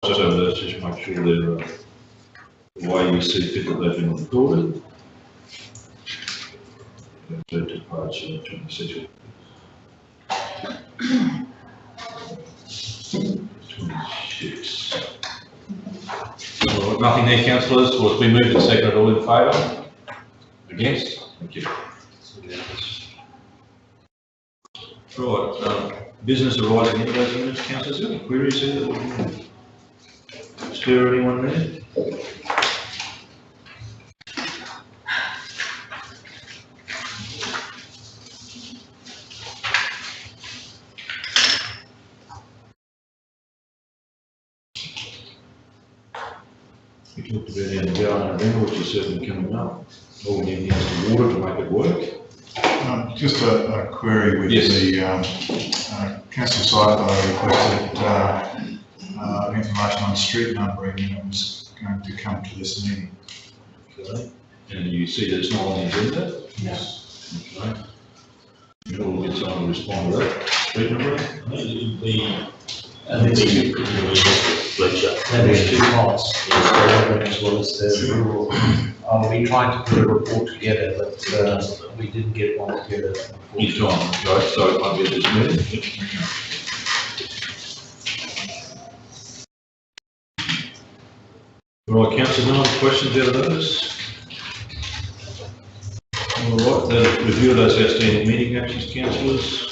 So let's just make sure they're the way you see fit that they've been recorded. Go to page 26. 26. All right, nothing there, councillors. Well, it's been moved and seconded. All in favour? Against? Thank you. Right, business arising into those minutes, councillors. Any queries there that we can stir anyone there? We talked about the Environment November, which is certainly coming up. All we need is the water to make it work. Just a query with the council side. I requested information on street numbering, and it was going to come to this meeting. Okay. And you see that it's not on the agenda? Yes. Okay. We'll get someone to respond to that. Street numbering? There's two parts, the urban as well as the rural. We're trying to put a report together, but we didn't get one together. Each time, right? So it might be at this meeting. All right, councillors, no other questions out of those? All right, then review of those outstanding meeting actions, councillors.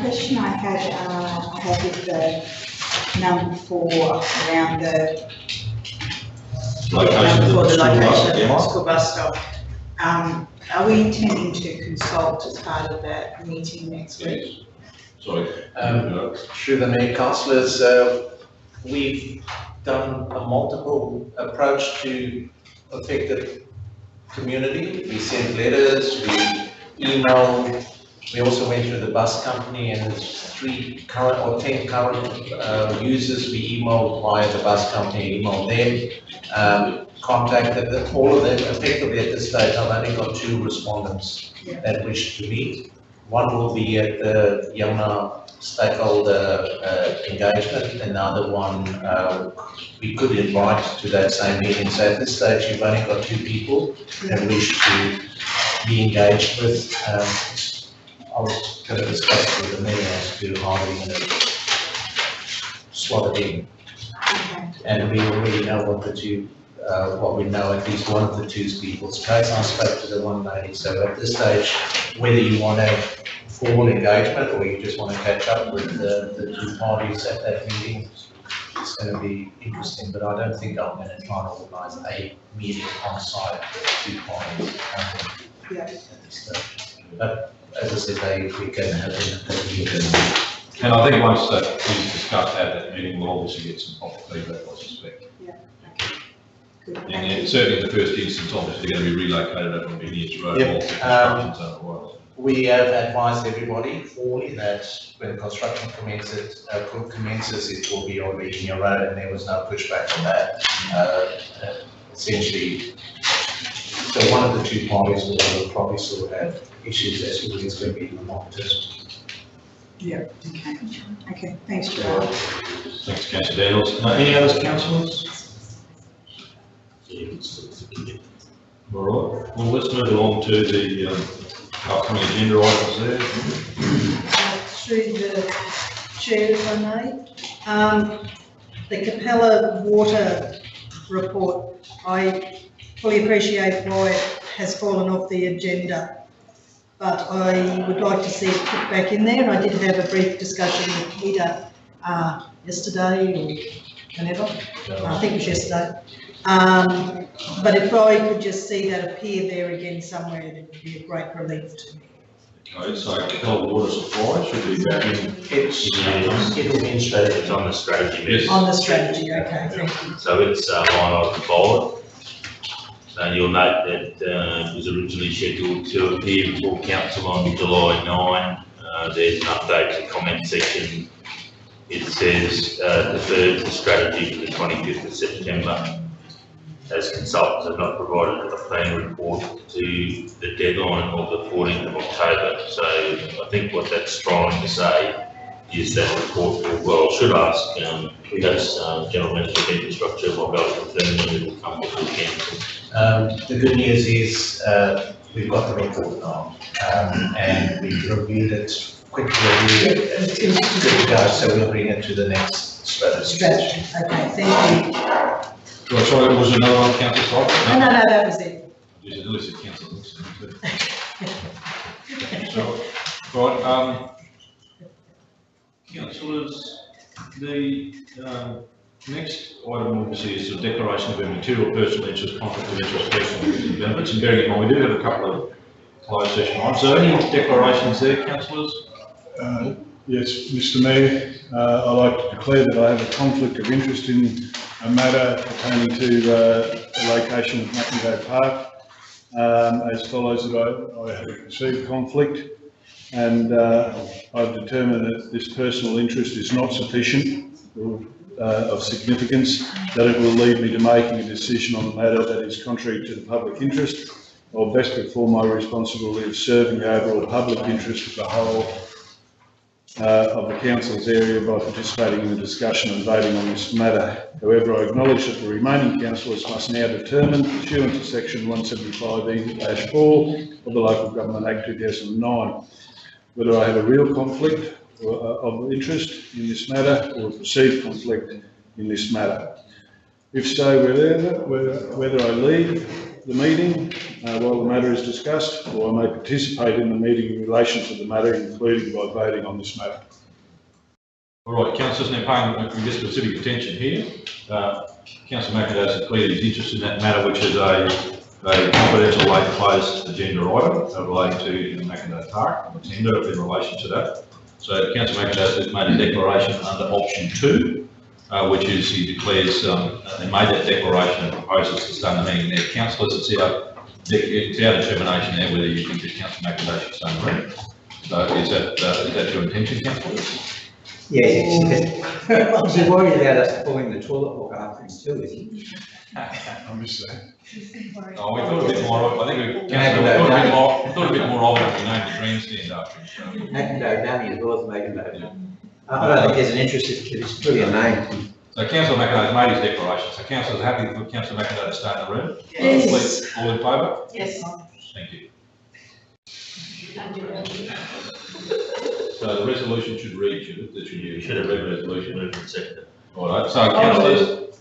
Question I had with the number 4 around the Location for the location of yeah. the school bus stop. Are we intending to consult as part of that meeting next week? Sorry. Through the mayor, councillors, we've done a multiple approach to affected community. We sent letters, we emailed. We also went through the bus company, and there's 10 current users we emailed via the bus company, emailed them, contacted them, all of them. Effectively at this stage, I've only got 2 respondents that wish to meet. One will be at the Yamna stakeholder engagement, and the other one we could invite to that same meeting. So at this stage, you've only got 2 people that wish to be engaged with. I was going to discuss with the mayor as to how we're going to slot it in. Okay. And we already know what we know, at least one of the 2 people's case. I spoke to the one lady. So at this stage, whether you want to have formal engagement or you just want to catch up with the 2 parties at that meeting, it's going to be interesting. But I don't think I'm going to try and organise a meeting on site with 2 parties at this stage. But as I said, we can have it. And I think once that is discussed at that meeting, we'll obviously get some proper feedback, I suspect. Yeah. Okay. Good. And certainly in the first instance, obviously they're going to be relocated over on Vineyards Road. Yep. Construction's otherwise. We have advised everybody fully that when construction commences, it will be on Virginia Road, and there was no pushback on that. Essentially, so one of the 2 parties will probably still have issues as to whether it's going to be monitored. Yeah. Okay. Okay. Thanks, Gerard. Thanks, Councillor Daniels. Any others, councillors? All right. Well, let's move along to the upcoming agenda items there. Through the chair, if I may. The Capella water report, I fully appreciate why it has fallen off the agenda, but I would like to see it put back in there. I did have a brief discussion with Peter yesterday or whenever, I think it was yesterday. But if I could just see that appear there again somewhere, it would be a great relief to me. Okay, so Capella water supply should be back in. It'll be instated. It's on the strategy list. On the strategy, okay, thank you. So it's line item 5. And you'll note that it was originally scheduled to appear before council on July 9. There's an update to the comment section. It says deferred to strategy for the 25th of September. as consultants have not provided a planning report to the deadline of the 14th of October. So I think what that's trying to say is that report will, should ask, perhaps General Manager of Infrastructure will be able to confirm when it will come before the council. The good news is we've got the report now, and we've reviewed it, quick review, it's good to go, so we'll bring it to the next strategy. Strategy, okay, thank you. Well, sorry, was there another one, councillor? Sorry? No, that was it. Yes, it was councillor. So, right, councillors, the next item obviously is the declaration of a material personal interest, conflict of interest, personal benefits, and bearing in mind we do have a couple of closed session items. So any declarations there, councillors? Yes, Mr Mayor, I'd like to declare that I have a conflict of interest in a matter pertaining to the location of Mackinac Park, as follows: that I have a perceived conflict, and I've determined that this personal interest is not sufficient of significance, that it will lead me to making a decision on a matter that is contrary to the public interest. I'll best perform my responsibility of serving the overall public interest of the whole of the council's area by participating in the discussion and voting on this matter. However, I acknowledge that the remaining councillors must now determine, pursuant to section 175E-4 of the Local Government Act 2009, whether I have a real conflict of interest in this matter or a perceived conflict in this matter. If so, whether I leave the meeting while the matter is discussed, or I may participate in the meeting in relation to the matter, including by voting on this matter. All right, councillors, now paying this specific attention here. Councillor McIntyre has declared his interest in that matter, which is a confidential late closed agenda item relating to the McIntyre Park, the tender in relation to that. So Councillor McIntyre has made a declaration under option 2. Which is he declares, they made that declaration and proposes to stay in the meeting there. Councillors, it's our determination there whether you think that Councillor McIntyre should stay in the room. So is that your intention, councillors? Yes, he's worried about us pulling the toilet book after him too, is he? I missed that. Oh, we thought a bit more, I think we thought a bit more of it if we named the grandstand after him. McIntyre Danny as well as McIntyre. I don't think there's an interest, it's really a name. So Councillor McIntyre's made his declaration. So councillors happy for Councillor McIntyre to stay in the room? Yes. Please, all in favour? Yes. Thank you. So the resolution should read, that you Should have read the resolution, moved and seconded. All right, so councillors,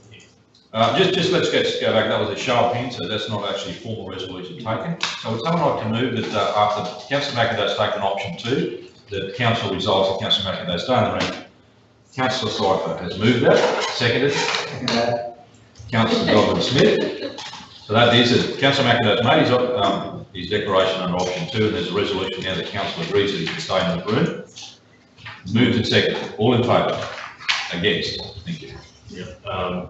just let's go back. That was a show of hands, so that's not actually a formal resolution taken. So would someone like to move that after Councillor McIntyre's taken option 2, that council resolves that Councillor McIntyre stay in the room? Councillor Seifert has moved that, seconded. Councillor Godwin Smith. So that is it. Councillor McIntyre made his declaration under option 2, and there's a resolution now that council agrees that he can stay in the room. Moved and seconded. All in favour? Against? Thank you. Yep.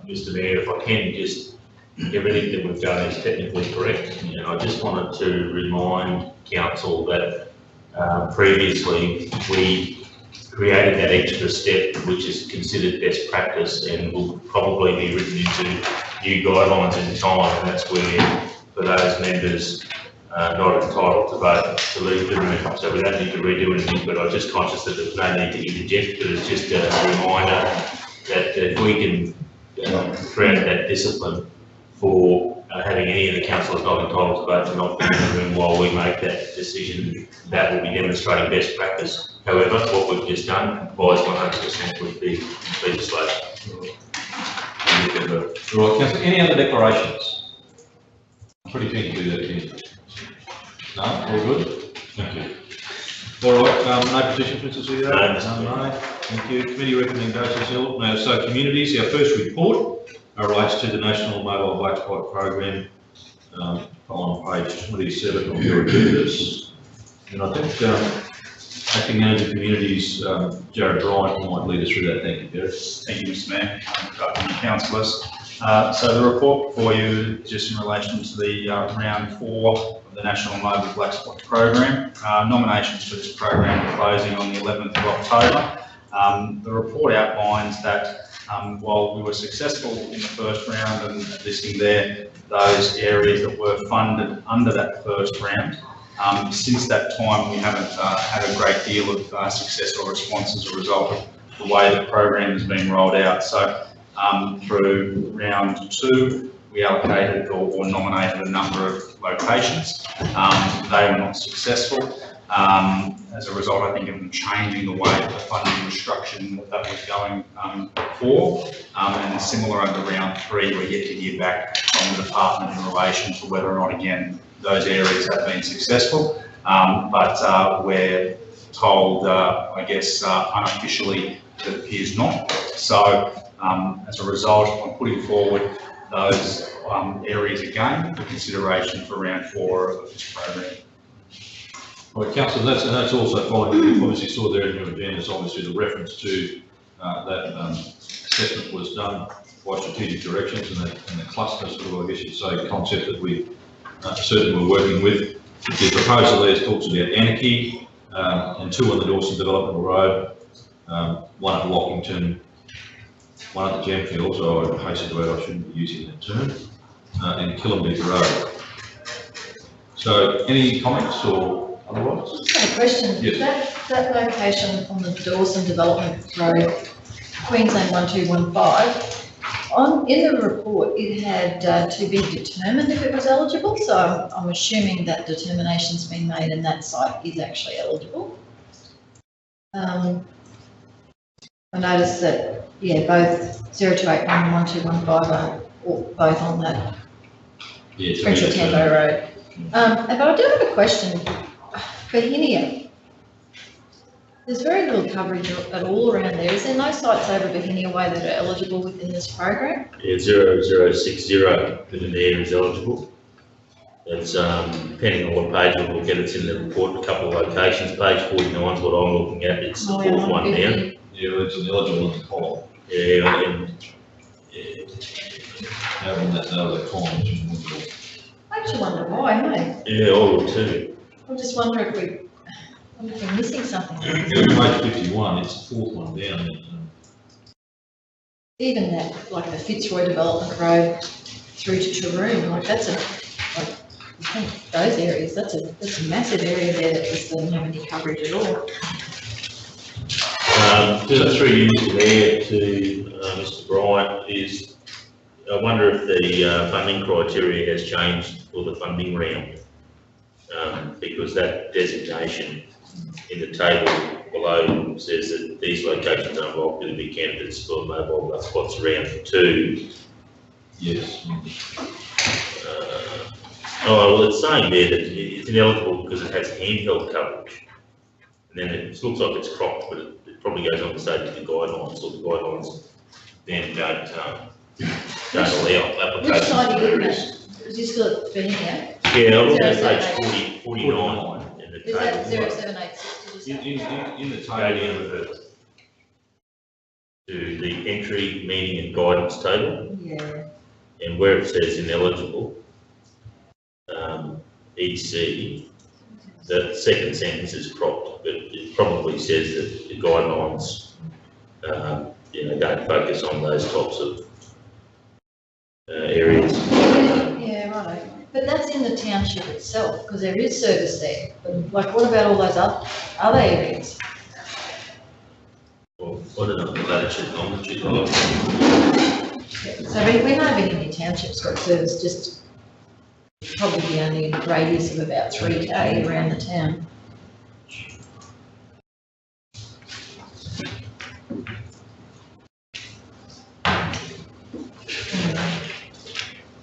Mr Mayor, if I can, just everything that we've done is technically correct, and I just wanted to remind council that previously we created that extra step which is considered best practice and will probably be written into new guidelines in time, and that's where for those members not entitled to vote to leave the room. So we don't need to redo anything, but I'm just conscious that there's no need to interject, but it's just a reminder that if we can create that discipline for having any of the councillors not entitled to vote to not be in the room while we make that decision, that will be demonstrating best practice. However, what we've just done complies 100% with the legislation. Right, councillor, any other declarations? I'm pretty keen to do that here. No, all good? Thank you. All right, no petition, Mr. CEO? No. No, thank you. Committee recommendations, now, so communities, our first report relates to the National Mobile Black Spot Program on page 27 of your agendas. And I think Acting Manager Communities, Jared Bryant, might lead us through that. Thank you, Jared. Thank you, Mr Mayor, councillors. So the report for you just in relation to the round 4 of the National Mobile Black Spot Program. Nominations for this program are closing on the 11th of October. The report outlines that while we were successful in the first round and listing there those areas that were funded under that first round, since that time we haven't had a great deal of success or response as a result of the way the program has been rolled out. So through round 2, we allocated or nominated a number of locations. They were not successful. As a result, I think, of changing the way that the funding was structured and what that was going for. And similar under round 3, we're yet to hear back from the department in relation to whether or not, again, those areas have been successful. But we're told, I guess, unofficially that it appears not. So as a result, I'm putting forward those areas again for consideration for round 4 of this program. All right, councillor, that's also following, you obviously saw there in your agenda, is obviously the reference to that assessment was done by strategic directions and the cluster sort of, I guess you'd say, concept that we certainly were working with. The proposal there talks about Anarchy and 2 on the Dawson Development Road, 1 at Lockington, 1 at the Gemfield, so I hasten to add I shouldn't be using that term, and Killambeck Road. So any comments or otherwise? Just have a question. Yes. That location on the Dawson Development Road, Queensland 1215, in the report it had to be determined if it was eligible, so I'm assuming that determination's been made and that site is actually eligible. I noticed that, yeah, both 0281 and 1215 are both on that Springfield Tambo Road. But I do have a question. Bohinia, there's very little coverage at all around there. Is there no sites over Bohinia Way that are eligible within this program? Yeah, 0060 within there is eligible. It's depending on what page we look at, it's in the report, a couple of locations. Page 49 is what I'm looking at. It's the 4th one down. Yeah, it's an eligible in the column. Yeah, and Having that other column. I actually wonder why, hey? yeah, I would too. I just wonder if we're missing something. Page 51, it's the 4th one down. Even that, like the Fitzroy Development Road through to Taroom, like that's I think those areas, that's a massive area there that just doesn't have any coverage at all. Just through you there to Mr. Bryant is, I wonder if the funding criteria has changed for the funding round. Because that designation in the table below says that these locations are likely to be candidates for mobile bus spots round 2. Yes. Oh, well, it's saying there that it's ineligible because it has handheld coverage. And then it looks like it's cropped, but it probably goes on to say that the guidelines, or the guidelines then don't allow applications. Which side are you looking areas. at? Is this still at Bohinia? Yeah, I'm looking at page 49 in the Is that table. 0786? Did you say? In the Go table, down to the entry, meeting and guidance table, Yeah. and where it says ineligible, EC, the second sentence is cropped, but it probably says that the guidelines, don't focus on those types of areas. Yeah, right. But that's in the township itself, because there is service there. But like, what about all those other areas? Well, I don't know the latitude, longitude, So we know Bohinia Township's got service just probably only in a radius of about 3K around the town.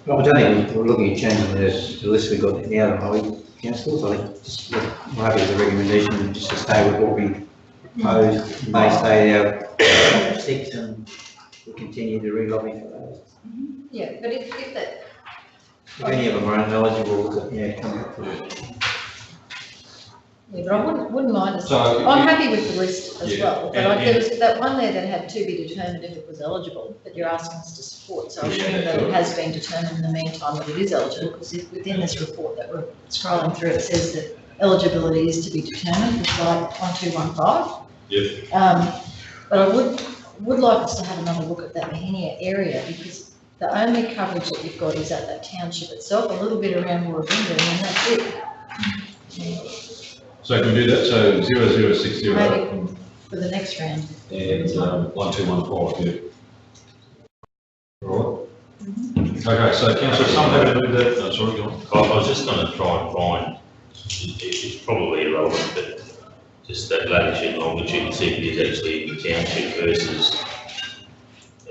Well, I don't think we're looking at changing the list we've got now, are we, councillors? I think just we're happy with the recommendation just to stay with what we proposed. May stay our 6 and we'll continue to re-lobby for those. Yeah, but if that, If any of them are ineligible, come back to it. yeah, but I wouldn't mind, So I'm happy with the list as Yeah, well, but and- there was that one there that had to be determined if it was eligible, but you're asking us to support, so I Yeah, assume that sure. it has been determined in the meantime that it is eligible, because within this report that we're scrolling through, it says that eligibility is to be determined for site 1215. Yep. But I would would like us to have another look at that Mahenia area, because the only coverage that you've got is at that township itself, a little bit around Warabinda, and that's it. So can we do that? So 0060 Maybe for the next round. and 1215, yeah. All right. Okay, so councillor, someone have to move that, no, sorry, go on. I was just going to try and find, it's probably irrelevant, but just that latitude and longitude and see if it is actually in the township versus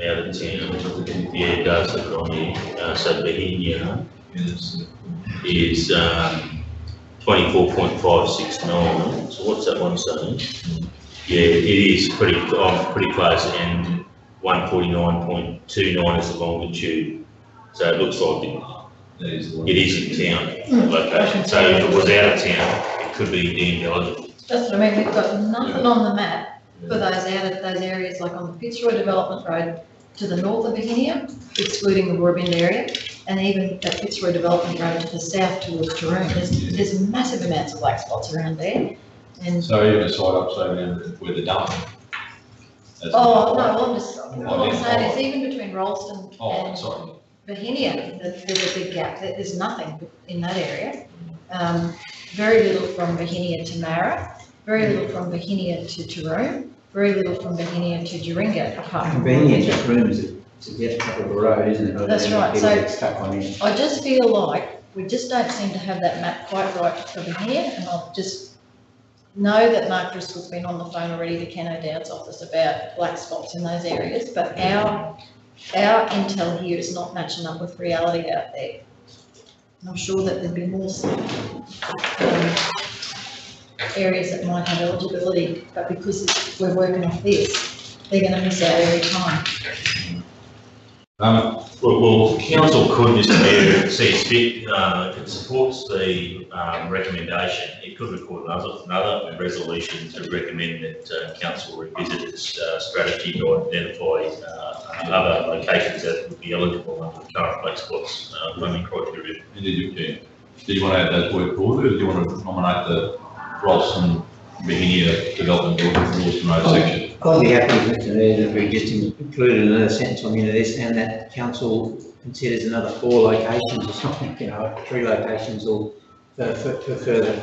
out of town. Yeah, it does look on here. So Bohemia is 24.569. So what's that one saying? Yeah, it is pretty close, and 149.29 is the longitude. So it looks like it is in town location. So if it was out of town, it could be deemed eligible. That's what I mean, we've got nothing on the map for those areas, like on the Fitzroy Development Road to the north of Bohemia, excluding the Warabinda area, and even that Fitzroy Development Road to the south towards Taroom. There's massive amounts of black spots around there. And So even a side up, so where the dump. all I'm saying is even between Rolleston Oh, and sorry. Bohemia, there's a big gap. There's nothing in that area. Very little from Bohemia to Mara, very little from Bohemia to Taroom, very little from Bohemia to Duringa, apart from. Convenience of rooms to get top of the road, isn't it? That's right, People so- get stuck on it. I just feel like we just don't seem to have that map quite right for Bohemia, and I'll just know that Mark Driscoll's been on the phone already to Ken O'Dowd's office about black spots in those areas, but our intel here is not matching up with reality out there. And I'm sure that there'd be more areas that might have eligibility, but because we're working off this, they're going to miss out every time. Well, council could, Mr Mayor, see it's fit, if it supports the recommendation, it could record another resolution to recommend that council revisit its strategy to identify other locations that would be eligible under the current black spots funding criteria. Indeed you can. Do you want to add those word forward, or do you want to nominate the Rolleston Bohemia Development Board for Rolleston Road section? I'd be happy with it, if we just included another sentence on the end of this, and that council considers another 4 locations or something, 3 locations or for further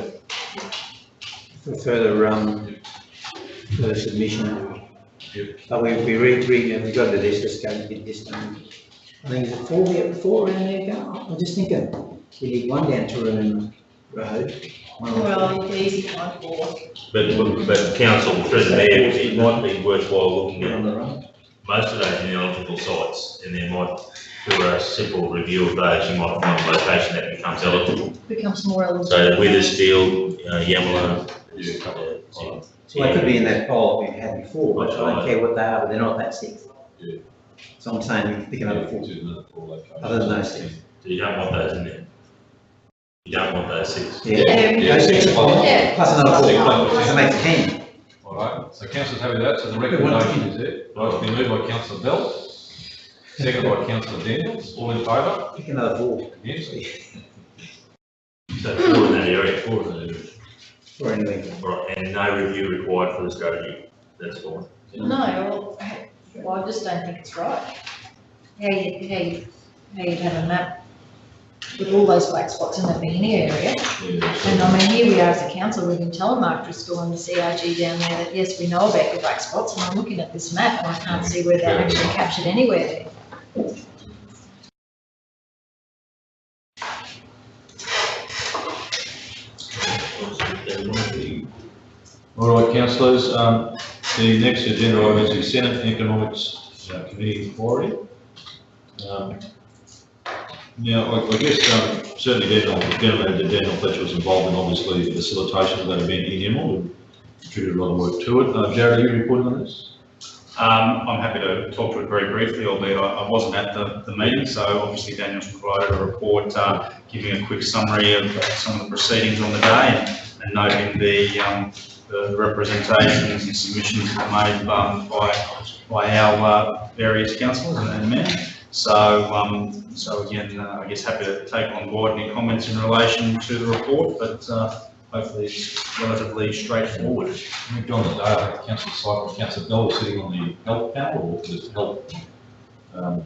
submission. But we got to this, let's go and get this done. I think it's 4 around there, I'm just thinking, we need 1 down Taroom Road. Well, you can easily find 4. But council, through the mayor, it might be worthwhile looking On at the road. most of those ineligible sites, and there might, through a simple review of those, you might find a location that becomes eligible. Becomes more eligible. So Withersfield, Yamala. So they could be in that poll that we've had before, but I don't care what they are, but they're not that 6. Yeah. So I'm saying we pick another 4, other than those 6. So you don't want those in there? You don't want those 6? Yeah. Those 6 Yeah. plus another 4, that makes 10. All right, so councillors happy with that, so the recommendation is there. Right, it's been moved by councillor Bell, seconded by councillor Daniels, all in favour? Pick another 4. Yes. So 4 in that area, 4 in that area. Or anyway. Right, and no review required for the strategy, that's fine. No, well, I just don't think it's right. How you'd have a map with all those black spots in the Bohemia area. And I mean, here we are as a council, we've been telling Mark Driscoll and the CRG down there that, yes, we know about the black spots, and I'm looking at this map and I can't see where they're actually captured anywhere there. All right, councillors, the next agenda item is the Senate Economics Committee inquiry. Now, I guess certainly Daniel Fletcher was involved in obviously the facilitation of that event in Emerald and contributed a lot of work to it. Jared, are you reporting on this? I'm happy to talk to it very briefly, albeit I wasn't at the meeting, so obviously Daniel's provided a report giving a quick summary of some of the proceedings on the day and noting the representations and submissions that were made by our various councillors and men. So again, I guess happy to take on board any comments in relation to the report, but hopefully it's relatively straightforward. I think on the day, I think Councillor Syphon and Councillor Bell was sitting on the health panel, or just health and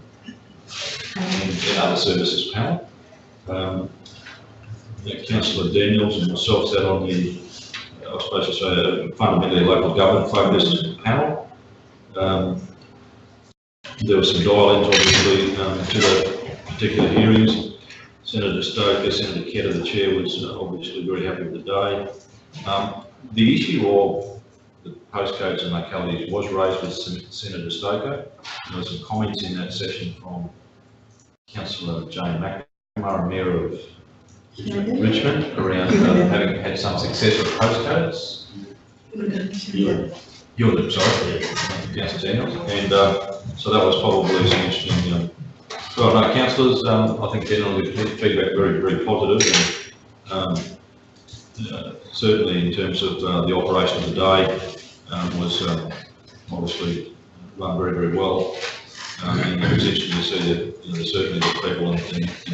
other services panel. Councillor Daniels and myself sat on the, I suppose to say, fundamentally local government focused panel. There was some dial-ins obviously to the particular hearings. Senator Stoker, Senator Ketter, the chair, was obviously very happy with the day. The issue of the postcodes and localities was raised with Senator Stoker. There were some comments in that session from Councillor Jane McNamara, Mayor of Richmond, around having had some success with postcodes. You're sorry, Councillor Daniels, and so that was probably some interesting. Well, no, councillors, I think generally the feedback very positive, and certainly in terms of the operation of the day was obviously run very well. And it was interesting to see that certainly the people in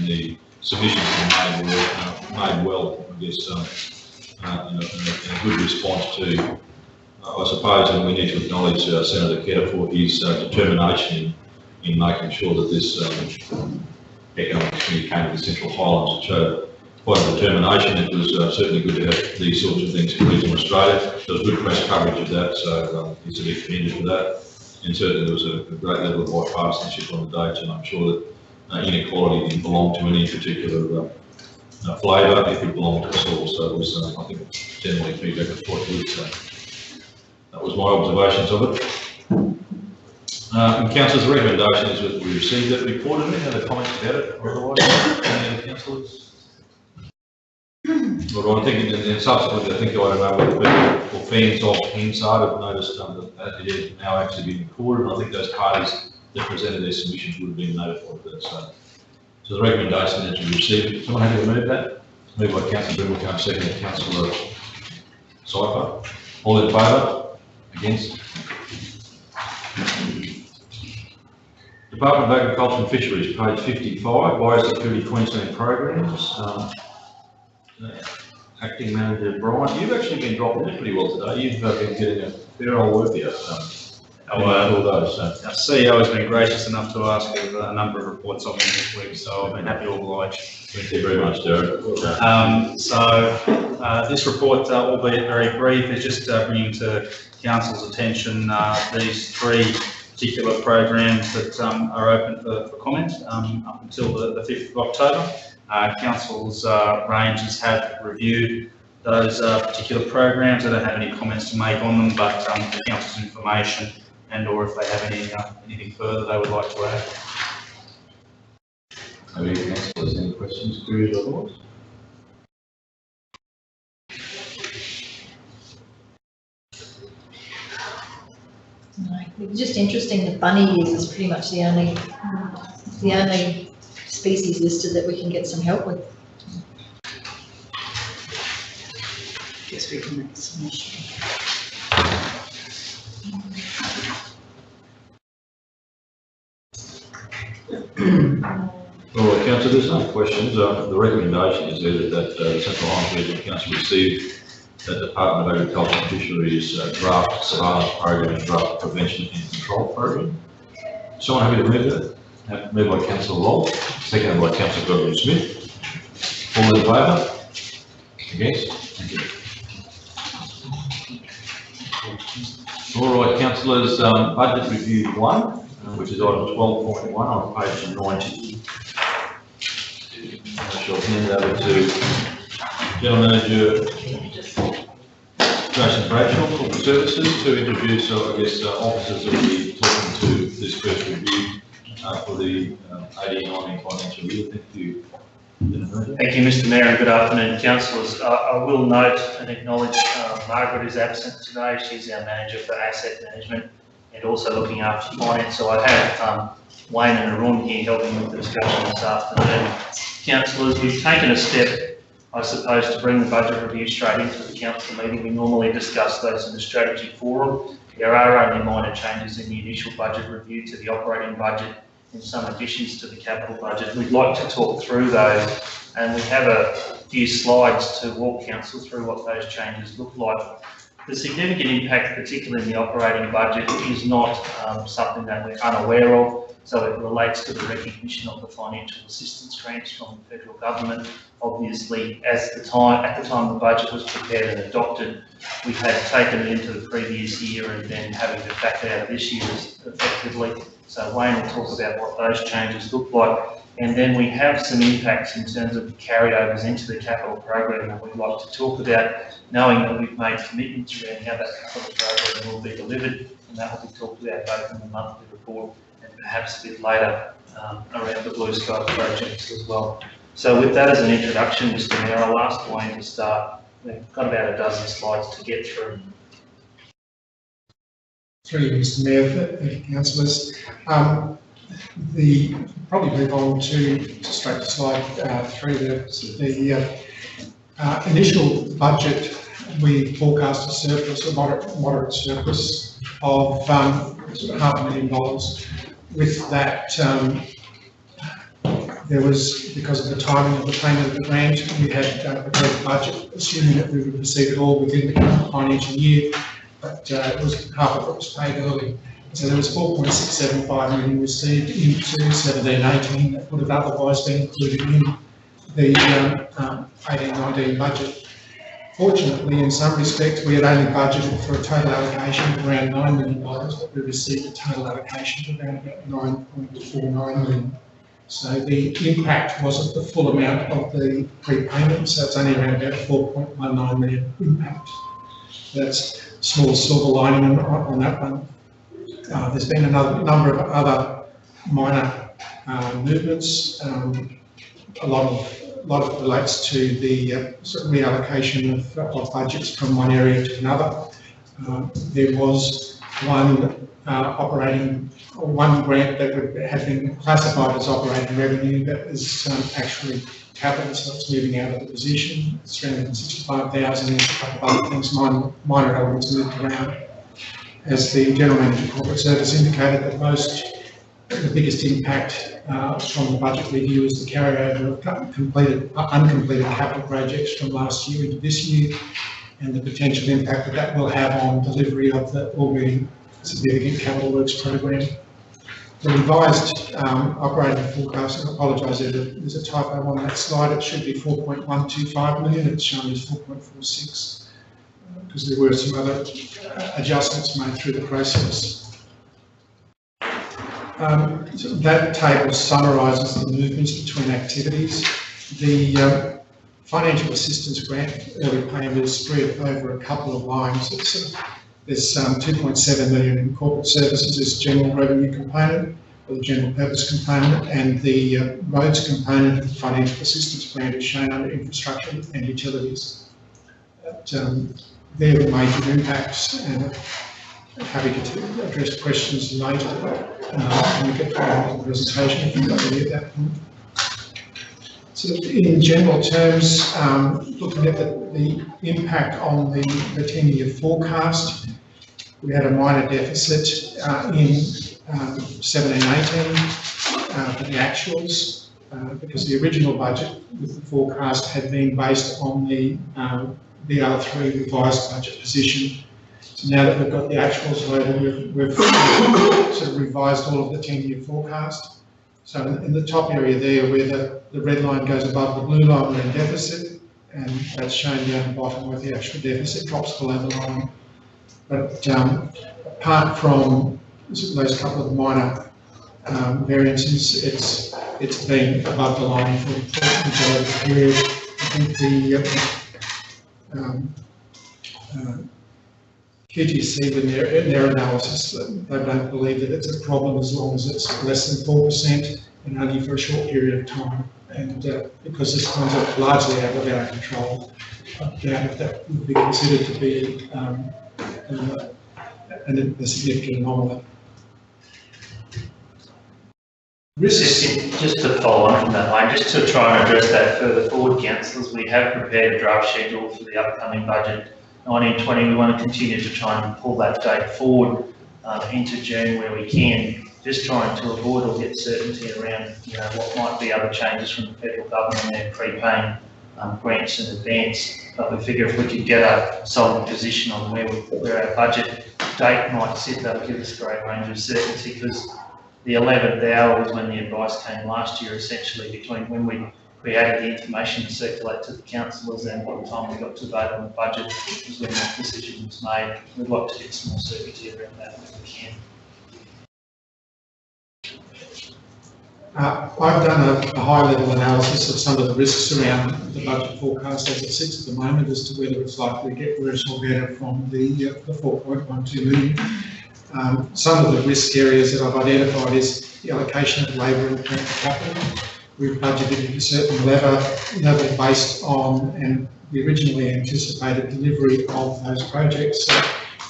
the submissions were made well. I guess a good response to. I suppose, and we need to acknowledge Senator Ketter for his determination in making sure that this economic community came to the Central Highlands. It showed quite a determination. It was certainly good to have these sorts of things in regional Australia. There was good press coverage of that, so he's to be commended for that. And certainly there was a great level of bipartisanship on the day, and I'm sure that inequality didn't belong to any particular flavour. It could belong to us all. So it was, I think, generally feedback was quite good. So that was my observations of it. And councillors, the recommendation is that we received that report. Any other comments about it? Or otherwise, any other councillors? Well, I think, and subsequently, I think I don't know whether people or fans of Hansard have noticed that it has now actually been recorded. And I think those parties that presented their submissions would have been notified of that. So the recommendation is to receive. Someone happy to move that? Moved by Councillor Brimble, second by Councillor Syphon. All in favour? Against? Department of Agriculture and Fisheries, page 55, Biosecurity Queensland Programs. Acting Manager Brian, you've actually been dropping in pretty well today. You've been getting a fair old work here. All those. Our CEO has been gracious enough to ask for a number of reports on me this week, so I've been happy to oblige. Thank you very much, Derek. This report, albeit very brief, is just bringing to Council's attention these three particular programs that are open for comment up until the 5th of October. Council's ranges have reviewed those particular programs. I don't have any comments to make on them, but for Council's information and or if they have anything further they would like to add. Any councillors, any questions, queries, or otherwise? No, it's just interesting that bunny is pretty much the only species listed that we can get some help with. Guess we can make some issue. All right, Councillor, there's no questions. The recommendation is there that the Central Highlands Regional Council received the Department of Agriculture and Fisheries draft surveillance program and draft prevention and control program. Someone happy to move that? Moved by Councillor Roll, seconded by Councillor Godwin-Smith. All in favour? Against? Thank you. All right, councillors, budget review 1, which is item 12.1 on page 90. I shall hand over to General Manager Jason Bradshaw, Corporate Services, to introduce, I guess, officers that will be talking to this first review for the 18-19 financial year. Thank you. Thank you, Mr Mayor, and good afternoon, councillors. I will note and acknowledge Margaret is absent today. She's our Manager for Asset Management and also looking after finance. So I have Wayne and Arun here helping with the discussion this afternoon. Councillors, we've taken a step, I suppose, to bring the budget review straight into the council meeting. We normally discuss those in the strategy forum. There are only minor changes in the initial budget review to the operating budget and some additions to the capital budget. We'd like to talk through those and we have a few slides to walk council through what those changes look like. The significant impact, particularly in the operating budget, is not something that we're unaware of. So it relates to the recognition of the financial assistance grants from the federal government. Obviously, at the time the budget was prepared and adopted, we had taken it into the previous year and then having to factor out of this year effectively. So Wayne will talk about what those changes look like. And then we have some impacts in terms of carryovers into the capital program that we'd like to talk about, knowing that we've made commitments around how that capital program will be delivered, and that will be talked about both in the monthly report and perhaps a bit later around the Blue Sky projects as well. So with that as an introduction, Mr. Mayor, I'll ask Wayne to start. We've got about a dozen slides to get through. Through you, Mr. Mayor, thank you, councillors. Probably move on to straight to slide 3. The initial budget, we forecast a surplus, a moderate surplus of sort of $500,000. With that, there was, because of the timing of the payment of the grant, we had prepared a budget, assuming that we would receive it all within the current financial year, but it was half of it was paid early. So there was 4.675 million received into 17-18 that would have otherwise been included in the 18-19 budget. Fortunately, in some respects, we had only budgeted for a total allocation of around $9 million, but we received a total allocation of around about 9.49 million. So the impact wasn't the full amount of the prepayment, so it's only around about 4.19 million impact. That's a small silver lining on that one. There's been another number of other minor movements. A lot of it relates to the sort of reallocation of budgets from one area to another. There was one one grant that had been classified as operating revenue that is actually capital, so it's moving out of the position. It's 365,000 and a couple of other things, minor elements moved around. As the General Manager of Corporate Service indicated, that the biggest impact from the budget review is the carryover of uncompleted capital projects from last year into this year, and the potential impact that will have on delivery of the already significant capital works program. The revised operating forecast, and I apologise, there's a typo on that slide, it should be 4.125 million, it's shown as 4.46. Because there were some other adjustments made through the process. So that table summarises the movements between activities. The financial assistance grant early payment is spread over a couple of lines. There's 2.7 million in corporate services as general revenue component, or the general purpose component, and the roads component of the financial assistance grant is shown under infrastructure and utilities. They're the major impacts, and I'm happy to address questions later when we get to the presentation if you've got any at that point. So in general terms, looking at the impact on the 10-year forecast, we had a minor deficit in 17-18 for the actuals, because the original budget with the forecast had been based on the BR3 revised budget position. So now that we've got the actuals loaded, we've sort of revised all of the 10-year forecast. So in the top area there, where the red line goes above the blue line, we're in deficit, and that's shown down the bottom where the actual deficit drops below the line. But apart from those couple of minor variances, it's been above the line for the majority of the period. I think QTC, in their analysis, they don't believe that it's a problem as long as it's less than 4% and only for a short period of time. And because this comes up largely out of our control, I doubt if that would be considered to be a significant anomaly. Just to follow on from that line, just to try and address that further forward, councillors, we have prepared a draft schedule for the upcoming budget 1920. We want to continue to try and pull that date forward into June where we can. just trying to avoid or get certainty around, you know, what might be other changes from the federal government and their prepaying grants in advance. But we figure if we could get a solid position on where our budget date might sit, that would give us a great range of certainty, because the 11th hour was when the advice came last year, essentially between when we created the information to circulate to the councillors and by the time we got to vote on the budget was when that decision was made. We'd like to get some more certainty around that if we can. I've done a high-level analysis of some of the risks around the budget forecast as it sits at the moment as to whether it's likely to get worse or better from the 4.12 million. Some of the risk areas that I've identified is the allocation of labour and plant capital. We've budgeted a certain level based on, and we originally anticipated delivery of those projects. So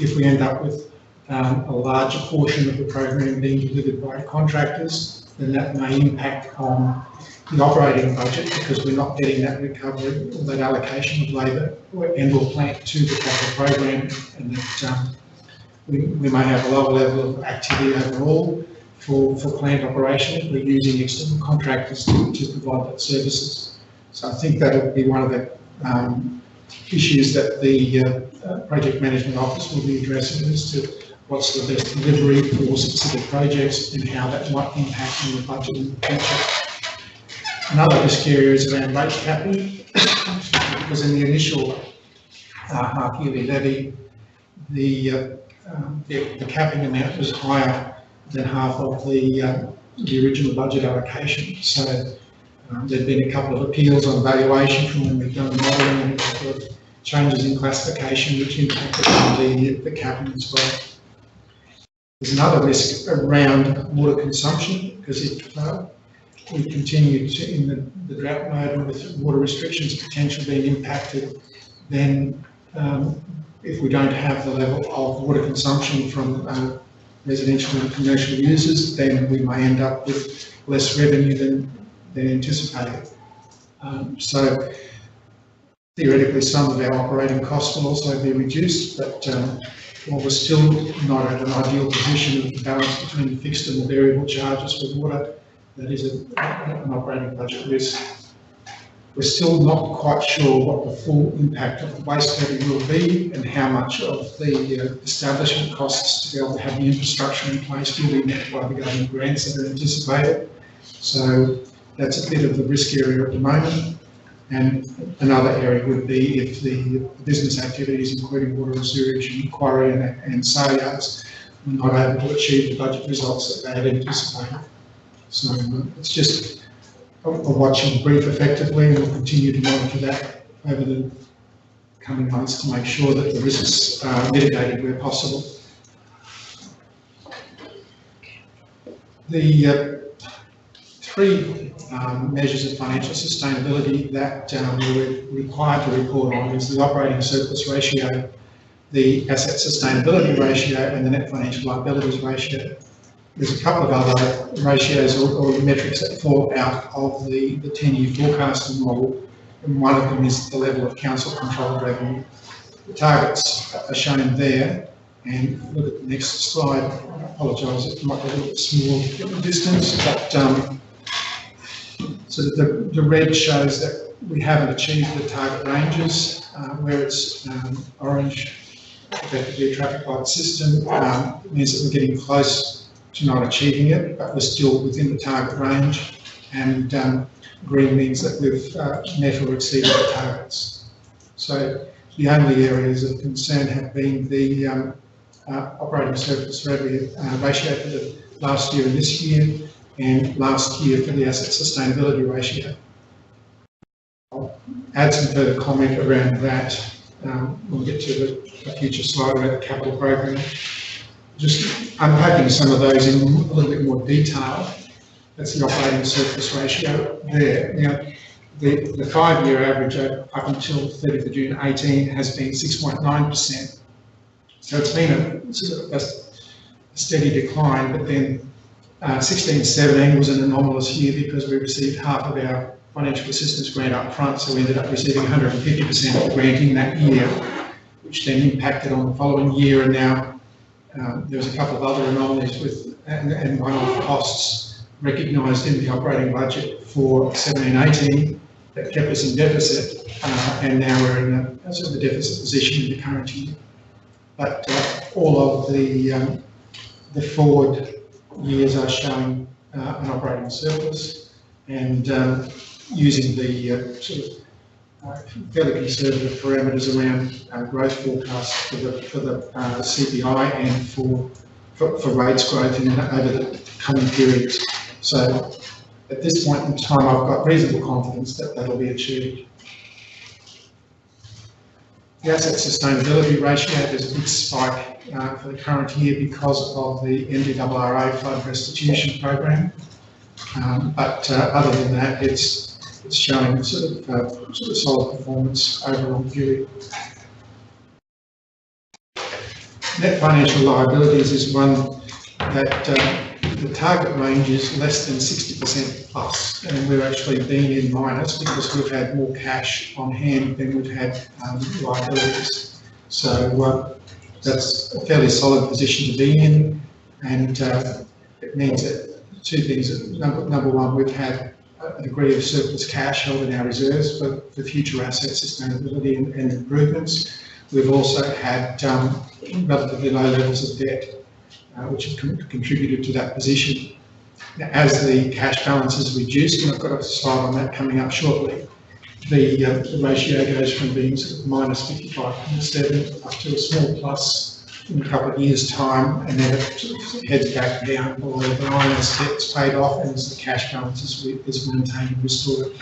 if we end up with a larger portion of the program being delivered by contractors, then that may impact on the operating budget because we're not getting that recovery or that allocation of labour and or plant to the capital program, and that we may have a lower level of activity overall for plant operation if we're using external contractors to provide that services. So I think that would be one of the issues that the project management office will be addressing as to what's the best delivery for specific projects and how that might impact on the budget in the future. Another risk area is around rate capping, because in the initial half-yearly levy, the capping amount was higher than half of the original budget allocation. So there'd been a couple of appeals on valuation from when we've done the modelling and a couple of changes in classification which impacted on the capping as well. There's another risk around water consumption, because if we continue in the drought mode and with water restrictions potentially being impacted, then if we don't have the level of water consumption from residential and commercial users, then we may end up with less revenue than anticipated. So theoretically, some of our operating costs will also be reduced, but while we're still not at an ideal position of the balance between the fixed and the variable charges for water, that is an operating budget risk. We're still not quite sure what the full impact of the waste levy will be and how much of the establishment costs to be able to have the infrastructure in place will be met by the government grants that are anticipated. So that's a bit of the risk area at the moment. And another area would be if the business activities, including water and sewerage and quarry and sale yards, were not able to achieve the budget results that they had anticipated. So it's just a watching brief effectively, and we'll continue to monitor that over the coming months to make sure that the risks are mitigated where possible. The three measures of financial sustainability that we're required to report on is the operating surplus ratio, the asset sustainability ratio, and the net financial liabilities ratio. There's a couple of other ratios or metrics that fall out of the 10-year forecasting model, and one of them is the level of council controlled revenue. The targets are shown there, and look at the next slide. I apologise, it might be a little bit small at the distance, but so that the red shows that we haven't achieved the target ranges, where it's orange, effectively a traffic light system, means that we're getting close to not achieving it, but we're still within the target range, and green means that we've met or exceeded the targets. So the only areas of concern have been the operating surplus revenue ratio for the last year and this year, and last year for the asset sustainability ratio. I'll add some further comment around that when we get to a future slide about the capital program. Just unpacking some of those in a little bit more detail. That's the operating surplus ratio there. Now, the 5-year average up until 30th of June 18 has been 6.9%. So it's been a steady decline, but then 16-17 was an anomalous year because we received half of our financial assistance grant up front, so we ended up receiving 150% of the grant in that year, which then impacted on the following year, and now there was a couple of other anomalies with and one-off costs recognised in the operating budget for 17-18 that kept us in deficit, and now we're in a sort of a deficit position in the current year. But all of the forward years are showing an operating surplus, and using the sort of fairly conservative parameters around growth forecasts for the CPI and for rates growth over the coming periods. So at this point in time, I've got reasonable confidence that that'll be achieved. The asset sustainability ratio, there's a big spike for the current year because of the NDRRA flood restitution program. But other than that, it's showing sort of solid performance over a long period. Net financial liabilities is one that the target range is less than 60% plus, and we've actually been in minus because we've had more cash on hand than we've had liabilities. So that's a fairly solid position to be in, and it means that two things. Number one, we've had a degree of surplus cash held in our reserves for future asset sustainability and improvements. We've also had relatively low levels of debt, which have contributed to that position. Now, as the cash balance is reduced, and I've got a slide on that coming up shortly, the ratio goes from being sort of minus 55.7 up to a small plus in a couple of years' time, and then it sort of heads back down below the line as debt's paid off and as the cash balance is maintained and restored.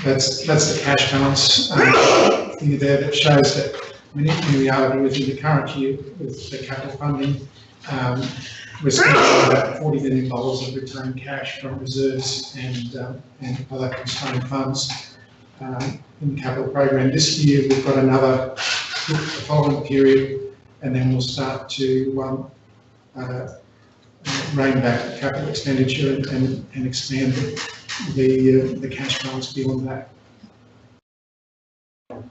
That's the cash balance thing there that shows that in reality within the current year with the capital funding, we're spending about $40 million of retained cash from reserves and other constrained funds in the capital program. This year we've got another the following period, and then we'll start to rein back the capital expenditure and expand the cash balance beyond that.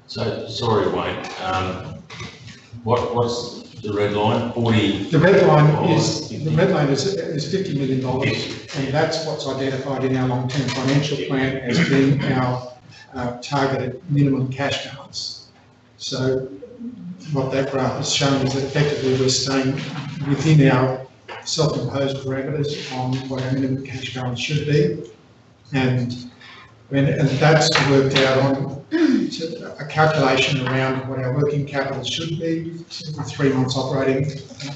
So, sorry Wayne, what's the red line, 40? The red line is $50 million, and that's what's identified in our long-term financial plan as being our targeted minimum cash balance. So what that graph is showing is that effectively we're staying within our self-imposed parameters on what our minimum cash balance should be, and that's worked out on a calculation around what our working capital should be, 3 months operating,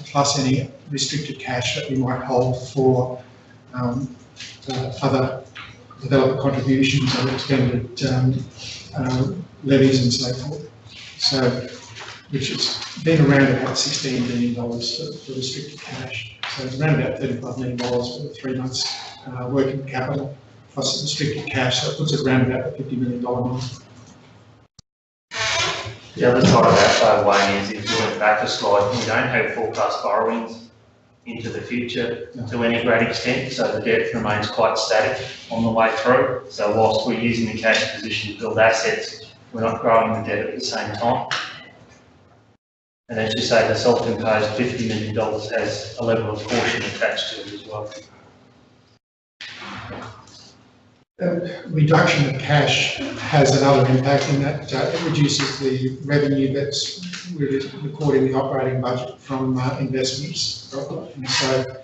plus any restricted cash that we might hold for other developer contributions or extended levies and so forth. So, which has been around about $16 million for restricted cash. So it's around about $35 million for the 3 months working capital plus restricted cash. So it puts it around about the $50 million mark. The other side of that, though, Wayne, is if you went back a slide, we don't have forecast borrowings into the future to any great extent, so the debt remains quite static on the way through. So whilst we're using the cash position to build assets, we're not growing the debt at the same time. And as you say, the self-imposed $50 million has a level of caution attached to it as well. Reduction of cash has another impact in that it reduces the revenue that's recording the operating budget from investments. And so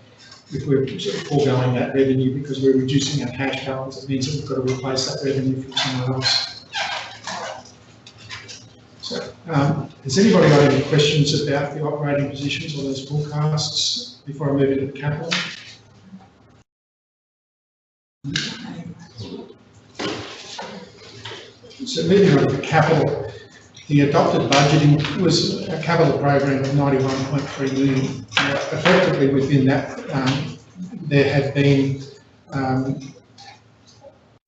if we're sort of foregoing that revenue because we're reducing our cash balance, it means that we've got to replace that revenue from somewhere else. So has anybody got any questions about the operating positions or those forecasts before I move into the capital? So moving on to the capital, the adopted budgeting was a capital program of 91.3 million. Effectively within that, there had been,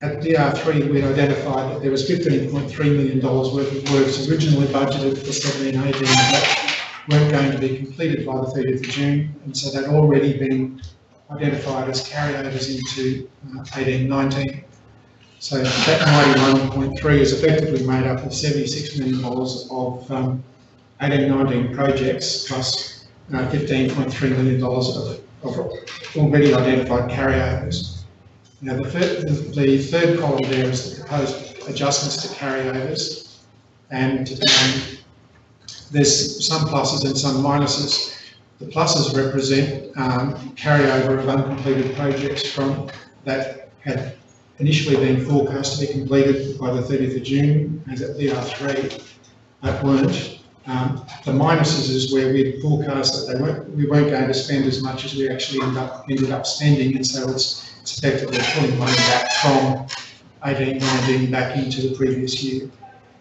at DR3 we'd identified that there was $15.3 million worth of works originally budgeted for 17-18 that weren't going to be completed by the 30th of June, and so they'd already been identified as carryovers into 18-19. So that 91.3 is effectively made up of $76 million 19 projects plus $15.3 million of already identified carryovers. Now, the third column there is the proposed adjustments to carryovers, and there's some pluses and some minuses. The pluses represent carryover of uncompleted projects from that had initially been forecast to be completed by the 30th of June as at VR3, but weren't. The minuses is where we forecast that we weren't going to spend as much as we actually ended up spending, and so it's effectively pulling money back from 18-19 back into the previous year,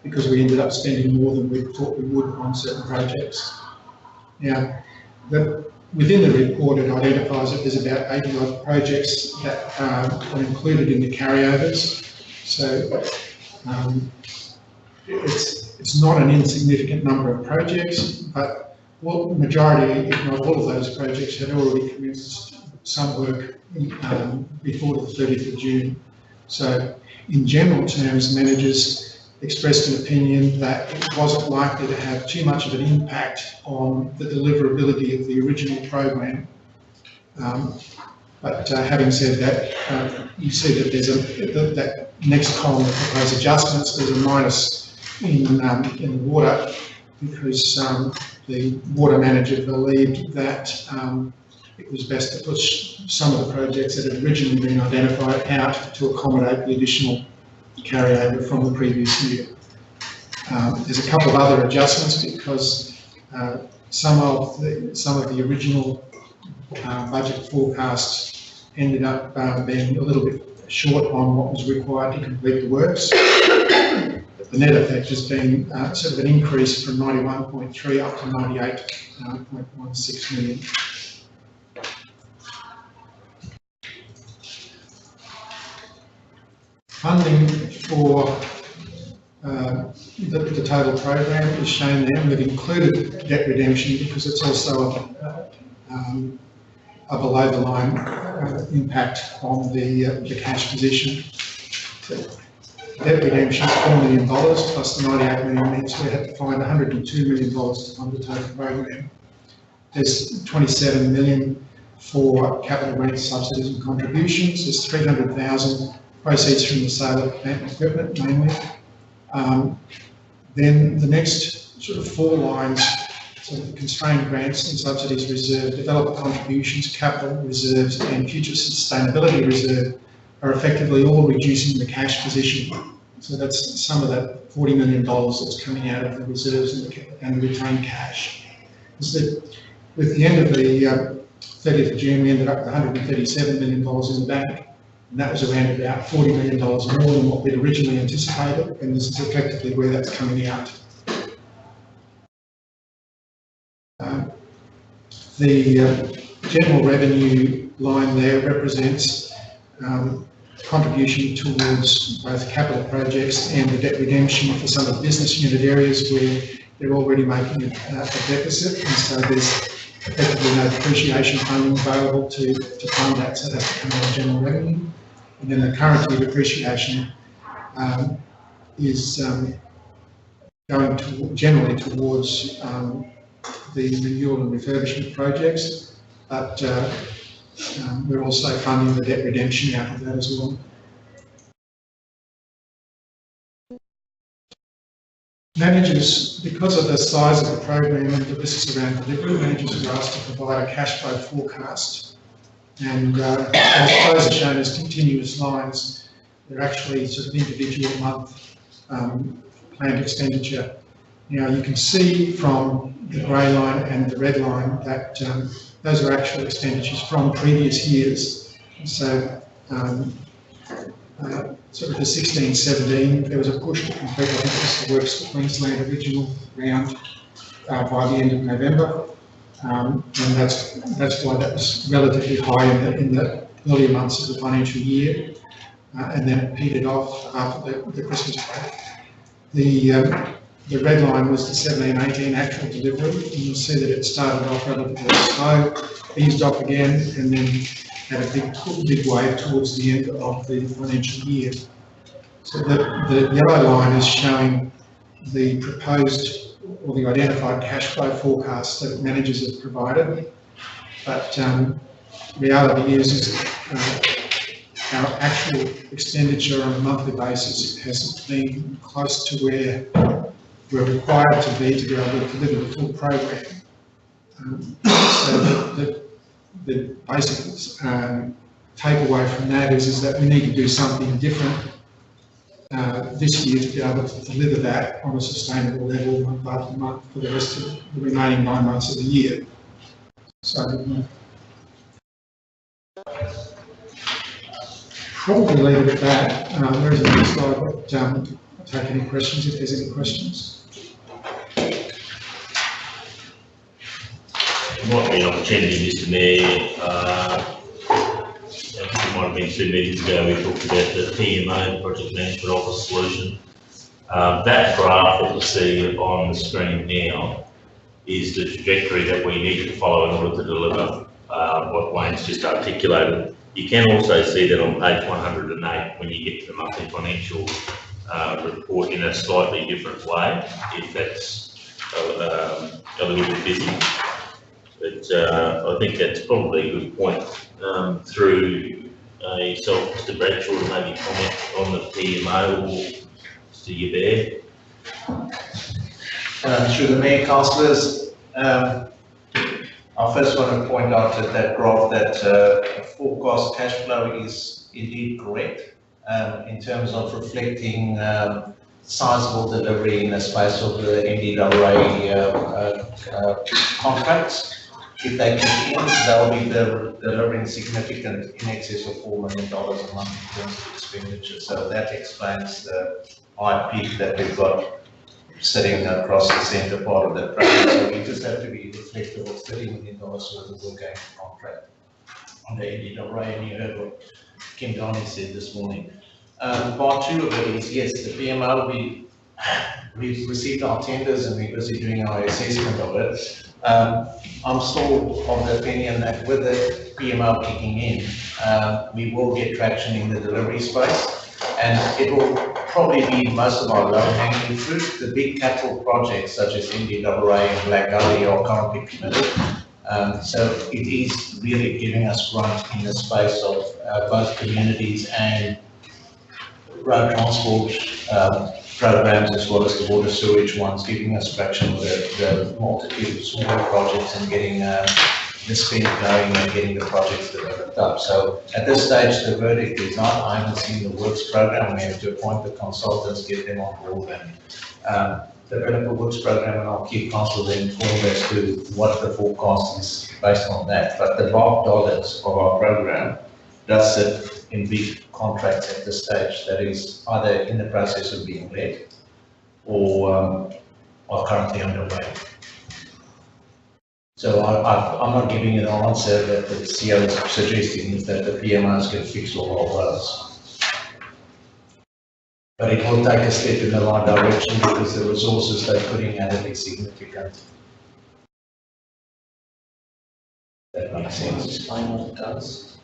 because we ended up spending more than we thought we would on certain projects. Now, within the report, it identifies that there's about 80 odd projects that are included in the carryovers. So it's not an insignificant number of projects, but the majority, if not all of those projects, had already commenced some work before the 30th of June. So in general terms, managers expressed an opinion that it wasn't likely to have too much of an impact on the deliverability of the original program. But having said that, you see that there's that next column of proposed adjustments, there's a minus in water, because the water manager believed that it was best to push some of the projects that had originally been identified out to accommodate the additional carryover from the previous year. There's a couple of other adjustments because some of the original budget forecasts ended up being a little bit short on what was required to complete the works. The net effect has been sort of an increase from 91.3 up to 98.16 million. Funding for the total program is shown there. We've included debt redemption because it's also a below the line impact on the cash position. So debt redemption is $4 million plus the $98 million means we had to find $102 million to fund the total program. There's $27 million for capital grants, subsidies and contributions. There's $300,000 proceeds from the sale of plant and equipment mainly. Then the next sort of four lines, so the constrained grants and subsidies reserve, developer contributions, capital reserves and future sustainability reserve are effectively all reducing the cash position. So that's some of that $40 million that's coming out of the reserves and the retained cash. With the end of the 30th of June, we ended up with $137 million in the bank. And that was around about $40 million more than what we'd originally anticipated, and this is effectively where that's coming out. The general revenue line there represents contribution towards both capital projects and the debt redemption for some of the business unit areas where they're already making a deficit, and so there's effectively no depreciation funding available to fund that, so that's to come out of general revenue. And then the current year depreciation is going generally towards the renewal and refurbishment projects, but we're also funding the debt redemption out of that as well. Managers, because of the size of the program and the risks around delivery, managers are asked to provide a cash flow forecast. And those are shown as continuous lines. They're actually sort of individual month planned expenditure. Now you can see from the grey line and the red line that those are actual expenditures from previous years. So sort of the 16-17, there was a push to complete, I think it was the Works for Queensland original round by the end of November. And that's why that was relatively high in the earlier months of the financial year, and then it petered off after the Christmas break. The red line was the 17-18 actual delivery, and you'll see that it started off relatively slow, eased off again, and then had a big wave towards the end of the financial year. So the yellow line is showing the proposed or the identified cash flow forecasts that managers have provided. But reality is our actual expenditure on a monthly basis hasn't been close to where we're required to be able to deliver the full program. So the basic takeaway from that is that we need to do something different this year to be able to deliver that on a sustainable level month after month for the rest of the remaining 9 months of the year. So probably leave it at that. There is a next slide, but I'll take any questions if there's any questions. Might be an opportunity, Mr. Mayor. I think it might have been 2 meetings ago, we talked about the PMO, Project Management Office Solution. That graph that you see on the screen now is the trajectory that we need to follow in order to deliver what Wayne's just articulated. You can also see that on page 108 when you get to the monthly financial report in a slightly different way, if that's a little bit busy. But I think that's probably a good point. Through yourself, Mr. Bradshaw, to maybe comment on the PMO, or Mr. Yabare. Through the Mayor, councillors, I first want to point out that graph that forecast cash flow is indeed correct in terms of reflecting sizable delivery in the space of the NDAA contracts. If they continue, they'll be delivering significant in excess of $4 million a month in terms of expenditure. So that explains the high peak that we've got sitting across the centre part of the program. So we just have to be reflective of $30 million worth of work going contract on the NDAA, and you heard what Kim Downey said this morning. Part two of it is, yes, the PMO, we've received our tenders and we're busy doing our assessment of it. I'm still of the opinion that with the PMO kicking in, we will get traction in the delivery space, and it will probably be most of our low-hanging fruit. The big capital projects such as NDAA and Black Gully are currently committed. So it is really giving us grunt in the space of both communities and road transport programs, as well as the water sewage ones, giving us traction with the multitude of smaller projects and getting the spend going and getting the projects developed up. So at this stage, the verdict is not. I haven't seen the works program. We have to appoint the consultants, get them on board, and develop a works program, and I'll keep council informed as to what the forecast is based on that. But the bulk dollars of our program does sit in big contracts at this stage that is either in the process of being led or are currently underway. So I'm not giving you the answer that the CEO is suggesting, is that the PMOs can fix all of those. But it will take a step in the right direction because the resources they're putting at it is significant. That makes sense. Explain what it does.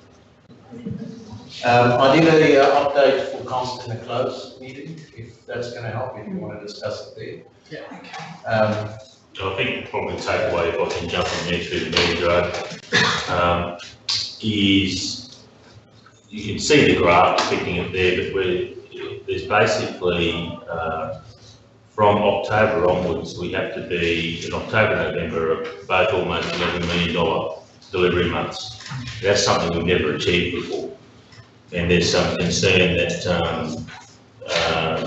I did an update for council in the close meeting, if that's going to help, if you want to discuss it there. Yeah, okay. I think probably the takeaway, if I can jump in there through the media drive, is you can see the graph depicting it there, but there's basically from October onwards, we have to be in October, November, both almost $11 million delivery months. That's something we've never achieved before. And there's some concern that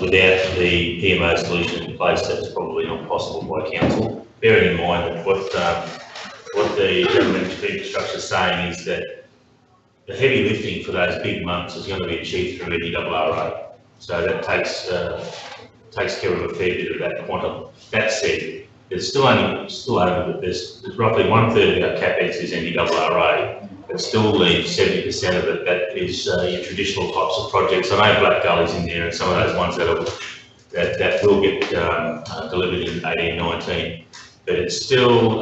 without the PMO solution in place, that's probably not possible by council. Bearing in mind that what the government infrastructure is saying is that the heavy lifting for those big months is going to be achieved through NDAA. So that takes care of a fair bit of that quantum. That said, there's still roughly 1/3 of our CapEx is NDAA. It still leaves 70% of it that is your traditional types of projects. I know Black Gully's in there and some of those ones that will get delivered in 18-19, but it's still,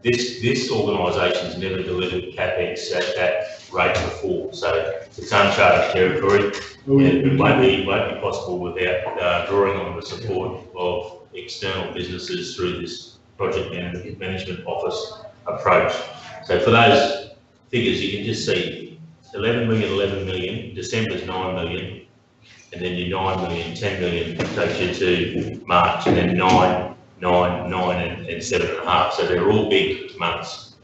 this organisation's never delivered CapEx at that rate before, so it's uncharted territory. It won't be possible without drawing on the support of external businesses through this project management office approach. So for those figures, you can just see 11 million, December's 9 million, and then your 9 million, 10 million takes you to March, and then 9, 9, and 7.5. So they're all big months.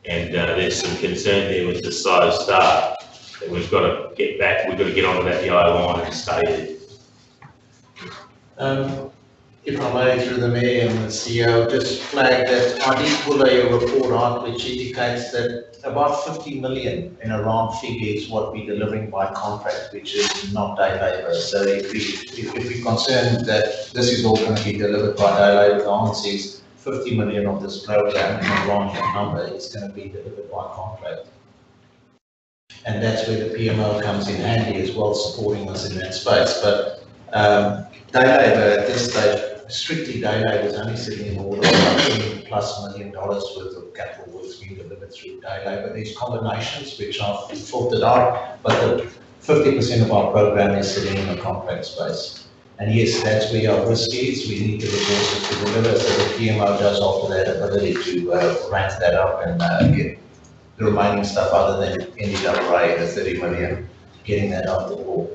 And there's some concern there with the slow start that we've got to get back, we've got to get onto that yellow line and stay there. If I may, through the Mayor and the CEO, just flag that I did pull a report out which indicates that about 50 million in a round figure is what we're delivering by contract, which is not day labour. So if we're concerned that this is all going to be delivered by day labour, the answer is 50 million of this program in a round number is going to be delivered by contract. And that's where the PMO comes in handy as well, supporting us in that space. But day labour at this stage, strictly day labour, is only sitting in the order of $10+ million worth of capital works being delivered through day labour. These combinations, which I've filtered out, but the 50% of our program is sitting in the contract space. And yes, that's where our risk is. We need the resources to deliver, so the PMO does offer that ability to ramp that up and get the remaining stuff other than NDAA, the 30 million, getting that out the door.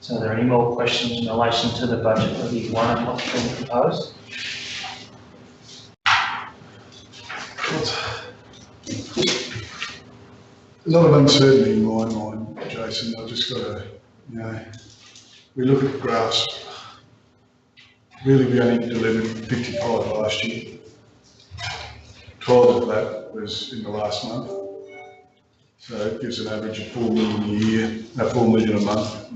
So are there any more questions in relation to the budget review one and what's been proposed? A lot of uncertainty in my mind, Jason. I've just got to, we look at the graphs. Really, we only delivered 55 last year. 12 of that was in the last month. So it gives an average of 4 million a year, 4 million a month,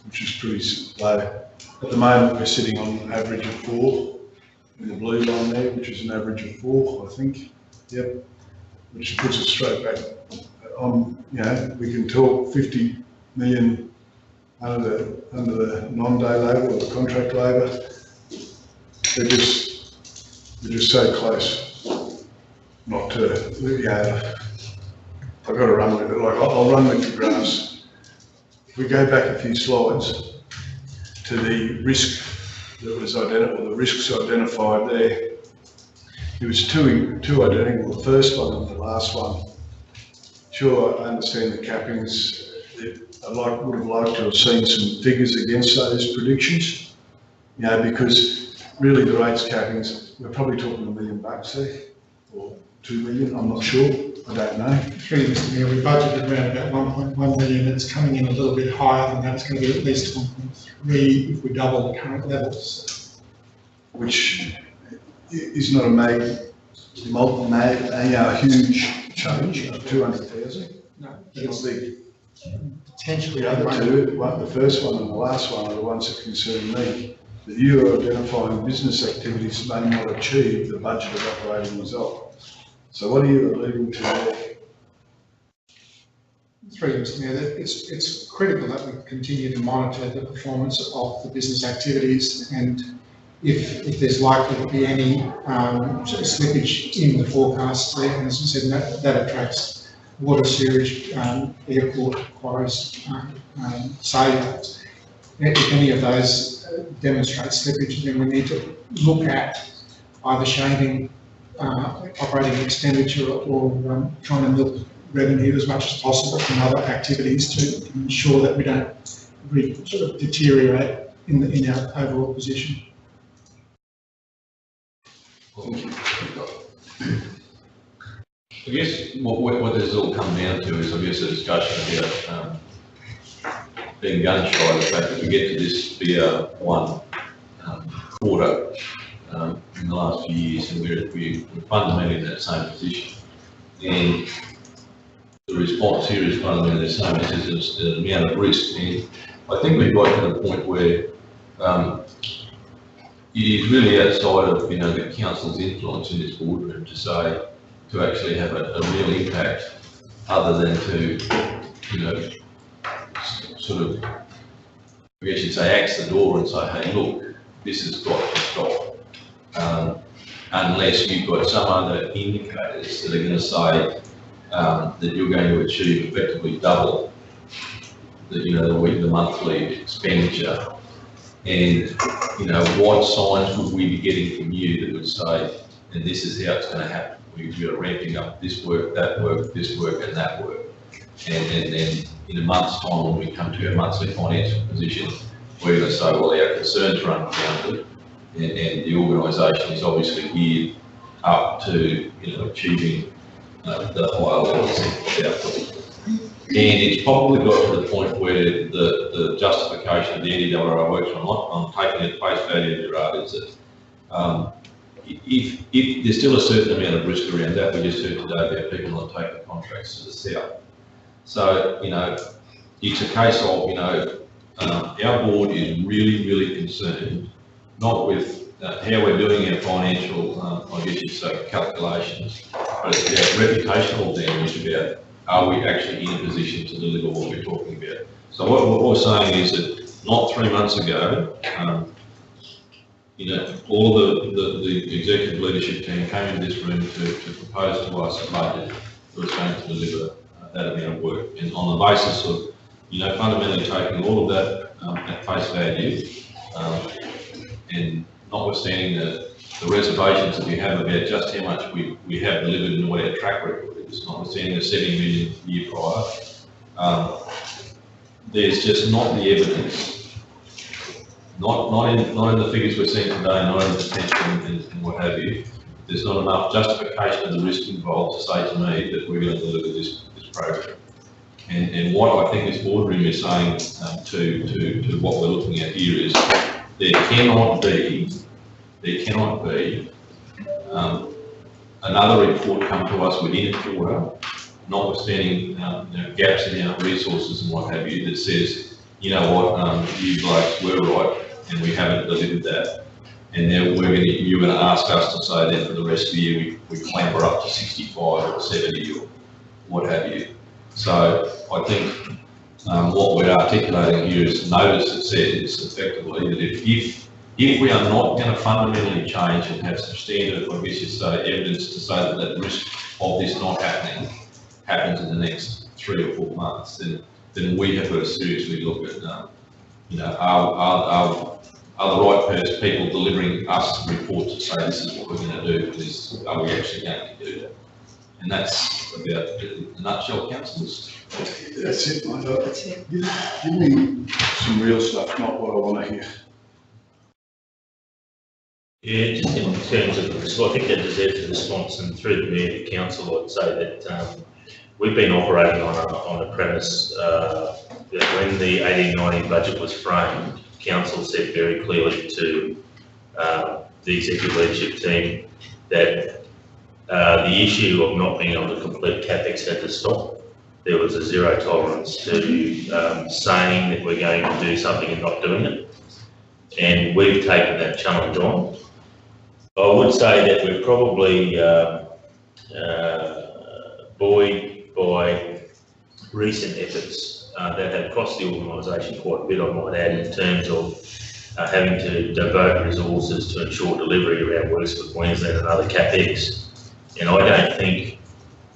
which is pretty low. At the moment, we're sitting on an average of 4 in the blue line there, which is an average of 4, I think. Yep, which puts us straight back on. We can talk 50 million under the non-day labour or the contract labour. They're just so close not to. I've got to run with it. Like I'll run with the graphs. If we go back a few slides to the risk that was identified, or the risks identified there, there was two identical, the first one and the last one. Sure, I understand the cappings. I would have liked to have seen some figures against those predictions, because really the rates cappings, we're probably talking $1 million there, or 2 million, I'm not sure, I don't know. Through you, Mr Mayor, we budgeted around about 1.1 million, it's coming in a little bit higher than that, it's going to be at least 1.3 if we double the current levels. Which is not a huge change of 200,000. No, it's big. Potentially. The other two, the first one and the last one, are the ones that concern me. That you are identifying business activities may not achieve the budgeted operating result. So what are you alluding to there? Through you, Mr Mayor, it's critical that we continue to monitor the performance of the business activities, and if there's likely to be any slippage in the forecast there, and as I said, that attracts water, sewage, airport, quarries, sales. If any of those demonstrate slippage, then we need to look at either shaving operating expenditure or trying to milk revenue as much as possible from other activities to ensure that we don't really sort of deteriorate in our overall position. Thank you. I guess what this all come down to is, I guess, a discussion about being gun shy of the fact that we get to this BR1 quarter in the last few years, and we're fundamentally in that same position. And the response here is fundamentally the same. It's the amount of risk, and I think we've got to the point where it is really outside of the council's influence in this boardroom to actually have a real impact, other than to sort of, I guess you'd say, axe the door and say, hey, look, this has got to stop. Unless you've got some other indicators that are going to say that you're going to achieve effectively double the monthly expenditure. And, what signs would we be getting from you that would say, and this is how it's going to happen? We are ramping up this work, this work, and that work. And then in a month's time, when we come to our monthly financial position, we're going to say, well, our concerns are unfounded, and the organisation is obviously geared up to, achieving the higher levels of output. And it's probably got to the point where the justification of the NDRR works on taking it face value, Gerard, is that if there's still a certain amount of risk around that, we just heard today about people not taking contracts to the south. So, it's a case of, our board is really concerned, not with how we're doing our financial, calculations, but it's about reputational damage, about are we actually in a position to deliver what we're talking about. So what we're saying is that not 3 months ago, all the executive leadership team came into this room to propose to us a budget that was going to deliver that amount of work. And on the basis of, fundamentally taking all of that at face value, and notwithstanding the reservations that we have about just how much we have delivered and what our track record is, notwithstanding the 70 million year prior, there's just not the evidence, not in the figures we're seeing today, not in the potential and what have you. There's not enough justification of the risk involved to say to me that we're going to deliver this program. And what I think this boardroom is saying to what we're looking at here is there cannot be another report come to us within a quarter, notwithstanding gaps in our resources and what have you, that says, you blokes were right and we haven't delivered that. And then you're going to ask us to say that for the rest of the year we clamber up to 65 or 70 or what have you. So I think what we're articulating here is notice that says effectively that if we are not going to fundamentally change and have substantive, evidence to say that that risk of this not happening happens in the next 3 or 4 months, then we have got to seriously look at, are the right people delivering us reports to say this is what we're going to do, are we actually going to do that? And that's about the nutshell, councillors. That's it, mate. That's it. Give me some real stuff, not what I want to hear. Yeah, just in terms of, so I think that deserves a response, and through the Mayor to Council, I'd say that we've been operating on a premise that when the 18-19 budget was framed, Council said very clearly to the executive leadership team that the issue of not being able to complete CapEx had to stop. There was a zero tolerance to saying that we're going to do something and not doing it. And we've taken that challenge on. I would say that we're probably buoyed by recent efforts that have cost the organisation quite a bit, I might add, in terms of having to devote resources to ensure delivery around works for Queensland and other CapEx. And I don't think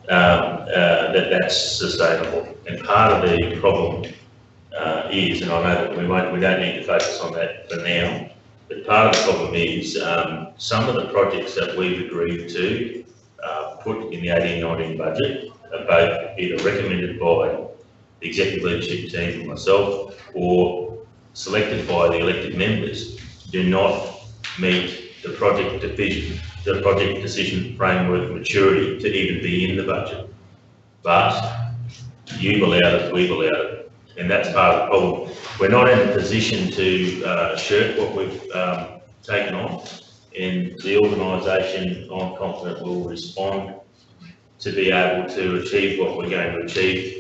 that that's sustainable. And part of the problem is, and I know that we don't need to focus on that for now, but part of the problem is some of the projects that we've agreed to put in the 18-19 budget are both either recommended by the executive leadership team and myself or selected by the elected members, do not meet the project decision framework maturity to even be in the budget. But you've allowed it, we've allowed it, and that's part of the problem. We're not in a position to shirk what we've taken on, and the organisation, I'm confident, will respond to be able to achieve what we're going to achieve.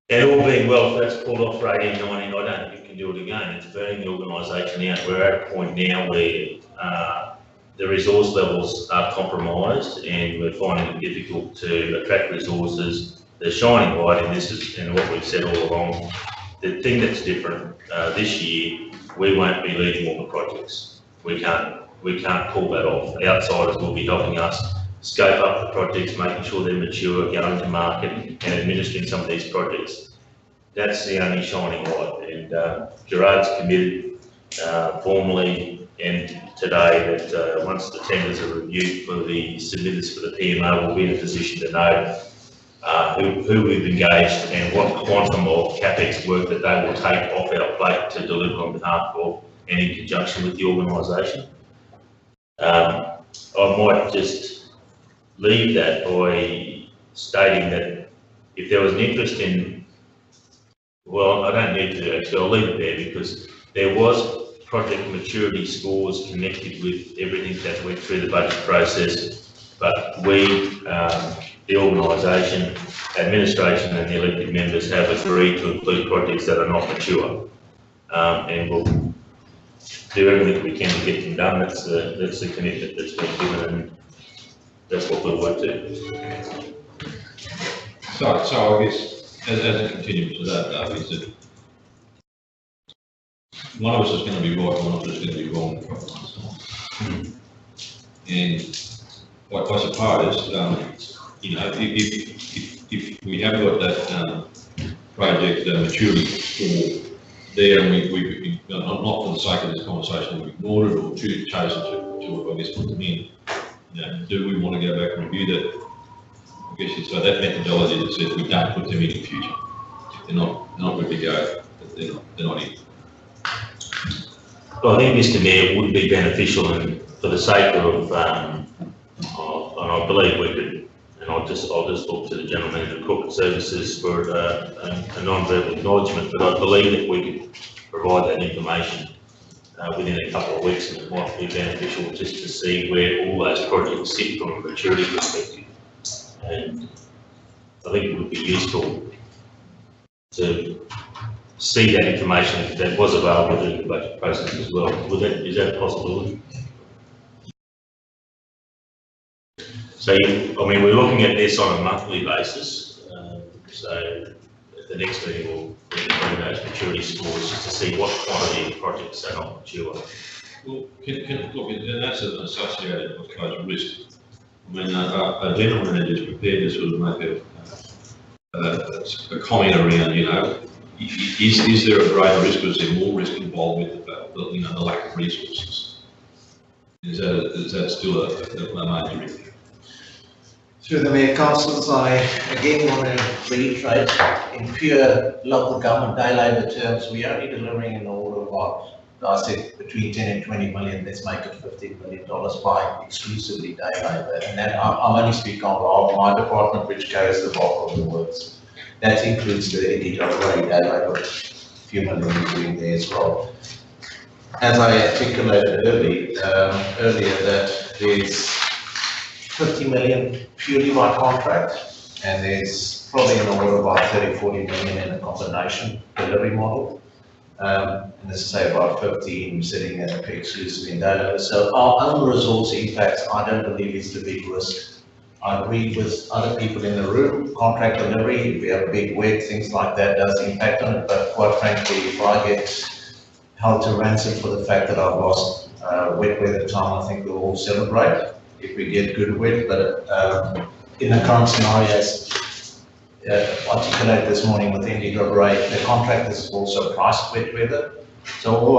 And all being well, if that's pulled off for 18-19, I don't think we can do it again. It's burning the organisation out. We're at a point now where the resource levels are compromised and we're finding it difficult to attract resources. The shining light in this is, and what we've said all along, the thing that's different this year, we won't be leading all the projects. We can't pull that off. Outsiders will be helping us scope up the projects, making sure they're mature, going to market and administering some of these projects. That's the only shining light, and Gerard's committed formally and today that once the tenders are reviewed for the submitters for the PMO, we'll be in a position to know who we've engaged and what quantum of CapEx work that they will take off our plate to deliver on behalf of and in conjunction with the organisation. I might just leave that by stating that if there was an interest in, well, I don't need to actually, I'll leave it there because there was project maturity scores connected with everything that went through the budget process, but we, the organisation, administration and the elected members have agreed to include projects that are not mature. And we'll do everything we can to get them done. That's the commitment that's been given, and that's what we'll work to. So I guess, as a continuation to that, though, is that one of us is going to be right, one of us is going to be wrong. And I suppose, you know, if we have got that project maturity score there, and we not for the sake of this conversation, we've ignored it or chosen to I guess, put them in, you know, do we want to go back and review that? I guess it's that methodology that says we don't put them in the future. If they're not ready to go, they're not in. Well, I think, Mr. Mayor, it would be beneficial, and for the sake of, and I believe we could, and I'll just talk to the gentleman in the corporate services for a non-verbal acknowledgement, but I believe that we could provide that information within a couple of weeks, and it might be beneficial just to see where all those projects sit from a maturity perspective. And I think it would be useful to see that information that was available during the budget process as well. Is that a possibility? So, I mean, we're looking at this on a monthly basis. So at the next meeting, we'll bring those maturity scores just to see what quantity of projects are not mature. Well, look, and that's an associated, I suppose, risk. I mean, a general manager is prepared to sort of make a comment around, you know, is there a greater risk, or is there more risk involved with the lack of resources? Is that still a major risk? Through the Mayor, Councillors, I again want to reiterate, in pure local government day labour terms, we are only delivering in the order of about, I said, between 10 and 20 million, let's make it $15 million by exclusively day labour. And that I'm only speaking on behalf of my department, which carries the bulk of the works. That includes the NDWA day labour, a few million we're doing there as well. As I articulated earlier that there's 50 million purely by contract, and there's probably in the order of about 30-40 million in a combination delivery model. And as I say, about 15 sitting at exclusively in data. So our own resource impacts, I don't believe is the big risk. I agree with other people in the room, contract delivery, if we have a big wet, things like that does impact on it, but quite frankly, if I get held to ransom for the fact that I've lost wet weather time, I think we'll all celebrate if we get good wet, but in the current scenarios, articulated this morning with NDWA, the contract is also priced wet weather. So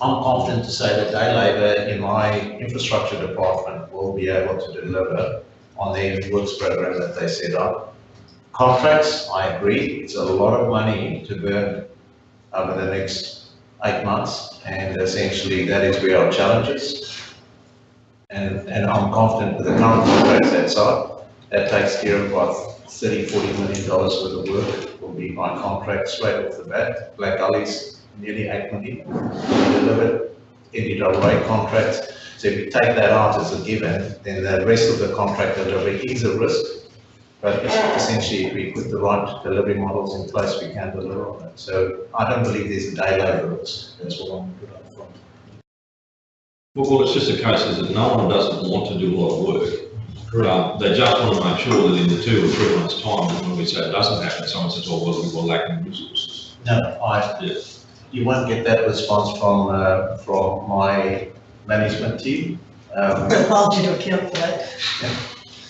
I'm confident to say that day labour in my infrastructure department will be able to deliver on their works program that they set up. Contracts, I agree, it's a lot of money to burn over the next 8 months, and essentially that is where our challenge is. And I'm confident with the current contracts that's up, that takes care of about $30-40 million worth of work will be by contract straight off the bat. Black Gully's nearly 8 million delivered NDWA contracts. So if you take that out as a given, then the rest of the contract delivery is a risk. But essentially, if we put the right delivery models in place, we can deliver on it. So I don't believe there's a day labour risk. That's what I'm put up front. Well, it's just a case that no one doesn't want to do a lot of work. They just want to make sure that in the 2 or 3 months' time, when we say it doesn't happen, someone says, "Oh, well, we're lacking resources." No, you won't get that response from my management team. They'll hold you to account for that.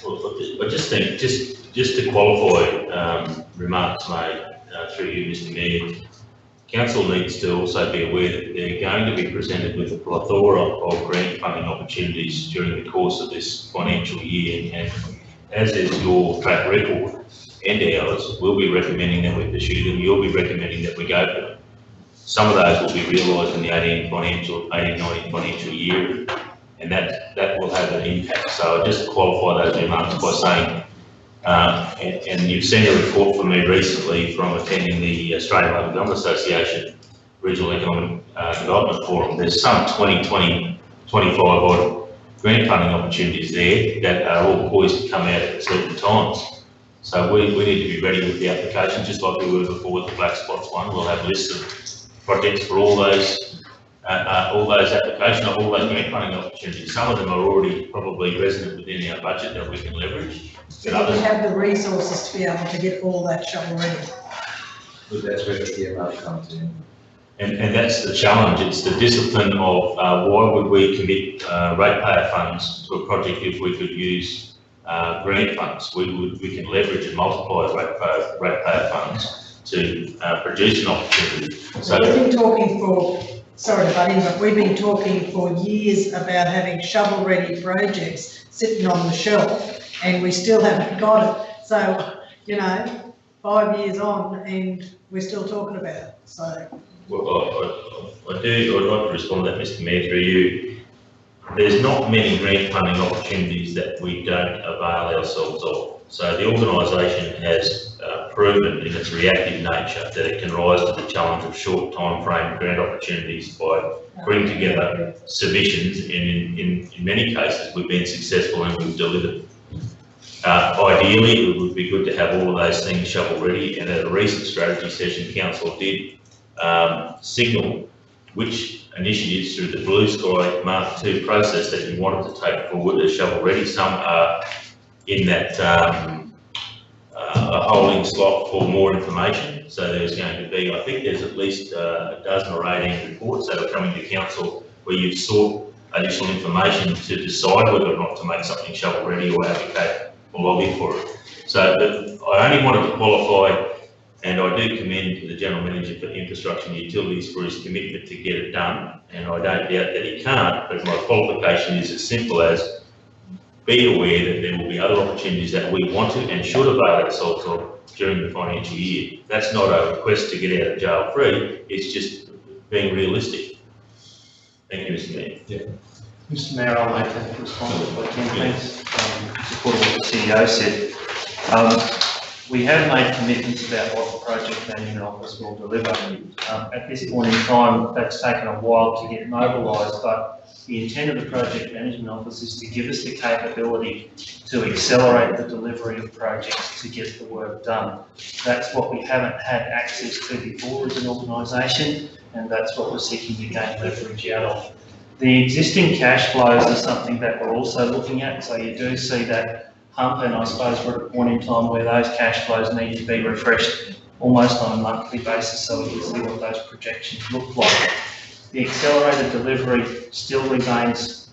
Well, I just think, just to qualify remarks made through you, Mr Mayor, Council needs to also be aware that they're going to be presented with a plethora of grant funding opportunities during the course of this financial year, and as is your track record and ours, we'll be recommending that we pursue them, you'll be recommending that we go for them. Some of those will be realised in the 18-19 financial year, and that will have an impact. So I'll just qualify those remarks by saying, and you've seen a report from me recently from attending the Australian Local Government Association Regional Economic Development Forum. There's some 25 odd grant funding opportunities there that are all poised to come out at certain times. So we need to be ready with the application, just like we were before with the Black Spots one. We'll have lists of projects for all those applications, all those grant funding opportunities. Some of them are already probably resident within our budget that we can leverage. So you have the resources to be able to get all that shovel ready. But that's where the earmark comes in. And that's the challenge. It's the discipline of why would we commit ratepayer funds to a project if we could use grant funds? We can leverage and multiply ratepayer funds to produce an opportunity. So we've been talking for, sorry to butt in, but we've been talking for years about having shovel-ready projects sitting on the shelf, and we still haven't got it. So, 5 years on, and we're still talking about it. So. Well, I'd like to respond to that, Mr Mayor, through you. There's not many grant funding opportunities that we don't avail ourselves of. So the organisation has proven in its reactive nature that it can rise to the challenge of short time frame grant opportunities by putting together submissions, and in many cases we've been successful and we've delivered. Ideally, it would be good to have all of those things shovel ready, and at a recent strategy session, Council did signal which initiatives through the Blue Sky Mark II process that you wanted to take forward as shovel ready. Some are in that a holding slot for more information. So there's going to be, I think there's at least a dozen or 18 reports that are coming to Council where you've sought additional information to decide whether or not to make something shovel ready or advocate or lobby for it. So I only wanted to qualify, and I do commend the General Manager for Infrastructure and Utilities for his commitment to get it done, and I don't doubt that he can't, but my qualification is as simple as be aware that there will be other opportunities that we want to and should avail ourselves of during the financial year. That's not a request to get out of jail free, it's just being realistic. Thank you, Mr Mayor. Yeah. Mr Mayor, I'll make a response if I can, please. Support what the CEO said. We have made commitments about what the Project Management Office will deliver. At this point in time, that's taken a while to get mobilised, but the intent of the Project Management Office is to give us the capability to accelerate the delivery of projects to get the work done. That's what we haven't had access to before as an organisation, and that's what we're seeking to gain leverage out of. The existing cash flows are something that we're also looking at, so you do see that hump, and I suppose we're at a point in time where those cash flows need to be refreshed almost on a monthly basis so we can see what those projections look like. The accelerated delivery still remains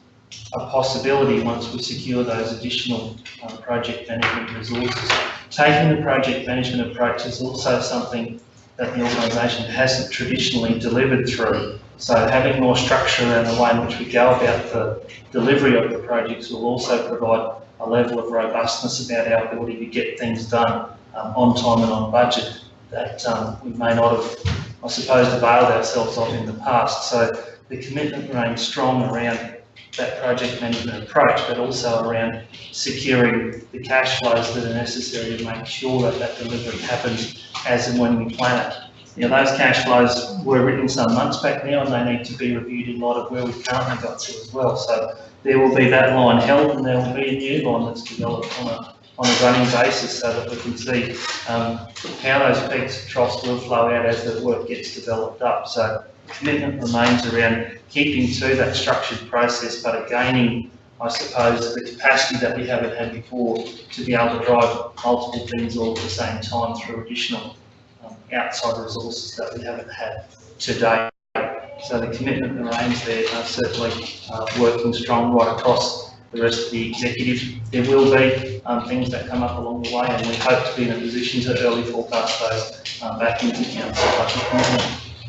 a possibility once we secure those additional project management resources. Taking the project management approach is also something that the organisation hasn't traditionally delivered through. So having more structure around the way in which we go about the delivery of the projects will also provide a level of robustness about our ability to get things done on time and on budget that we may not have, I suppose, availed ourselves of in the past. So the commitment remains strong around that project management approach, but also around securing the cash flows that are necessary to make sure that that delivery happens as and when we plan it. Those cash flows were written some months back now, and they need to be reviewed in light of where we've currently got to as well. So there will be that line held, and there will be a new line that's developed on a running basis so that we can see how those peaks and troughs will flow out as the work gets developed up. So the commitment remains around keeping to that structured process, but gaining, I suppose, the capacity that we haven't had before to be able to drive multiple things all at the same time through additional outside resources that we haven't had to date. So the commitment remains there, certainly working strong right across the rest of the executive. There will be things that come up along the way, and we hope to be in a position to early forecast those back into council budget commitment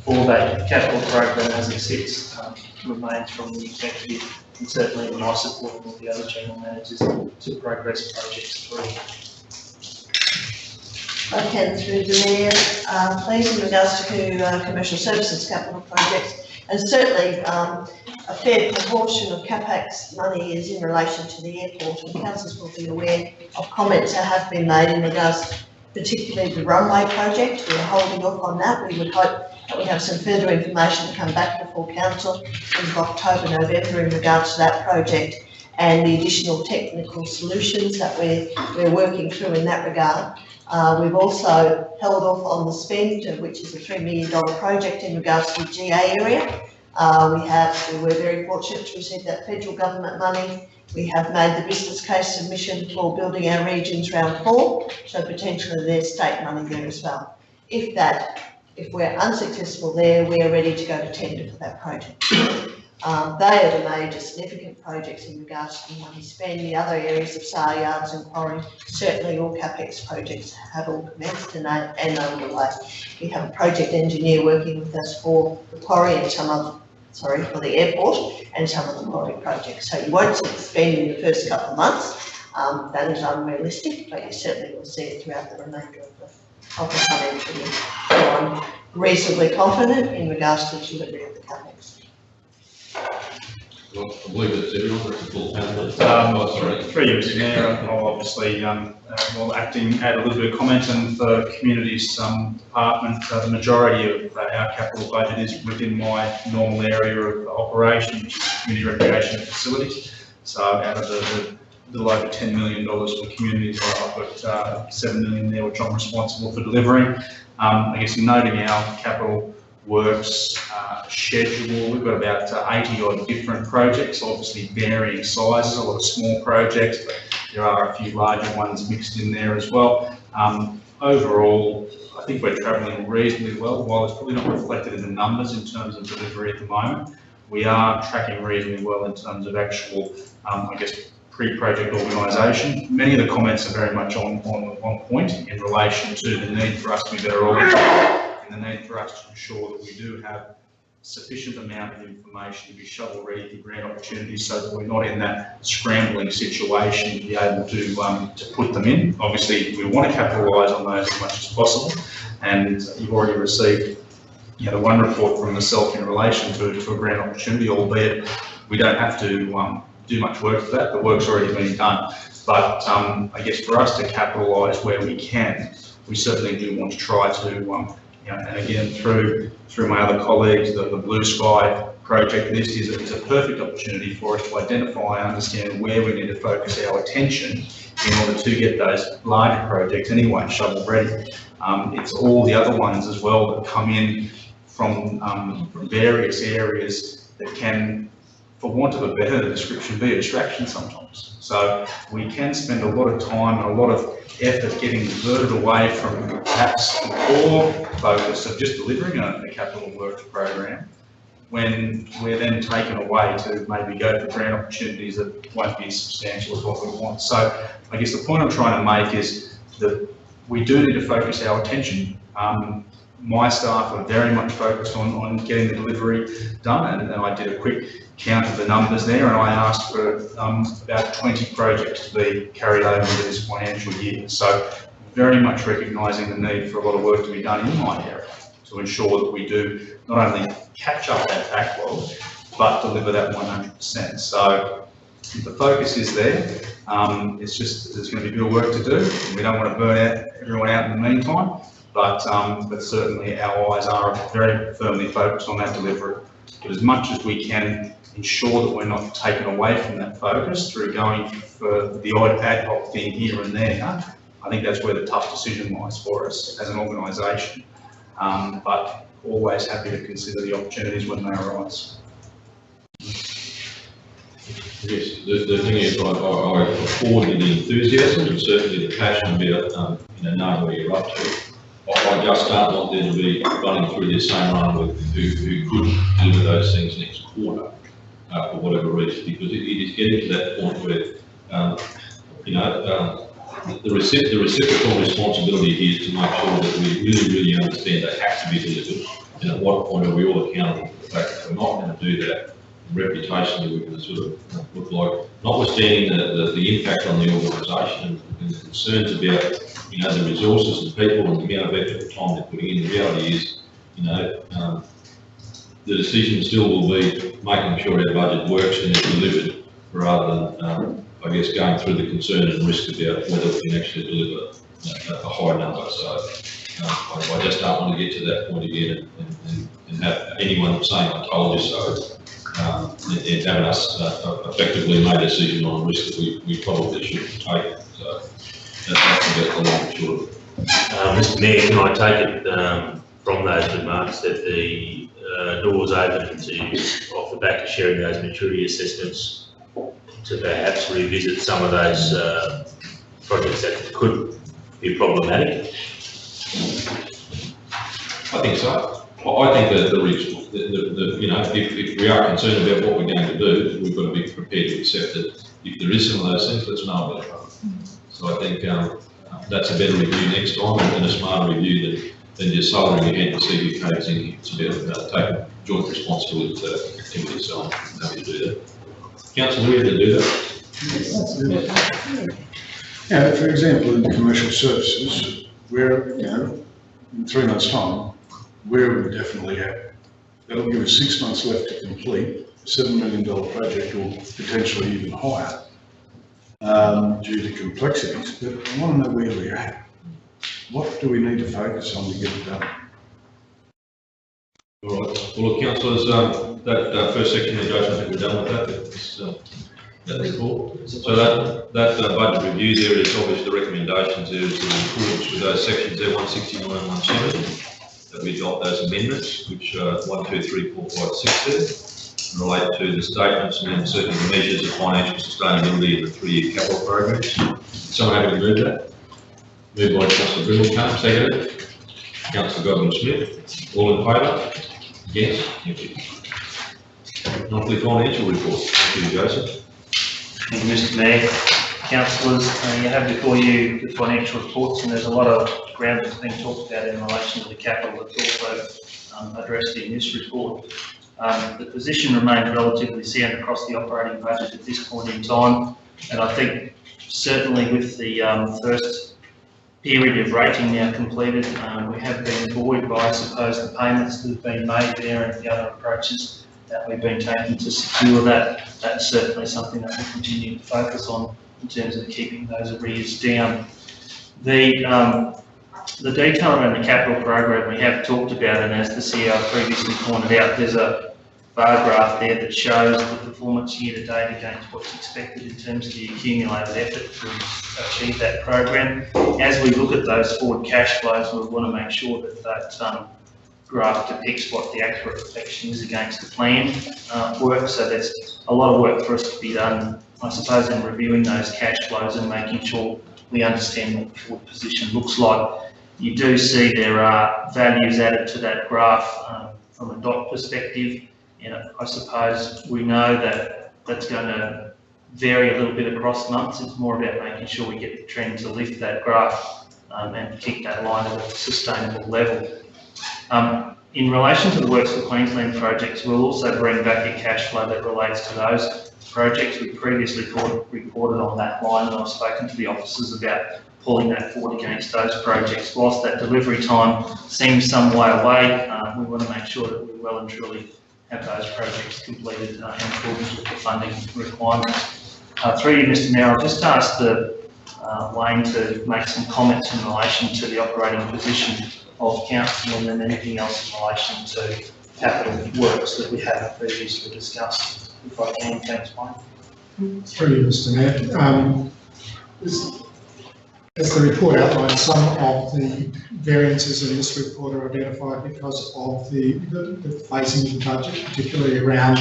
for that capital program as it sits, remains from the executive, and certainly my support of all the other general managers to progress projects through. Okay, through the mayor, please, in regards to commercial services capital projects, and certainly a fair proportion of CapEx money is in relation to the airport, and councillors will be aware of comments that have been made in regards particularly the runway project. We're holding off on that. We would hope that we have some further information to come back before council in October, November in regards to that project and the additional technical solutions that we're working through in that regard. We've also held off on the spend, which is a $3 million project in regards to the GA area. We were very fortunate to receive that federal government money. We have made the business case submission for building our regions round 4, so potentially there's state money there as well. If we're unsuccessful there, we're ready to go to tender for that project. They are the major significant projects in regards to the money spent. The other areas of SAR yards and quarry, certainly all CapEx projects have all commenced and underway. We have a project engineer working with us for the quarry and for the airport and some of the quarry projects. So you won't see the spend in the first couple of months. That is unrealistic, but you certainly will see it throughout the remainder of the financial year. So I'm reasonably confident in regards to the delivery of the CapEx. Well, I believe that's everyone, that's a full panel. Through you, Mr. Mayor, I'll obviously, while acting, add a little bit of comment, and for communities department, the majority of our capital budget is within my normal area of operation, which is community recreation facilities. So out of the little over $10 million for communities, I've got 7 million there, which I'm responsible for delivering. I guess noting our capital works schedule, we've got about 80 odd different projects, obviously varying sizes, a lot of small projects, but there are a few larger ones mixed in there as well. Overall, I think we're travelling reasonably well. While it's probably not reflected in the numbers in terms of delivery at the moment, we are tracking reasonably well in terms of actual, I guess, pre-project organisation. Many of the comments are very much on point in relation to the need for us to be better organised and the need for us to ensure that we do have sufficient amount of information to be shovel ready for grant opportunities, so that we're not in that scrambling situation to be able to put them in. Obviously, we want to capitalise on those as much as possible, and you've already received the one report from myself in relation to a grant opportunity, albeit we don't have to do much work for that. The work's already been done. But I guess for us to capitalise where we can, we certainly do want to try to and again, through my other colleagues, the Blue Sky project list is a perfect opportunity for us to identify and understand where we need to focus our attention in order to get those larger projects anyway shovel ready. It's all the other ones as well that come in from various areas that can, for want of a better description, be a distraction sometimes. So we can spend a lot of time and a lot of effort getting diverted away from perhaps the core focus of just delivering a capital works program, when we're then taken away to maybe go for grant opportunities that won't be as substantial as what we want. So I guess the point I'm trying to make is that we do need to focus our attention. My staff are very much focused on getting the delivery done, and I did a quick count of the numbers there, and I asked for about 20 projects to be carried over into this financial year. So very much recognising the need for a lot of work to be done in my area to ensure that we do not only catch up that backlog, but deliver that 100%. So the focus is there. It's just there's going to be a bit of work to do. We don't want to burn everyone out in the meantime, but certainly our eyes are very firmly focused on that delivery. But as much as we can ensure that we're not taken away from that focus through going for the odd ad hoc thing here and there, I think that's where the tough decision lies for us as an organisation. But always happy to consider the opportunities when they arise. Yes, the thing is, I applaud the enthusiasm and certainly the passion about knowing where you're up to. I just don't want them to be running through this same run with who could deliver those things next quarter, for whatever reason, because it is getting to that point where, the reciprocal responsibility here is to make sure that we really understand they have to be delivered, and at what point are we all accountable for the fact that we're not going to do that, reputationally we're going to sort of look like, notwithstanding the impact on the organisation and the concerns about, the resources and people and the amount of effort and time they're putting in. The reality is, the decision still will be making sure our budget works and is delivered, rather than, I guess, going through the concern and risk about whether we can actually deliver a high number. So I just don't want to get to that point again and have anyone saying I told you so, and having us effectively made a decision on a risk that we probably shouldn't take. So that's about the long and short of it. Mr. Mayor, can I take it from those remarks that the door's open to, off the back of sharing those maturity assessments, to perhaps revisit some of those projects that could be problematic? I think so. I think that if we are concerned about what we're going to do, we've got to be prepared to accept that if there is some of those things, let's know about it. So I think that's a better review next time, and a smarter review than just soldering ahead to see who codes in. It's about taking joint responsibility for that activity, so I'm happy to do that. Councillor, we have to do that. Yeah, for example, in commercial services, where, in 3 months' time, we're definitely at. That'll give us 6 months left to complete a $7 million project, or potentially even higher, due to complexities. But I want to know where we're at. What do we need to focus on to get it done? All right. Well, look, councillors, that first section of the judgment, I think we're done with that. That's cool. So that budget review there is obviously the recommendations there is in accordance with those sections there, 169 and 170, that we adopt those amendments, which 1, 2, 3, 4, 5, 6 there, relate to the statements and then certainly the measures of financial sustainability of the 3-year capital programs. Someone happy to move that? Moved by Councillor Grimmelkamp, seconded. Councillor Godwin-Smith, all in favour? Yes, thank you. Monthly financial report. Thank you, Joseph. Thank you, Mr. Mayor. Councillors, you have before you the financial reports, and there's a lot of ground that's been talked about in relation to the capital that's also addressed in this report. The position remains relatively sound across the operating budget at this point in time, and I think certainly with the first period of rating now completed, we have been buoyed by, I suppose, the payments that have been made there and the other approaches that we've been taking to secure that. That's certainly something that we'll continue to focus on in terms of keeping those arrears down. The detail around the capital program we have talked about, and as the CEO previously pointed out, there's a bar graph there that shows the performance year to date against what's expected in terms of the accumulated effort to achieve that program. As we look at those forward cash flows, we want to make sure that that graph depicts what the accurate reflection is against the plan work. So there's a lot of work for us to be done, I suppose, in reviewing those cash flows and making sure we understand what the forward position looks like. You do see there are values added to that graph from a dot perspective, and I suppose we know that that's going to vary a little bit across months. It's more about making sure we get the trend to lift that graph and keep that line at a sustainable level. In relation to the Works for Queensland projects, we'll also bring back a cash flow that relates to those projects. We previously reported on that line, and I've spoken to the officers about pulling that forward against those projects. Whilst that delivery time seems some way away, we want to make sure that we well and truly have those projects completed in accordance with the funding requirements. Through you, Mr. Mayor, I'll just ask Wayne to make some comments in relation to the operating position of council, and then anything else in relation to capital works that we have previously discussed. If I can, thanks, Wayne. Through you, Mr. Mayor. As the report outlines, some of the variances in this report are identified because of the phasing of the budget, particularly around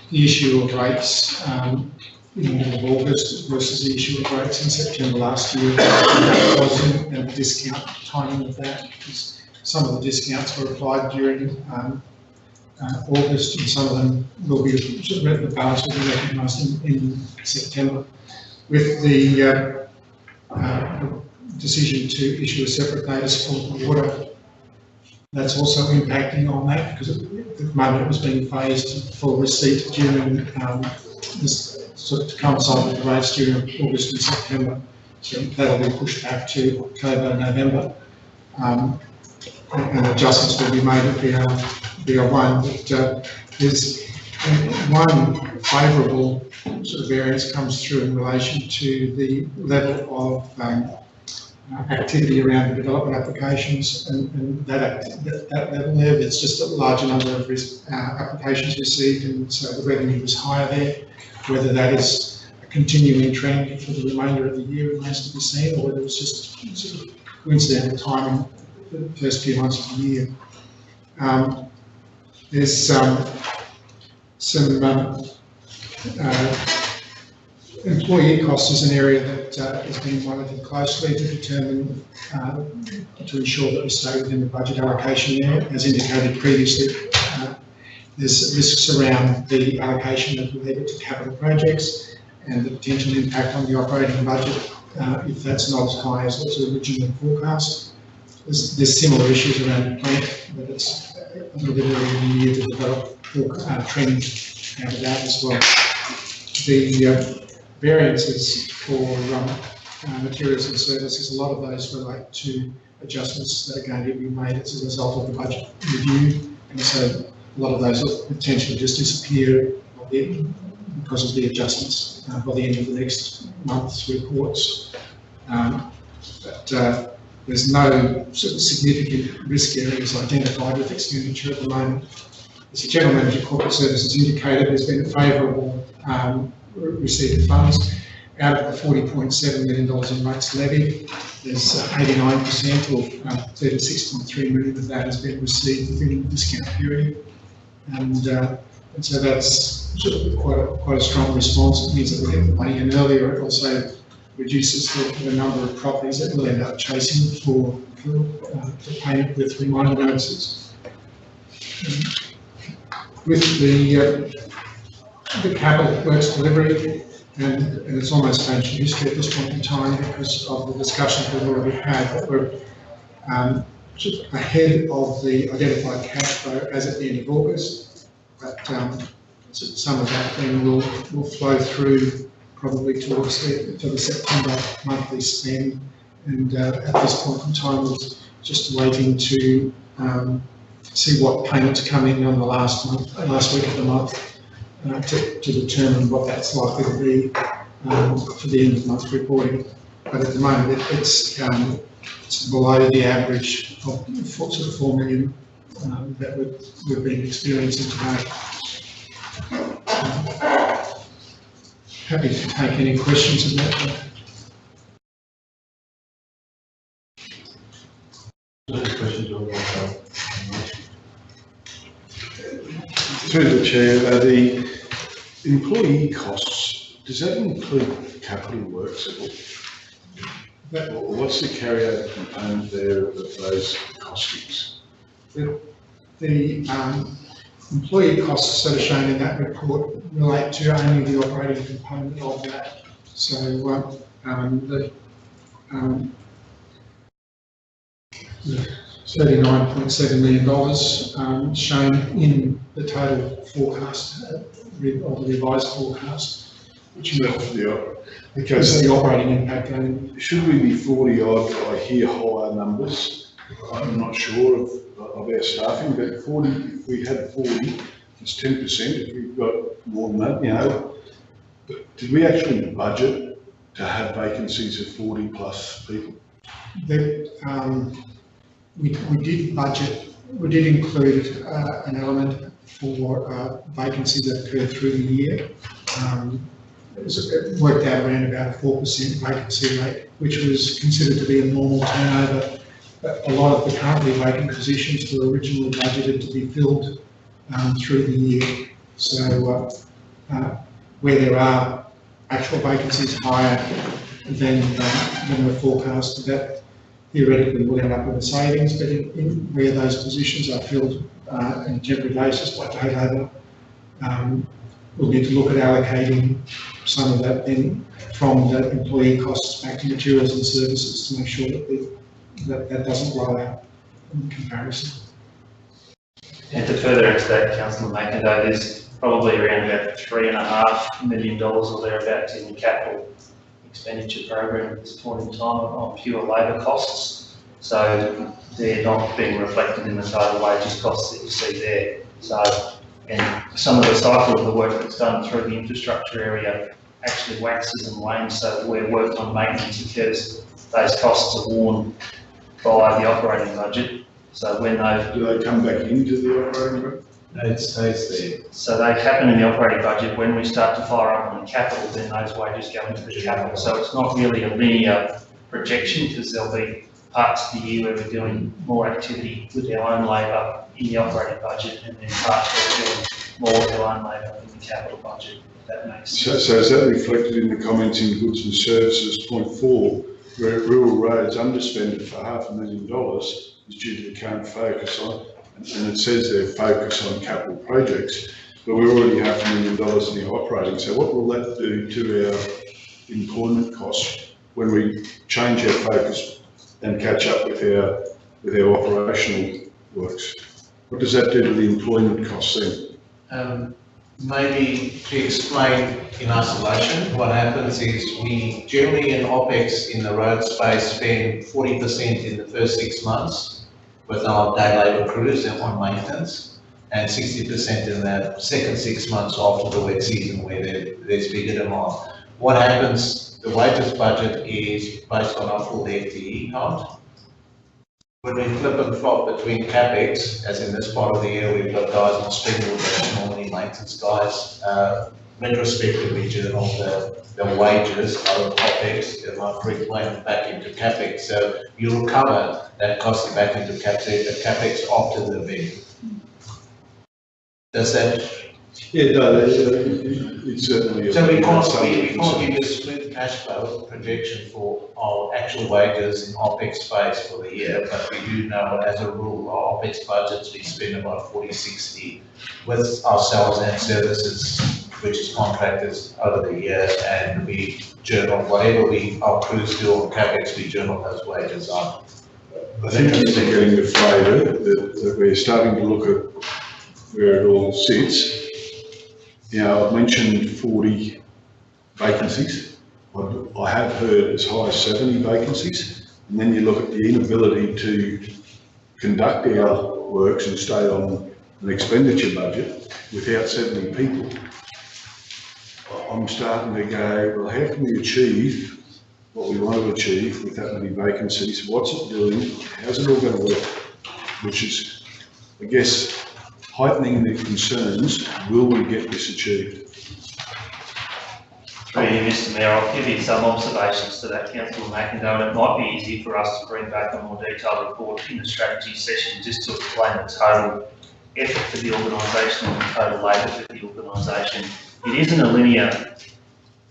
the issue of rates in the middle of August versus the issue of rates in September last year. And the discount timing of that is some of the discounts were applied during August, and some of them will be, the balance will be recognised in September. With the decision to issue a separate notice for water, that's also impacting on that, because at the moment it was being phased for receipt during this, sort of to coincide with the rates during August and September. So that'll be pushed back to October, November. And adjustments will be made at BR1. But there's one favourable sort of variance comes through in relation to the level of activity around the development applications, and that level there, there's just a larger number of applications received, and so the revenue was higher there. Whether that is a continuing trend for the remainder of the year remains to be seen, or whether it's just sort of coincidental timing for the first few months of the year. There's some employee costs is an area that is being monitored closely to determine, to ensure that we stay within the budget allocation there. As indicated previously, there's risks around the allocation of labour to capital projects and the potential impact on the operating budget if that's not as high as was originally forecast. There's similar issues around the plant, but it's a little bit early in the year to develop trend out of that as well. The variances for materials and services, a lot of those relate to adjustments that are going to be made as a result of the budget review, and so a lot of those will potentially just disappear because of the adjustments by the end of the next month's reports. But there's no sort of significant risk areas identified with expenditure at the moment. As the General Manager of Corporate Services indicated, there's been a favourable receipt of funds. Out of the $40.7 million in rates levied, there's 89% or $36.3 million of that has been received within the discount period. And so that's sort of quite a strong response. It means that we get the money in earlier. It also reduces the number of properties that we'll end up chasing for payment with reminder notices. With the capital works delivery, and it's almost ancient history at this point in time because of the discussions we've already had, but we're just ahead of the identified cash flow as at the end of August. But some of that then will flow through probably towards the September monthly spend, and at this point in time we're just waiting to see what payments come in on the last week of the month to determine what that's likely to be for the end of month reporting. But at the moment it's below the average of sort of 4 million that we've been experiencing today. Happy to take any questions on that. Through the Chair, the employee costs, does that include capital works at all? What's the carryover component there of those costings? The employee costs that are shown in that report relate to only the operating component of that. So the $39.7 million shown in the total forecast, or the revised forecast, which is the operating impact only. Should we be 40 odd? I hear higher numbers. I'm not sure of our staffing, but 40, if we had 40, it's 10%. If we've got more than that, you know. But did we actually budget to have vacancies of 40 plus people? We did budget, we did include an element for vacancy that occurred through the year. It worked out around about a 4% vacancy rate, which was considered to be a normal turnover. But a lot of the currently vacant positions were originally budgeted to be filled through the year. So where there are actual vacancies higher than were forecast, that theoretically we'll end up with a savings, but where those positions are filled on a temporary basis by day labour, we'll need to look at allocating some of that then from the employee costs back to materials and services to make sure that doesn't blow out in comparison. And to further into that, Councillor McIndoe, there's probably around about $3.5 million or thereabouts in the capital expenditure program at this point in time on pure labour costs. So they're not being reflected in the total wages costs that you see there. So, and some of the cycle of the work that's done through the infrastructure area actually waxes and wanes, so where work on maintenance occurs, those costs are worn by the operating budget. So when Do they come back into the operating budget? It stays there. So they happen in the operating budget. When we start to fire up on the capital, then those wages go into the capital. So it's not really a linear projection, because there'll be parts of the year where we're doing more activity with our own labour in the operating budget, and then parts where we're doing more with our own labour in the capital budget, if that makes sense. So is that reflected in the comments in goods and services, point 4, where rural roads underspended for $500,000 is due to the current focus on, and it says there focus on capital projects, but we're already $500,000 in our operating. So what will that do to our employment costs when we change our focus and catch up with our operational works? What does that do to the employment costs then? Maybe to explain in isolation, what happens is we generally in OPEX in the road space spend 40% in the first 6 months with our day labour crews on maintenance, and 60% in the second 6 months after the wet season where there's bigger demand. What happens, the wages budget is based on our full FTE count. When we flip and flop between CapEx, as in this part of the year, we've got guys on Springwood that's normally maintenance guys, retrospectively journal the wages of OPEX and I reclaim it back into CapEx. So you recover that cost back into CapEx after the event. Does that? Yeah, no, it's certainly. So we can't give a smooth cash flow projection for our actual wages in OPEX space for the year, but we do know as a rule, our OPEX budgets, we spend about 40-60 with ourselves and services, which is contractors over the year, and we journal whatever our crews do on CapEx, we journal those wages on. I think you're getting the flavour that we're starting to look at where it all sits. You know, I've mentioned 40 vacancies. I have heard as high as 70 vacancies. And then you look at the inability to conduct our works and stay on an expenditure budget without 70 people. I'm starting to go, well, how can we achieve what we want to achieve with that many vacancies? What's it doing? How's it all going to work? Which is, I guess, heightening the concerns, will we get this achieved? Through you, Mr Mayor, I'll give you some observations to that, Councillor McIndoe, and it might be easy for us to bring back a more detailed report in the strategy session just to explain the total effort for the organisation and the total labour for the organisation. It isn't a linear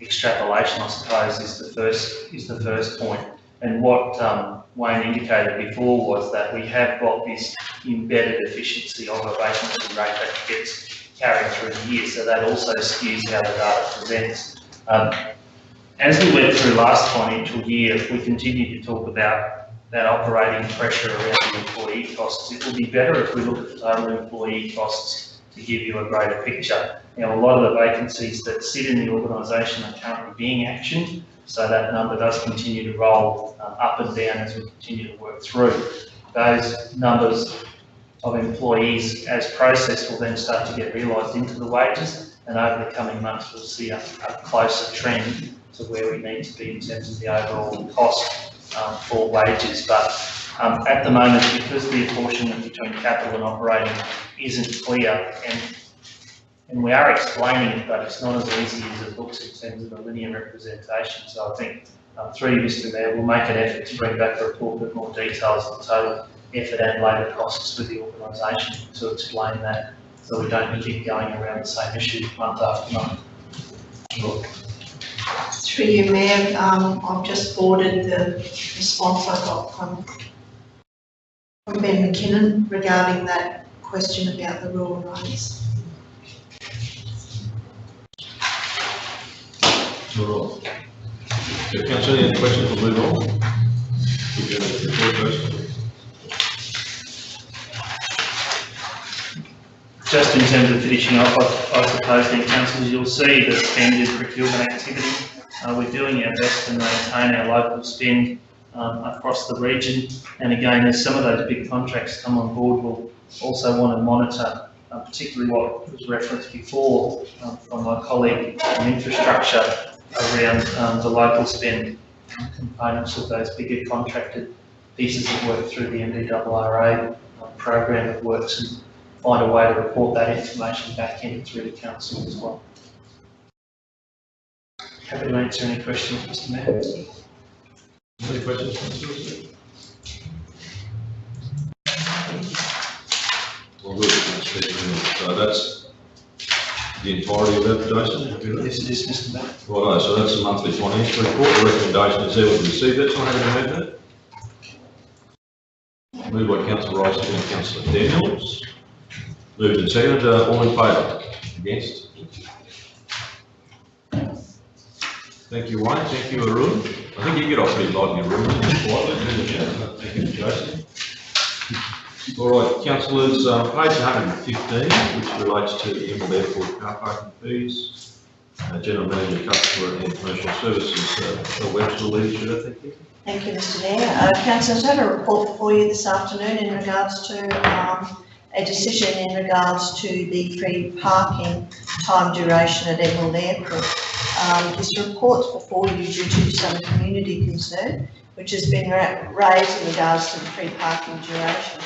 extrapolation, I suppose, is the first point. And what Wayne indicated before was that we have got this embedded efficiency of a vacancy rate that gets carried through the year, so that also skews how the data presents. As we went through last financial year, if we continue to talk about that operating pressure around the employee costs, it will be better if we look at the total employee costs to give you a greater picture. Now, a lot of the vacancies that sit in the organisation are currently being actioned, so that number does continue to roll up and down as we continue to work through. Those numbers of employees as processed will then start to get realised into the wages, and over the coming months we'll see a closer trend to where we need to be in terms of the overall cost for wages. But at the moment, because the apportionment between capital and operating isn't clear, and we are explaining it, but it's not as easy as it looks in terms of a linear representation. So I think through you, Mr Mayor, we'll make an effort to bring back a report with more details on the total effort and labour costs for the organisation to explain that, so we don't keep going around the same issue month after month. Through Through you, Mayor, I've just forwarded the response I got from Ben McKinnon regarding that question about the rural roads. All right. So, councillor, any questions? We'll move on. Just in terms of finishing off, I suppose then, councillors, you'll see the spend and procurement activity. We're doing our best to maintain our local spend across the region. And again, as some of those big contracts come on board, we'll also want to monitor, particularly what was referenced before from my colleague on infrastructure around the local spend components of those bigger contracted pieces of work through the NDRRA program of works, and find a way to report that information back in through the council as well. Happy to answer any questions, Mr. Mayor. Any questions, councillors? Well, good. So that's the entirety of advertising. Yes, it is, Mr. Mayor. Righto, so that's the monthly financial report. The recommendation is there. We've received that. Someone have an amendment? Moved by councillor Rice and councillor Daniels. Moved and seconded. All in favour? Against? Thank you, Wayne. Thank you, Arun. I think you get off pretty light in your room. Thank you, Jason. All right, councillors, page 115, which relates to the Emerald Airport car parking fees. General Manager, Customer and Commercial Services, Michelle Webster, leadership, I think. Thank you, Mr. Mayor. Councillors, I have a report for you this afternoon in regards to a decision in regards to the free parking time duration at Emerald Airport. This report's before you due to some community concern, which has been raised in regards to the free parking duration.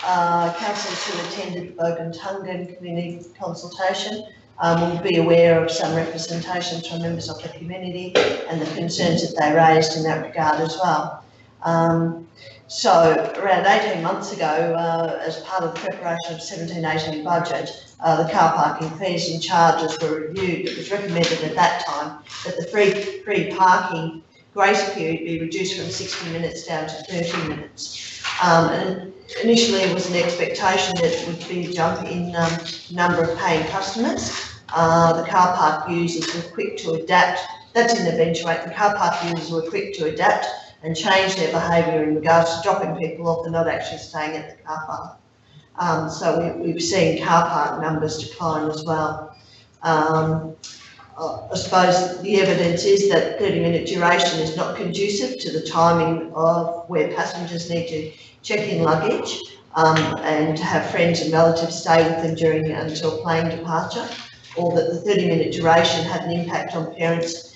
Councillors who attended the Bogan-Tungan community consultation will be aware of some representations from members of the community and the concerns that they raised in that regard as well. So around 18 months ago, as part of the preparation of 17-18 budget, the car parking fees and charges were reviewed. It was recommended at that time that the free parking grace period be reduced from 60 minutes down to 30 minutes. And initially it was an expectation that it would be a jump in number of paying customers. The car park users were quick to adapt. That's in eventuate. The car park users were quick to adapt and change their behaviour in regards to dropping people off and not actually staying at the car park. So we've seen car park numbers decline as well. I suppose the evidence is that 30-minute duration is not conducive to the timing of where passengers need to check in luggage and to have friends and relatives stay with them during until plane departure, or that the 30-minute duration had an impact on parents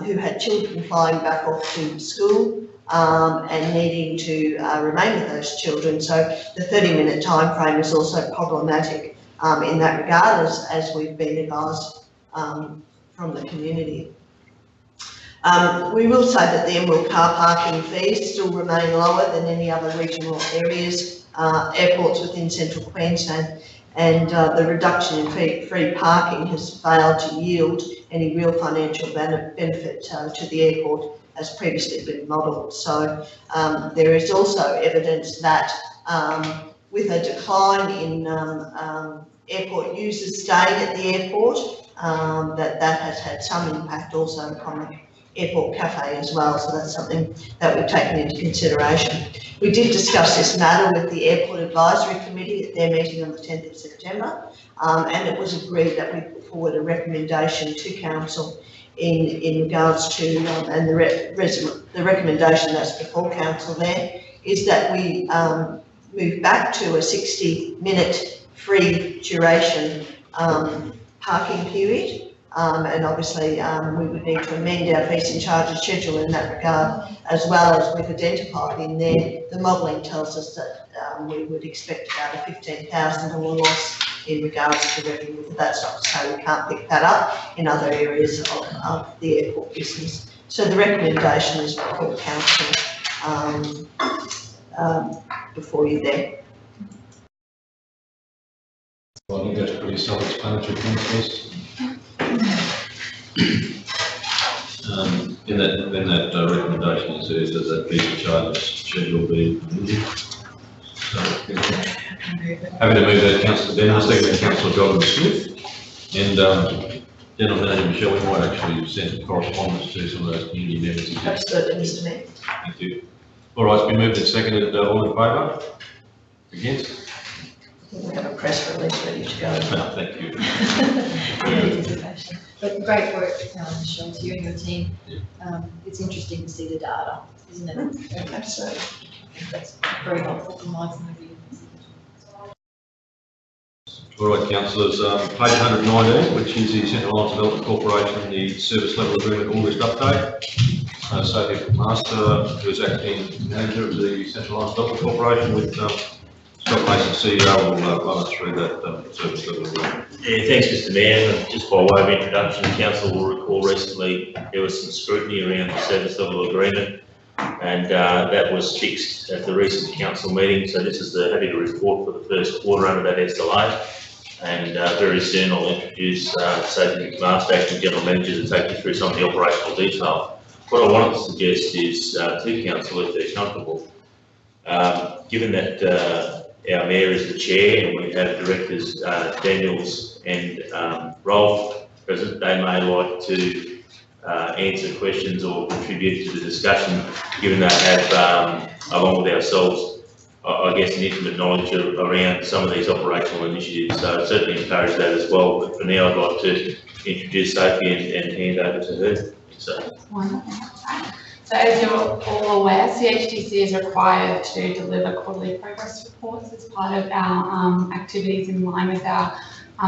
who had children flying back off to school and needing to remain with those children. So the 30-minute time frame is also problematic in that regard, as we've been advised from the community. We will say that the Emerald car parking fees still remain lower than any other regional areas, airports within central Queensland, and the reduction in free parking has failed to yield any real financial benefit to the airport as previously been modelled. So there is also evidence that with a decline in airport users staying at the airport, that has had some impact also upon the airport cafe as well, so that's something that we've taken into consideration. We did discuss this matter with the Airport Advisory Committee at their meeting on the 10th of September, and it was agreed that we put forward a recommendation to Council in regards to, and the recommendation that's before Council there is that we move back to a 60-minute free duration parking period. And obviously we would need to amend our fees and charges schedule in that regard, as well as we've identified in there, the modelling tells us that we would expect about a $15,000 loss in regards to revenue. That's not to say we can't pick that up in other areas of the airport business. So the recommendation is before Council before you there. Well, I think that's pretty self-explanatory, councillors. In that recommendation, it says that that fee for charges schedule be amended. So, happy to move that, Councillor Daniel, second Councillor Jonathan Smith. And General Manager Michelle, we might actually send some correspondence to some of those community members. Absolutely, Mr Mayor. Thank you. All right, it's been moved and seconded. All in favour? Against? We have a press release ready to go. Thank you. Anticipation. But great work, Michelle, to you and your team. It's interesting to see the data, isn't it? Absolutely. That's very helpful from my point of view. All right, councillors, page 119, which is the Central Lines Development Corporation, the service level agreement August update. Sophie Master, who is acting manager of the Central Lines Development Corporation, with Scott Mason, CEO, will run us through that service level agreement. Yeah, thanks, Mr. Mayor. Just by way of introduction, Council will recall recently there was some scrutiny around the service level agreement, and that was fixed at the recent council meeting. So this is the happy to report for the first quarter under that SLA. And very soon I'll introduce Sophie McMaster, acting general manager, to take you through some of the operational detail. What I wanted to suggest is to council, if they're comfortable, given that our mayor is the chair and we have directors Daniels and Rolf present, they may like to answer questions or contribute to the discussion, given they have, along with ourselves, I guess, an intimate knowledge around some of these operational initiatives. So I'd certainly encourage that as well. But for now, I'd like to introduce Sophie and hand over to her. So as you're all aware, CHDC is required to deliver quarterly progress reports as part of our activities in line with our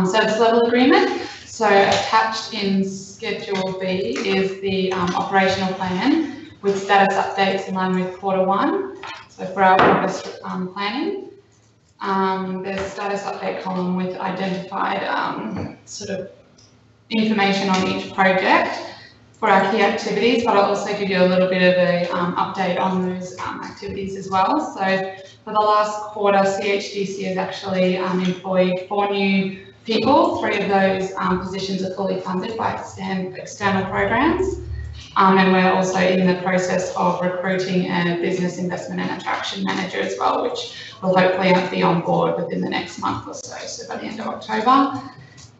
service level agreement. So attached in Schedule B is the operational plan with status updates in line with Q1. So for our August planning, there's a status update column with identified sort of information on each project for our key activities, but I'll also give you a little bit of a update on those activities as well. So for the last quarter, CHDC has actually employed 4 new people. 3 of those positions are fully funded by external programs. And we're also in the process of recruiting a business investment and attraction manager as well, which will hopefully be on board within the next month or so, so by the end of October.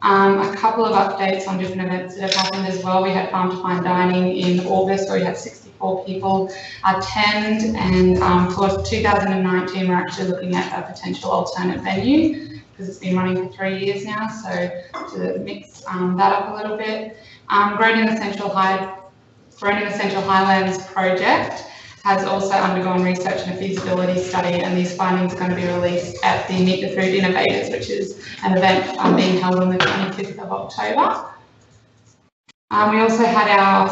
A couple of updates on different events that have happened as well. We had Farm to Fine Dining in August, where we had 64 people attend, and for 2019 we're actually looking at a potential alternate venue because it's been running for 3 years now, so to mix that up a little bit. Grown in the Central Highlands project has also undergone research and a feasibility study, and these findings are going to be released at the Meet the Food Innovators, which is an event being held on the 25th of October. We also had our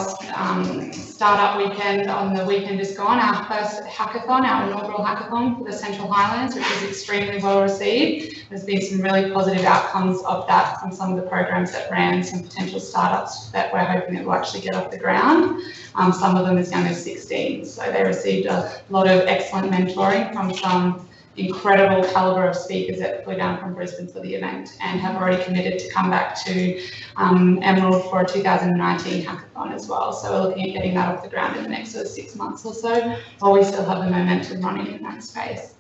startup weekend on the weekend just gone, our first hackathon, our inaugural hackathon for the Central Highlands, which was extremely well received. There's been some really positive outcomes of that from some of the programs that ran, some potential startups that we're hoping that will actually get off the ground. Some of them as young as 16. So they received a lot of excellent mentoring from some incredible calibre of speakers that flew down from Brisbane for the event and have already committed to come back to Emerald for a 2019 hackathon as well. So we're looking at getting that off the ground in the next sort of 6 months or so, while we still have the momentum running in that space.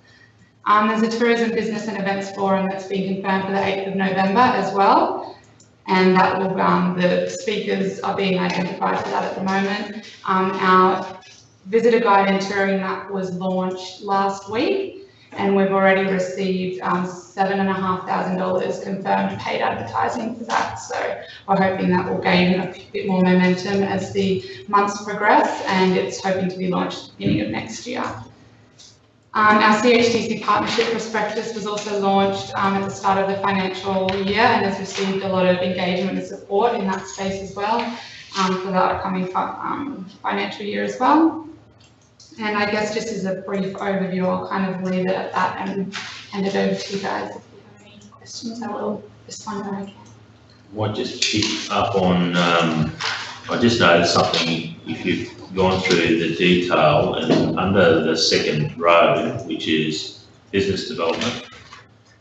There's a tourism business and events forum that's been confirmed for the 8th of November as well. And that will, the speakers are being identified for that at the moment. Our visitor guide and touring map was launched last week, and we've already received $7,500 confirmed paid advertising for that. So we're hoping that will gain a bit more momentum as the months progress, and it's hoping to be launched at the beginning of next year. Our CHDC partnership prospectus was also launched at the start of the financial year and has received a lot of engagement and support in that space as well for the upcoming financial year as well. And I guess just as a brief overview, I'll kind of leave it at that and hand it over to you guys. If you have any questions, I will respond when I can. I might just pick up on, I just noticed something, if you've gone through the detail, and under the second row, which is business development,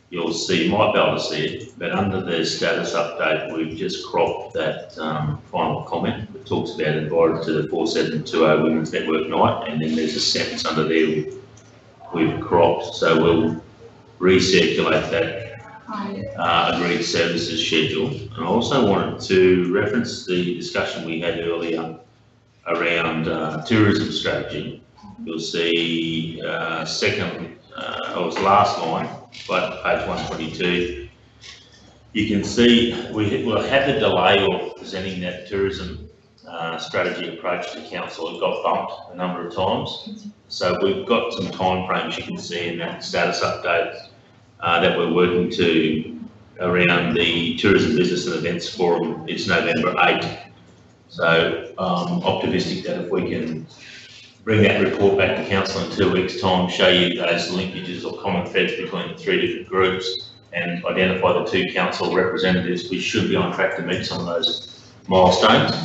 you'll see, you might be able to see it, but under the status update, we've just cropped that final comment that talks about invited to the 4720 Women's Network Night, and then there's a sentence under there we've cropped, so we'll recirculate that agreed services schedule. And I also wanted to reference the discussion we had earlier around tourism strategy. You'll see last line, but page 122, you can see we'll have the delay of presenting that tourism strategy approach to council. It got bumped a number of times. So we've got some time frames you can see in that status update that we're working to around the Tourism Business and Events Forum. It's November 8th. So I'm optimistic that if we can bring that report back to council in 2 weeks' time, show you those linkages or common threads between the 3 different groups and identify the 2 council representatives, we should be on track to meet some of those milestones.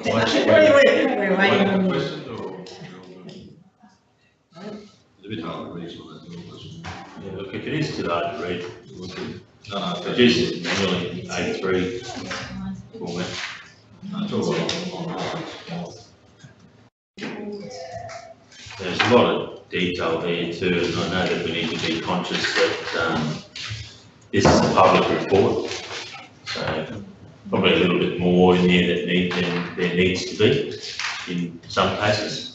We're waiting on you. Questions or? It's a bit hard to read some of that. Yeah, look, if it is too hard to read, No, produce it manually, A3 format. it's all right. There's a lot of detail there too, and I know that we need to be conscious that this is a public report, so probably a little bit more in there than there needs to be in some cases.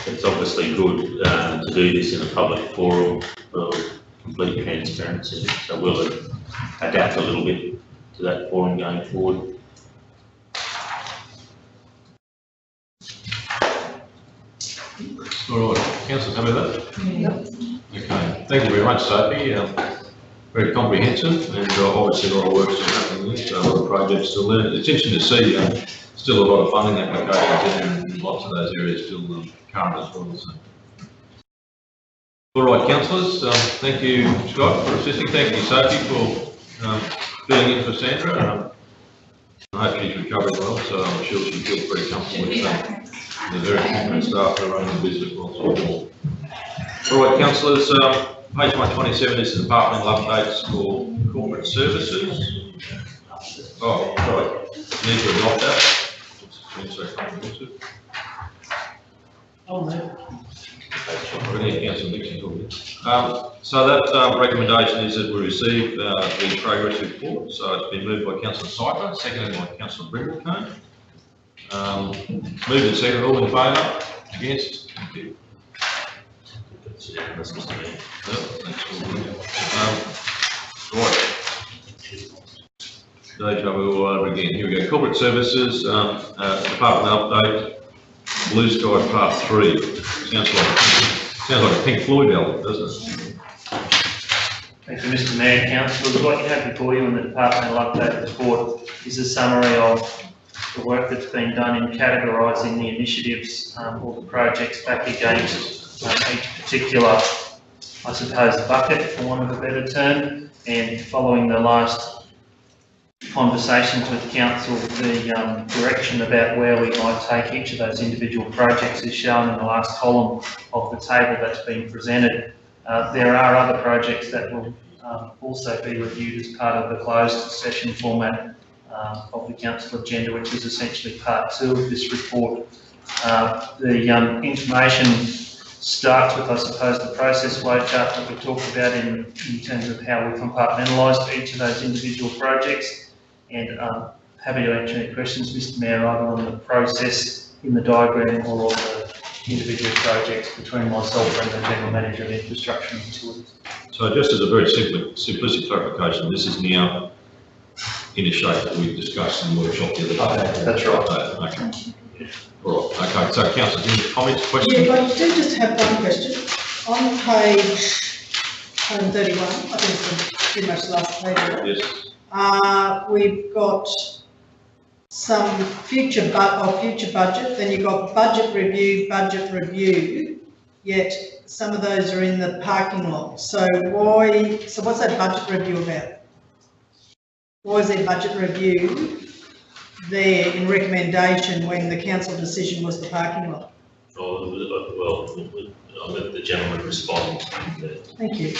It's obviously good to do this in a public forum for complete transparency, so we'll adapt a little bit to that forum going forward. All right, councillors, happy with that? Okay, thank you very much, Sophie. Very comprehensive, and obviously a lot of work still happening with a lot of projects still there. It's interesting to see still a lot of funding applications in there, and lots of those areas still current as well. So. All right, councillors, thank you, Scott, for assisting. Thank you, Sophie, for filling in for Sandra. I hope she's recovering well, so I'm sure she feels pretty comfortable with the very competent staff that are running the business well. All right, councillors, page 127 is the departmental updates for corporate services. Oh, sorry, need to adopt that. It's so comprehensive. Oh, no. So that recommendation is that we receive the progress report. So it's been moved by Councillor Cypher, seconded by Councillor Brindlecone. Moved and seconded, all in favour? Against? Thank you. That's just me. Right. Deja vu all over again. Here we go. Corporate services, department update, Blue Sky Part 3. Sounds like a Pink Floyd album, doesn't it? Thank you, Mr. Mayor, councillors. What you have before you in the departmental update report is a summary of the work that's been done in categorising the initiatives or the projects back against each particular, I suppose, bucket, for want of a better term. And following the last conversations with council, the direction about where we might take each of those individual projects is shown in the last column of the table that's been presented. There are other projects that will also be reviewed as part of the closed session format of the council agenda, which is essentially part 2 of this report. The information starts with, I suppose, the process flow chart that we talked about in terms of how we compartmentalised each of those individual projects. And happy to answer any questions, Mr. Mayor, either on the process in the diagram or on the individual projects between myself and the General Manager of Infrastructure and Utilities. So just as a very simplistic clarification, this is now in a shape that we've discussed in the workshop the other day. Okay, that's right. Okay. All right. Okay. So, councillors, any comments, questions? Yeah, but I do just have one question. On page 131, I think it's pretty much the last page. Yes. We've got some future budget, then you've got budget review, yet some of those are in the parking lot. So what's that budget review about? Why is there budget review there in recommendation when the council decision was the parking lot? Oh, well, I'll let the gentleman respond. Thank you.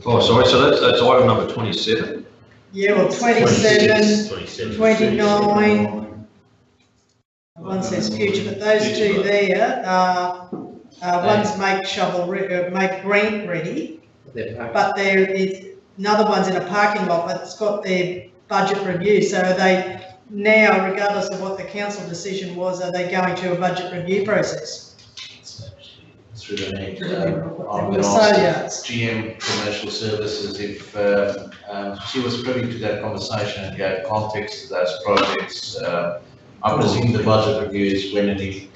Oh, sorry, so that's item number 27? Yeah, well, 27, 29, one says future, but those two there are, one's make shovel, make grant ready, but there is, another one's in a parking lot, but it's got their budget review. So are they now, regardless of what the council decision was, are they going to a budget review process? Through the neck. I'm I'm going to ask GM Commercial Services if she was privy to that conversation and gave context to those projects. I presume the budget review is when and if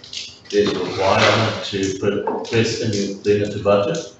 there's a requirement to press a new cleaner to budget.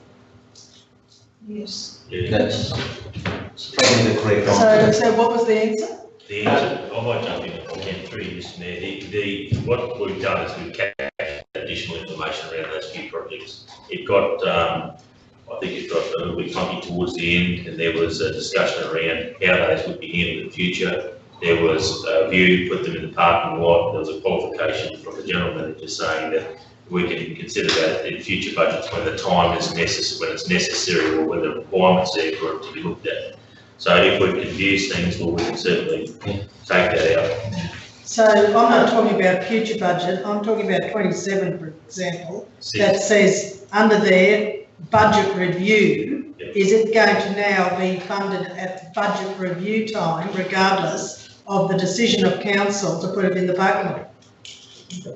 Yes. Yeah. That's probably the correct answer. So what was the answer? The answer, I might jump in if I can through you, Mr. Mayor. What we've done is we've captured additional information around those few projects. It got, I think it got a little bit funky towards the end, and there was a discussion around how those would be handled in the future. There was a view, put them in the parking lot. There was a qualification from the general manager saying that we can consider that in future budgets when the time is necessary, when it's necessary, or when the requirements there for it to be looked at. So if we confuse things, well, we can certainly take that out. So I'm not talking about future budget, I'm talking about 27, for example, that says under there, budget review. Yep. Is it going to now be funded at budget review time, regardless of the decision of council to put it in the parking lot?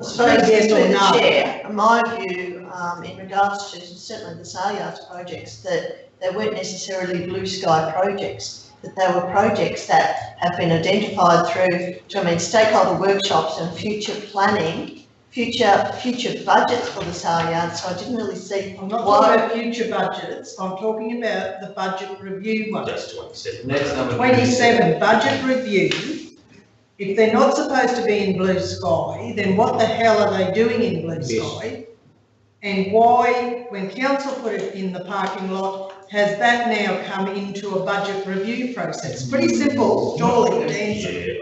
So yes or no? Chair, my view, in regards to certainly the sale yards projects, that they weren't necessarily blue sky projects, that they were projects that have been identified through, stakeholder workshops and future planning, future budgets for the sale yards. So I didn't really see. I'm not talking about future budgets, I'm talking about the budget review one. That's 27. Next number 27, budget review. If they're not supposed to be in blue sky, then what the hell are they doing in blue sky? And why, when council put it in the parking lot, has that now come into a budget review process? Pretty simple, surely, to answer. Yeah,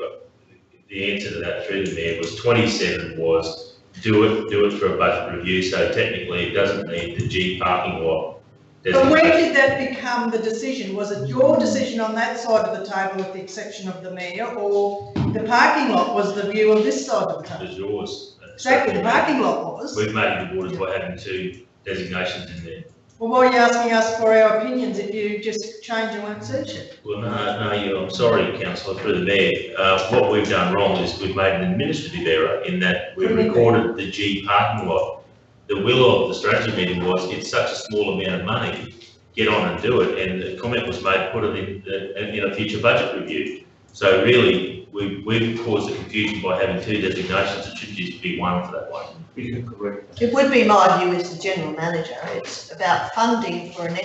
the answer to that through the mayor was 27 was do it for a budget review. So technically, it doesn't need the G parking lot. But when did that become the decision? Was it your decision on that side of the table with the exception of the mayor, or the parking lot was the view of this side of the table? It was yours. Exactly, the parking lot was. We've made the waters by having two designations in there. Well, why are you asking us for our opinions if you just change and won't search it? Well, I'm sorry, councillor, through the mayor. What we've done wrong is we've made an administrative error in that we've recorded the G parking lot. The will of the strategy meeting was it's such a small amount of money, get on and do it. And the comment was made, put it in a future budget review. So really, we've caused the confusion by having two designations. It should just be one for that one. Correct. It would be my view as the general manager. It's about funding for a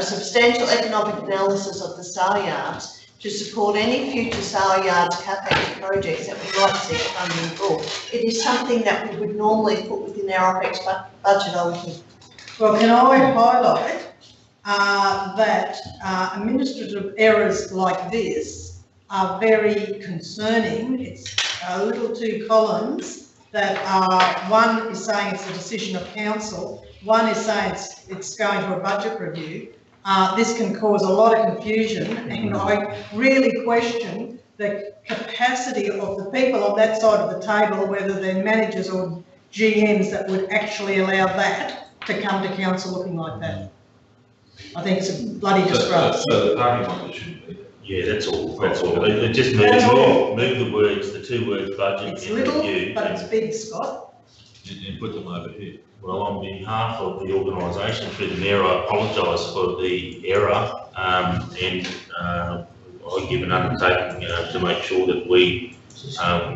substantial economic analysis of the sale yards to support any future sale yards capex projects that we might seek funding for. It is something that we would normally put within our OPEX budget, I would think. Well, can I highlight that administrative errors like this are very concerning. It's a little two columns that one is saying it's a decision of council, one is saying it's going to a budget review. This can cause a lot of confusion, and I really question the capacity of the people on that side of the table, whether they're managers or GMs that would actually allow that to come to council looking like that. I think it's a bloody disgrace. So the parking lot shouldn't be. Yeah, that's all. It just That's all. move the words, the two words budget It's and little, review. but it's big, Scott. And put them over here. Well, on behalf of the organisation, through the Mayor, I apologise for the error, and I give an undertaking to make sure that we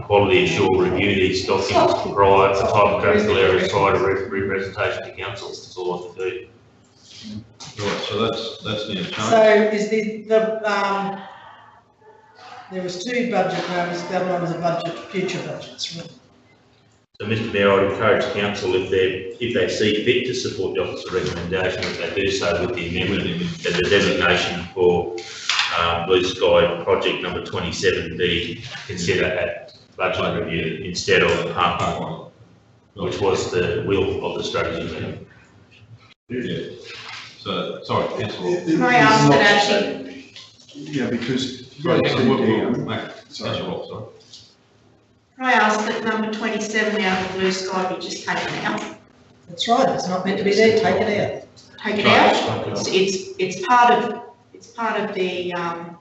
quality assure review these documents prior to typographical errors prior to representation to council. That's all I can do. Right, so that's now changed. So is there was two budget notices, the other one was a budget, future budgets, right? So, Mr Mayor, I'd encourage council, if they see fit to support the officer recommendation, if they do so with the amendment, that the designation for Blue Sky project number 27 be considered at budget review instead of parking lot, which was the will of the strategy meeting. Yeah. So, sorry, councillor. Can I ask that actually? Yeah, because. Sorry, councillor, Sorry. sorry. Can I ask that number 27 out of the Blue Sky be just taken out? That's right, it's not meant to be there, take it out. Take it out? It's part of the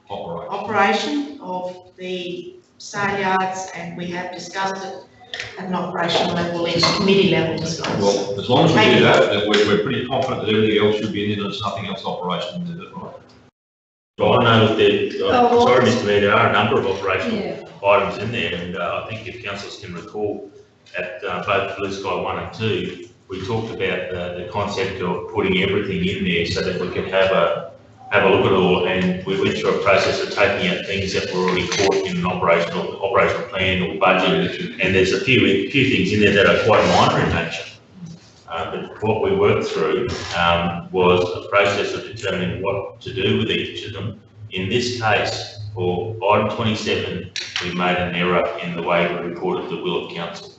operation of the sale yards, and we have discussed it at an operational level, in committee level discussion. Well, as long as we do that, we're pretty confident that everything else should be in there, and there's nothing else operational in it, right? Well, I know that, sorry, Mr Mayor, there are a number of operational items in there, and I think if councillors can recall, at both Blue Sky 1 and 2, we talked about the concept of putting everything in there so that we could have a look at it all, and we went through a process of taking out things that were already caught in an operational plan or budget, and there's a few things in there that are quite minor in nature. But what we worked through was a process of determining what to do with each of them. In this case, for item 27, we made an error in the way we reported the will of council.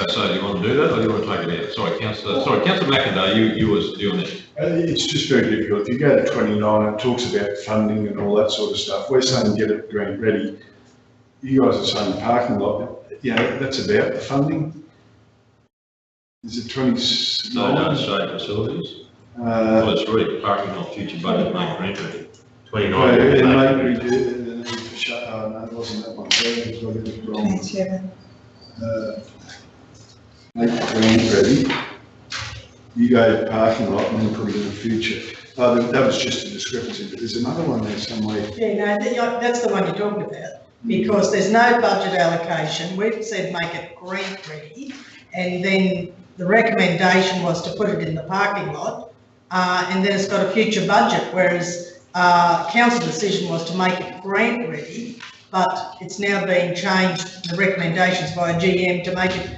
So do you want to do that, or do you want to take it out? Sorry, councillor McIntyre, you was doing it. It's just very difficult. If you go to 29, it talks about funding and all that sort of stuff. We're saying get it grant ready. You guys are saying parking lot. Yeah, that's about the funding. Is it 20? No, state facilities. Well, it's really parking lot, future budget, make grant ready. 29. No, it wasn't that one. It was wrong. 27. Make grant ready. You go parking lot and then put it in the future. That was just a discrepancy, but there's another one there somewhere. Yeah, no, that's the one you're talking about, because there's no budget allocation. We've said make it grant ready, and then the recommendation was to put it in the parking lot, and then it's got a future budget, whereas council decision was to make it grant ready, but it's now being changed, the recommendations by a GM, to make it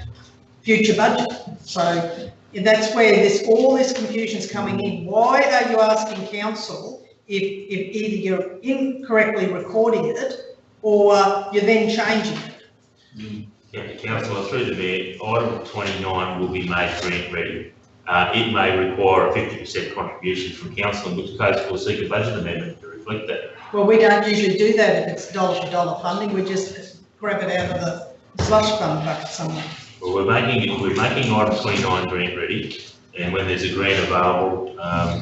future budget. So that's where all this confusion is coming in. Why are you asking council if either you're incorrectly recording it or you're then changing it? Yeah, councillor, through the mayor, item 29 will be made grant ready. It may require a 50% contribution from council, in which case we'll seek a budget amendment to reflect that. Well, we don't usually do that if it's dollar for dollar funding. We just grab it out of the slush fund bucket somewhere. Well, we're making item 29 grant ready, and when there's a grant available,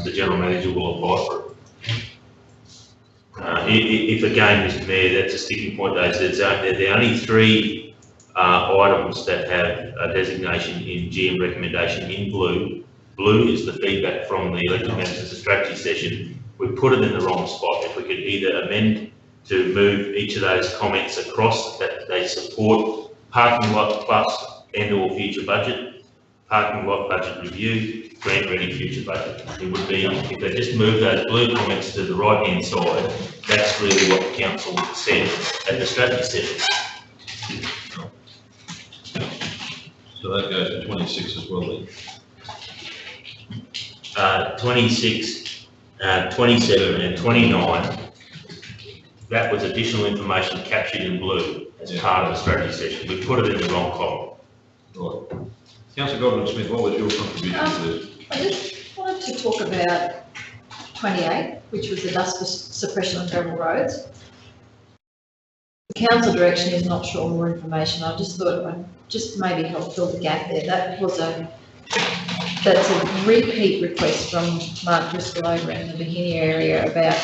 the general manager will apply for it. If again, Mr Mayor, that's a sticking point, though, there are only 3 items that have a designation in GM recommendation in blue. Blue is the feedback from the elected management strategy session. We put it in the wrong spot. If we could either amend to move each of those comments across that they support parking lot plus and or future budget, parking lot budget review, grant ready future budget. It would be, if they just move those blue comments to the right hand side, that's really what the council said at the strategy session. So that goes to 26 as well then. 26, 27 and 29, that was additional information captured in blue as part of the strategy session. We put it in the wrong column. Right. Councillor Godwin-Smith, what was your contribution to this? I just wanted to talk about 28, which was the dust suppression on gravel roads. council direction is not sure more information. I just thought I'd just maybe help fill the gap there. That's a repeat request from Mark Driscoll over in the Virginia area about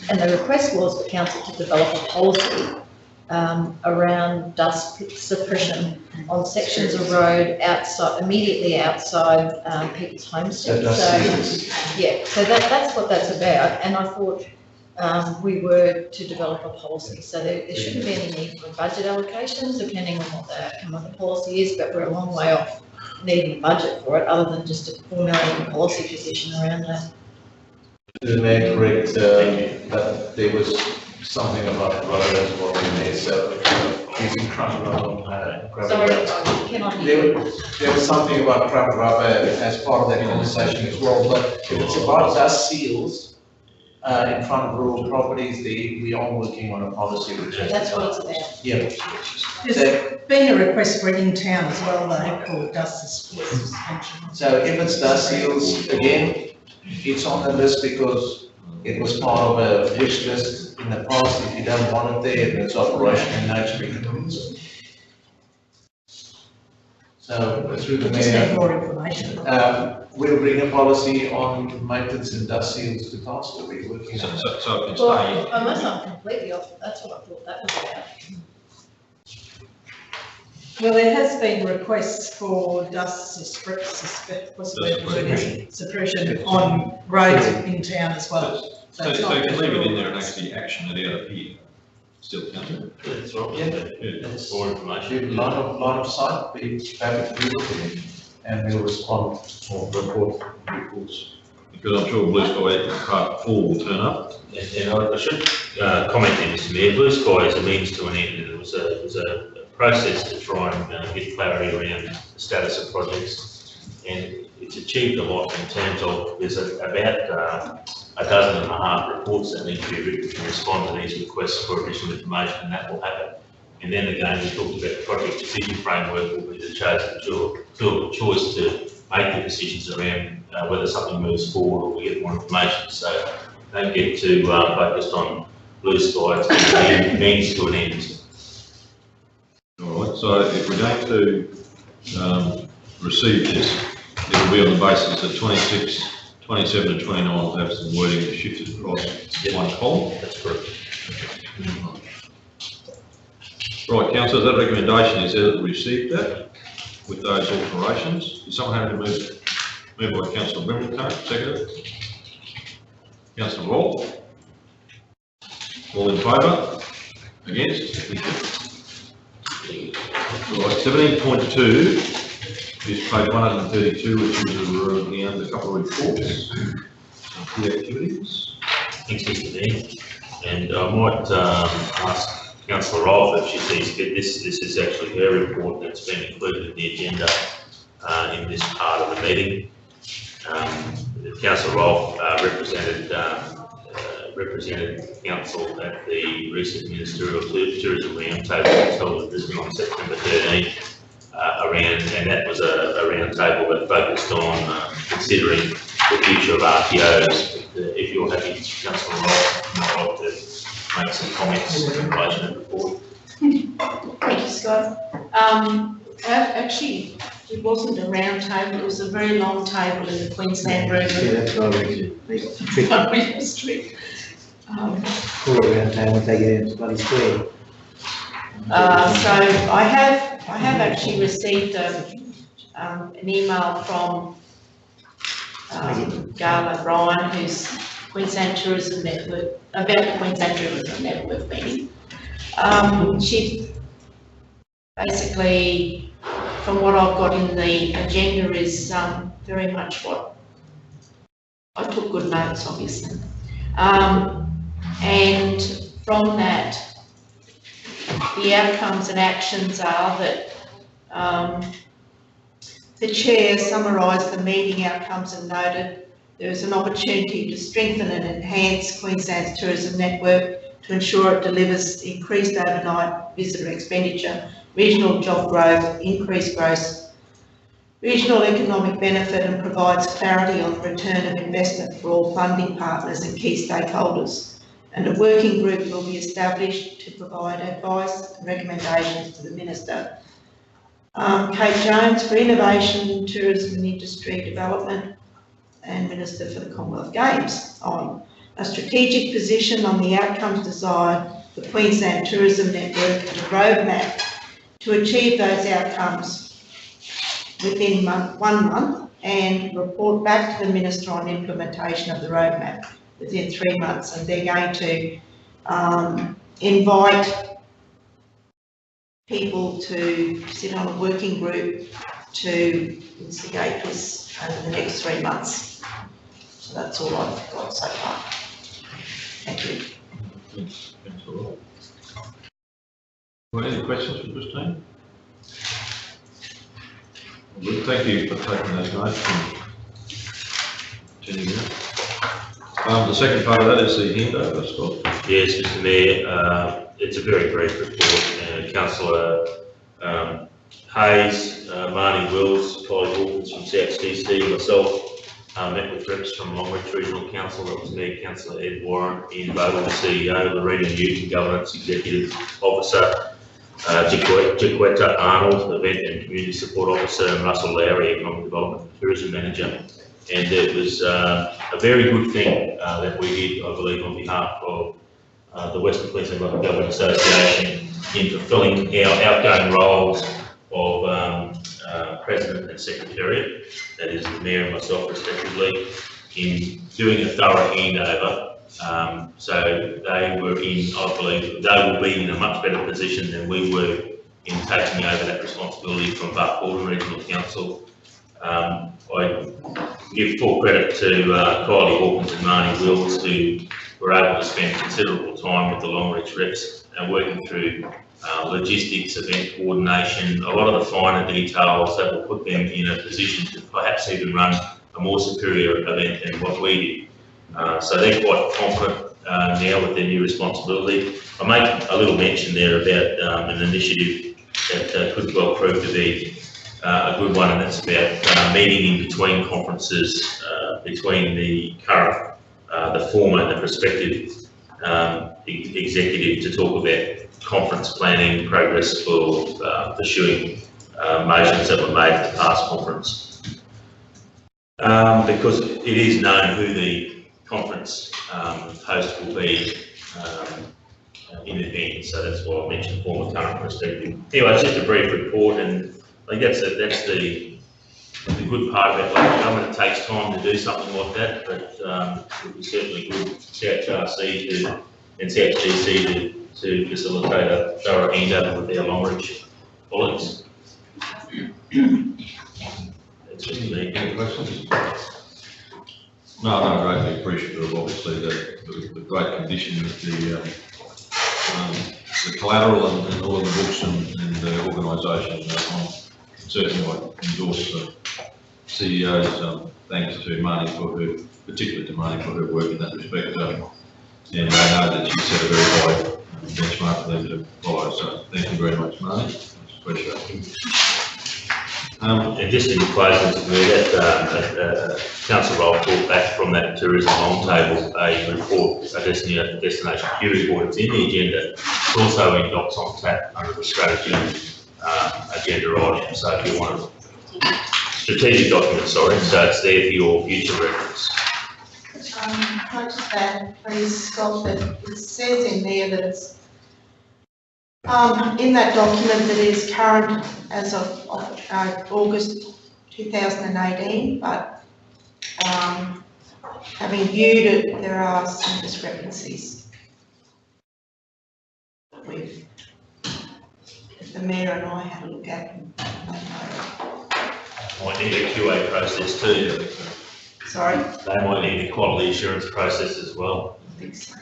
and the request was for council to develop a policy around dust suppression on sections of road immediately outside people's homesteads. So that's what that's about. And I thought we were to develop a policy. So there shouldn't be any need for budget allocations, depending on what the outcome of the policy is, but we're a long way off needing budget for it, other than just a formulating policy position around that. The mayor correct, that there was something about road as well in there, so using crumb rubber, Sorry, I cannot hear you. there was something about crumb rubber as part of that conversation as well, but if it's about dust seals in front of rural properties, we are working on a policy which is. That's what it's about. Yeah. There's been a request for it in town as well, though, called dust suspension. So if it's dust seals, again, it's on the list because it was part of a wish list in the past. If you don't want it there, then it's operational in nature, we can do it. So through the Just need mayor, more information. we'll bring a policy on maintenance and dust seals to council. We're working on that. So it's Well, unless I'm completely off, that's what I thought that was about. Well, there has been requests for dust suppression on roads in town as well. So it's you not can just leave it in rural. there and actually action it out of here, still counting. That's right. Yeah. That's more information. Shoot line of sight, be happy to look at it, and we'll respond or reports. Because I'm sure Blue Sky Part 4 will turn up. And I should comment there, Mr Mayor, Blue Sky is a means to an end, and it was a process to try and get clarity around the status of projects. And it's achieved a lot in terms of, there's about a dozen and a half reports that need to be written to respond to these requests for additional information, and that will happen. And then again, we talked about the project decision framework will be the chosen tool of choice to make the decisions around whether something moves forward or we get more information. So don't get too focused on Blue Sky, it's a means to an end. All right, so if we're going to receive this, it'll be on the basis that 26, 27 and 29 will have some wording that shifted across one column. That's correct. Right, councillors, that recommendation is that we received that with those alterations. Is someone happy to move? Moved by Councillor Brimley, seconded. Councillor Roll. All in favour? Against? Right, 17.2 is page 132, which is a couple of reports, key activities. Thanks, Mr Mayor. And I might ask Councillor Rolfe if she sees fit. This is actually her report that's been included in the agenda in this part of the meeting. Councillor Rolfe represented council at the recent Ministerial Tourism Roundtable held in Brisbane on September 13 and that was a roundtable that focused on considering the future of RTOs. If you're happy, Councillor Rolfe, I'd like to make some comments in relation to the report. Thank you, Scott. Actually, it wasn't a round table, it was a very long table in the Queensland room. Yeah, that's what I reckon. Not strict. Call it around town and take it into bloody square. So I have actually received an email from Garla Ryan, who's Queensland Tourism Network, about the Queensland Tourism Network meeting. She basically, from what I've got in the agenda, is very much what I took good notes, obviously. And from that, the outcomes and actions are that the chair summarised the meeting outcomes and noted there is an opportunity to strengthen and enhance Queensland's tourism network to ensure it delivers increased overnight visitor expenditure, regional job growth, increased gross regional economic benefit, and provides clarity on the return of investment for all funding partners and key stakeholders. and a working group will be established to provide advice and recommendations to the Minister. Kate Jones for Innovation, Tourism and Industry Development, and Minister for the Commonwealth Games, on a strategic position on the outcomes desired for Queensland Tourism Network and a roadmap to achieve those outcomes within 1 month, and report back to the Minister on implementation of the roadmap within 3 months. And they're going to invite people to sit on a working group to instigate this over the next 3 months. So that's all I've got so far. Thank you. Thanks a lot. Any questions for Christine? Well, thank you for taking those notes and attending that. The second part of that is the handover, Scott. Yes, Mr Mayor, it's a very brief report. Councillor Hayes, Marnie Wills, Kylie Hawkins from Sept DC, myself, met with reps from Longreach Regional Council. That was me, Councillor Ed Warren, Ian Bogle, the CEO, Lorena Newton, Governance Executive Officer, Jaquetta Arnold, Event and Community Support Officer, and Russell Lowry, Economic Development and Tourism Manager. And it was a very good thing that we did, I believe, on behalf of the Western Queensland Local Government Association in fulfilling our outgoing roles of President and Secretariat, that is the Mayor and myself respectively, in doing a thorough handover. So they were in, I believe, they will be in a much better position than we were in taking over that responsibility from Buck-Baldwin Regional Council. I give full credit to Kylie Hawkins and Marnie Wills, who were able to spend considerable time with the Longreach reps and working through logistics, event coordination, a lot of the finer details that will put them in a position to perhaps even run a more superior event than what we did. So they're quite confident now with their new responsibility. I make a little mention there about an initiative that could well prove to be a good one, and that's about meeting in between conferences between the current, the former and the prospective executive to talk about conference planning, progress for pursuing motions that were made at the past conference. Because it is known who the conference host will be in advance, so that's why I mentioned former, current, prospective. Anyway, it's just a brief report, and I think that's the good part about local government. It takes time to do something like that, but it would be certainly good CHRC and CHDC to facilitate a thorough handover with their Longreach colleagues. That's just me. Any questions? No, I'm greatly appreciative of obviously the great condition of the collateral and all of the books and the organisation. Certainly I endorse the CEO's thanks to Marnie for her, particularly to Marnie for her work in that respect. And I know that she set a very high benchmark for them to follow, so thank you very much, Marnie. It's appreciated. And just in closing, that Council Roll brought back from that tourism roundtable a report, a destination queue report. It's in the agenda. It's also in Docs on Tap under the strategy agenda item. So if you want a strategic document, sorry, so it's there for your future reference. Can I just add, please, Scott, that it says in there that it's in that document that is current as of August 2018, but having viewed it, there are some discrepancies. The Mayor and I had a look at them. Might need a QA process too. Sorry? They might need a quality assurance process as well. I think so.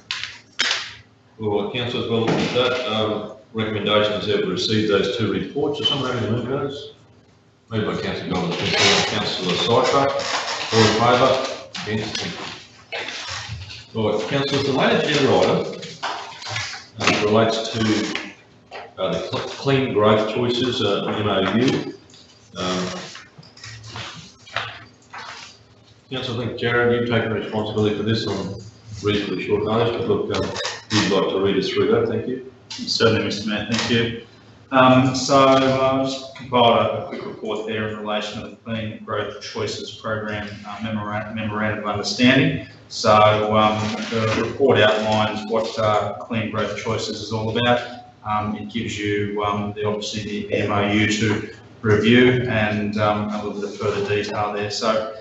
Well, Councillors, well, with that recommendation is that we receive those two reports. Does someone have any move those? Moved by Councillor Goldman, Councillor Cypher. All in favour? Against? Right, Councillors, the latest agenda item relates to the clean growth choices MOU. Councillor, I think Jared, you've taken responsibility for this on reasonably short notice, but look, you'd like to read us through that, thank you. Certainly, Mr. Mayor, thank you. Just compiled a quick report there in relation to the Clean Growth Choices Program memorandum of understanding. So the report outlines what Clean Growth Choices is all about. It gives you obviously the MOU to review and a little bit of further detail there. So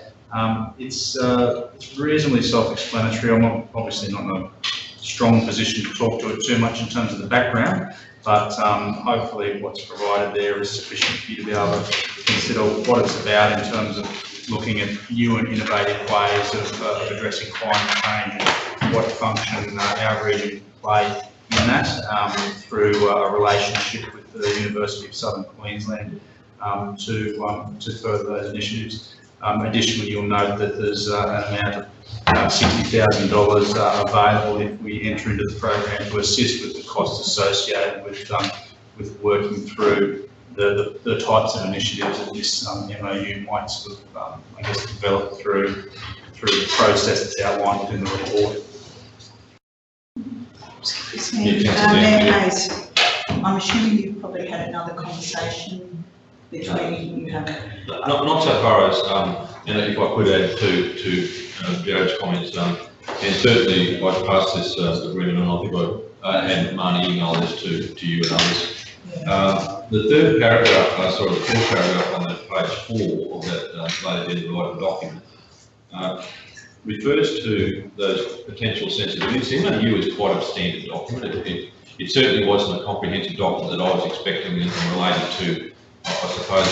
it's reasonably self-explanatory. I'm obviously not in a strong position to talk to it too much in terms of the background, but hopefully what's provided there is sufficient for you to be able to consider what it's about in terms of looking at new and innovative ways of addressing climate change and what function our region can play in that through a relationship with the University of Southern Queensland to further those initiatives. Additionally, you'll note that there's an amount of $60,000 available if we enter into the program to assist with the costs associated with working through the types of initiatives that this MOU might sort of, I guess, develop through the process that's outlined within the report. Excuse me, Mayor Hayes, I'm assuming you've probably had another conversation between you have. Not so far as, and if I could add to Jared's comments, and certainly I'd pass this agreement on. I think I had Marnie email this to you and others. The third paragraph, the fourth paragraph on that page 4 of that later written document refers to those potential sensitivities. The MOU is quite a standard document. It certainly wasn't a comprehensive document that I was expecting and related to, I suppose,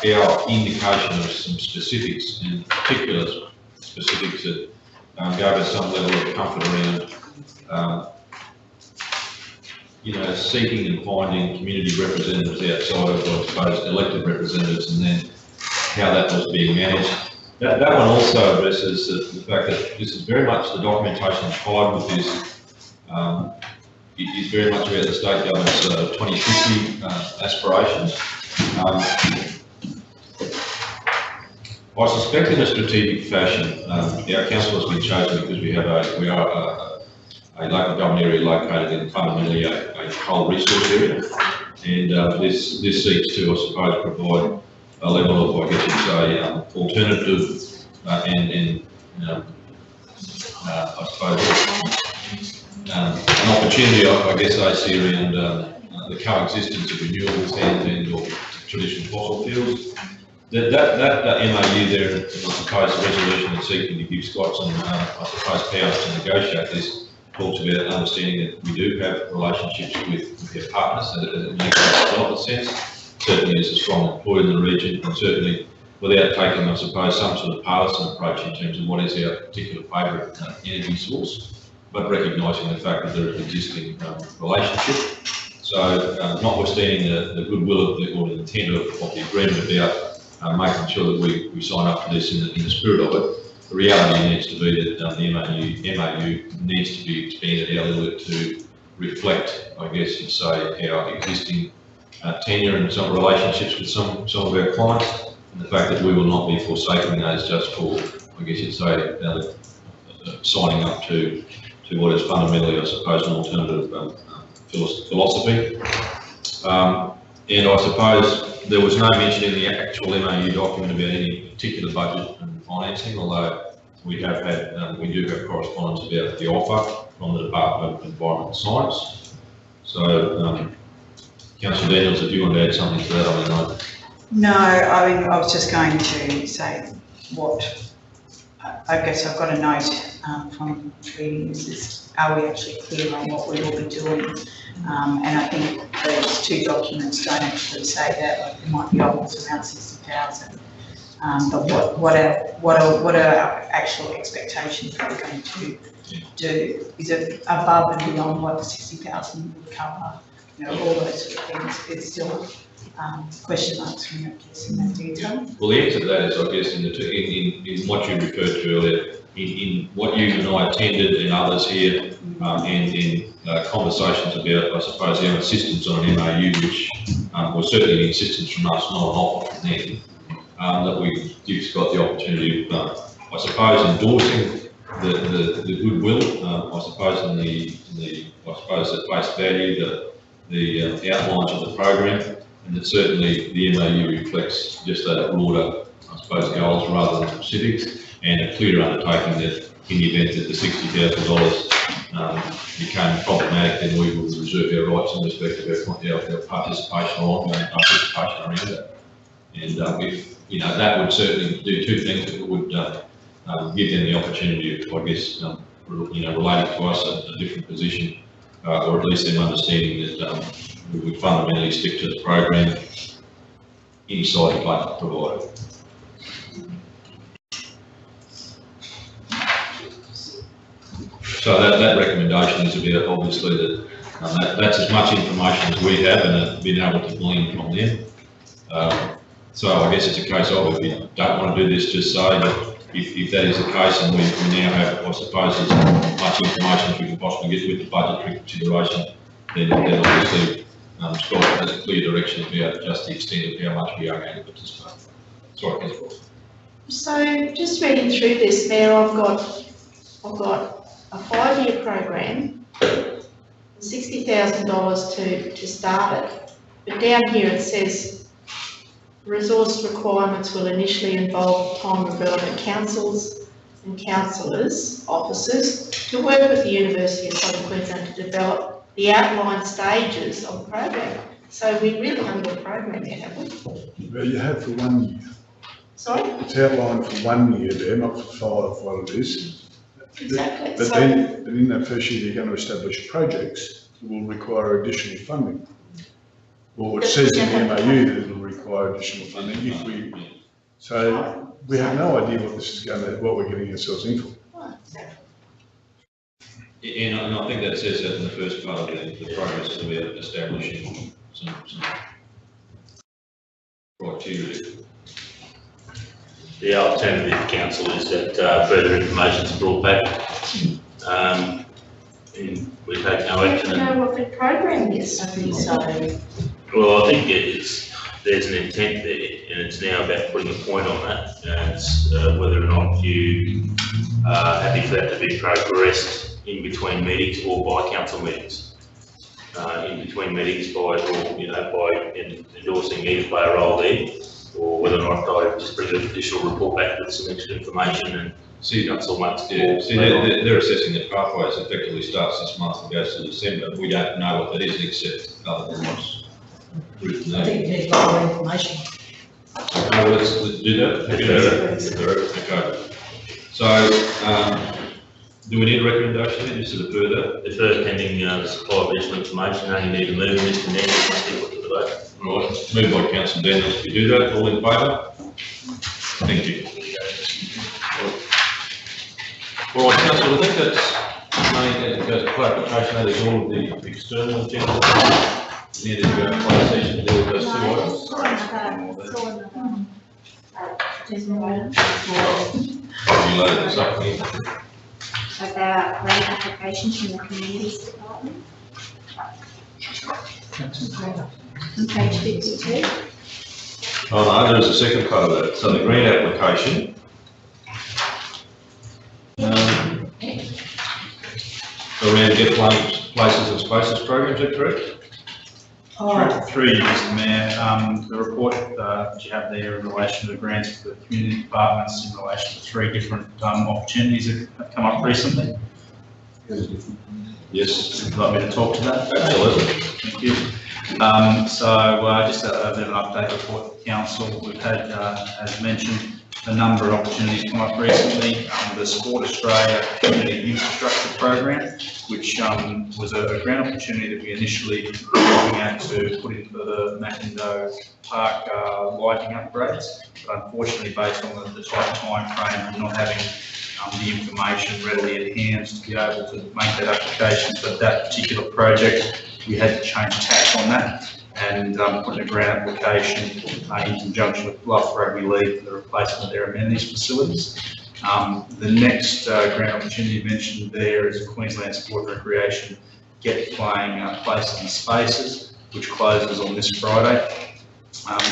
our indication of some specifics, in particular specifics that gave us some level of comfort around, seeking and finding community representatives outside of, I suppose, elected representatives, and then how that was being managed. That one also addresses the fact that this is very much the documentation tied with this. It is very much about the state government's 2050 aspirations. I suspect in a strategic fashion, our council has been chosen because we are a local government area located in fundamentally a coal resource area, and this seeks to, I suppose, provide a level of, I guess you'd say, alternative and I suppose an opportunity, I guess I see around the coexistence of renewables and or traditional fossil fuels. That MOU there, and I suppose the resolution that's seeking to give Scott some, I suppose, powers to negotiate this, talks about understanding that we do have relationships with our partners, and it makes a lot of sense. Certainly as a strong employer in the region, and certainly without taking, I suppose, some sort of partisan approach in terms of what is our particular favourite energy source, but recognising the fact that there is an existing relationship. So notwithstanding the goodwill of or the intent of the agreement about making sure that we sign up for this in the spirit of it, the reality needs to be that the MOU needs to be expanded out a little bit to reflect, I guess you'd say, our existing tenure and some relationships with some of our clients, and the fact that we will not be forsaking those just for, I guess you'd say, signing up to what is fundamentally, I suppose, an alternative philosophy. And I suppose there was no mention in the actual MOU document about any particular budget and financing, although we do have correspondence about the offer from the Department of Environment and Science. So, Councillor Daniels, if you want to add something to that, No, I was just going to say what, I guess I've got a note from reading is are we actually clear on what we will be doing? And I think those two documents don't actually say that, like there might be offers around 60,000. But what are our actual expectations that we're going to do? Is it above and beyond what the 60,000 would cover? All those sort of things. It's still question marks from in that detail. Well, the answer to that is, I guess, in what you referred to earlier, in what you and I attended and others here, and in conversations about, I suppose, our insistence on an MOU, which was certainly an insistence from us, not an offer from them, that we give Scott the opportunity of, I suppose, endorsing the the goodwill, I suppose, and I suppose at face value, the outlines of the program, and that certainly the MOU reflects just that broader, I suppose, goals rather than specifics, and a clear undertaking that in the event that the $60,000 became problematic, then we will reserve our rights in respect of our participation or ongoing participation around that. And if, you know, that would certainly do two things. It would give them the opportunity of, I guess, you know, relating to us a different position, or at least them understanding that we would fundamentally stick to the program inside the budget provided. So that recommendation is about, obviously, that that's as much information as we have, and being able to glean from them. So I guess it's a case of, if you don't want to do this, just say that if that is the case, and we now have, I suppose, as much information as we can possibly get with the budgetary consideration, then obviously Scott has a clear direction about just the extent of how much we are going to participate. Sorry, Councillor. So just reading through this, Mayor, I've got a 5-year program, $60,000 to start it, but down here it says resource requirements will initially involve time of relevant councils and councillors' officers to work with the University of Southern Queensland to develop the outlined stages of the program. So we really haven't got a program yet, have we? Well, you have for 1 year. Sorry? It's outlined for 1 year there, not for 5, what it is. Exactly. But So, then in that first year, you're going to establish projects that will require additional funding. Or it says in the MOU that it will require additional funding if we, so we have no idea what this is going to, what we're getting ourselves in for. And I think that says that in the first part of the progress is about establishing some criteria. The alternative, council, is that further information is brought back. And we take no action. do you know what the program is? I think so. Well, I think there's an intent there, and it's now about putting a point on that. And it's whether or not you are happy for that to be progressed in between meetings or by council meetings. In between meetings by, or, you know, by endorsing me to play a role there, or whether or not I just bring an additional report back with some extra information and see council months. Yeah, see, they're assessing the pathways effectively starts this month and goes to December. We don't know what that is except other than what's written there. I think you need more information. Well, let's do that. Okay. So, do we need a recommendation then, just to defer pending the supply of additional information? Only need to move Mr. Daniels must be put to the vote. Right, moved by Councillor Daniels. We do that. All in favour? Thank you. All right, Councillor, I think that's clarification. That is all of the external agenda. Needed to go to closed session to deal with those two items. You loaded this up here. About grant applications from the Communities Department. On page 52. Oh no, there's a second part of that. So the grant application. Around Get Places and Spaces program, is that correct? Through you, Mr. Mayor, the report that you have there in relation to the grants for the community departments in relation to 3 different opportunities that have come up recently. Yes. Would you like me to talk to that? Absolutely. Thank you. Just a bit of an update report for council. We've had, as mentioned, a number of opportunities come up recently. The Sport Australia Community Infrastructure Program, which was a grant opportunity that we initially were looking at to put in for the Mackindale Park lighting upgrades. But unfortunately, based on the tight time frame and not having the information readily at hand to be able to make that application for that particular project, we had to change tack on that and put in a grant application in conjunction with Bluff Rugby League for the replacement of their amenities facilities. The next grant opportunity mentioned there is Queensland Sport and Recreation Get Playing Places and Spaces, which closes on this Friday.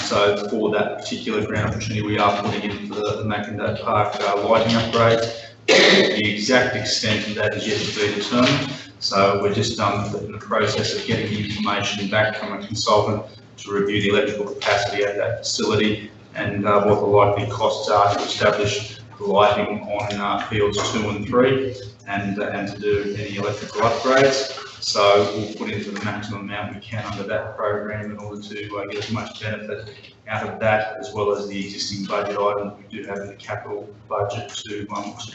So for that particular grant opportunity, we are putting in for the Mackindale Park lighting upgrades. The exact extent of that is yet to be determined. So we're just in the process of getting the information back from a consultant to review the electrical capacity at that facility and what the likely costs are to establish the lighting on fields 2 and 3 and to do any electrical upgrades. So we'll put into the maximum amount we can under that program in order to get as much benefit out of that, as well as the existing budget item we do have in the capital budget to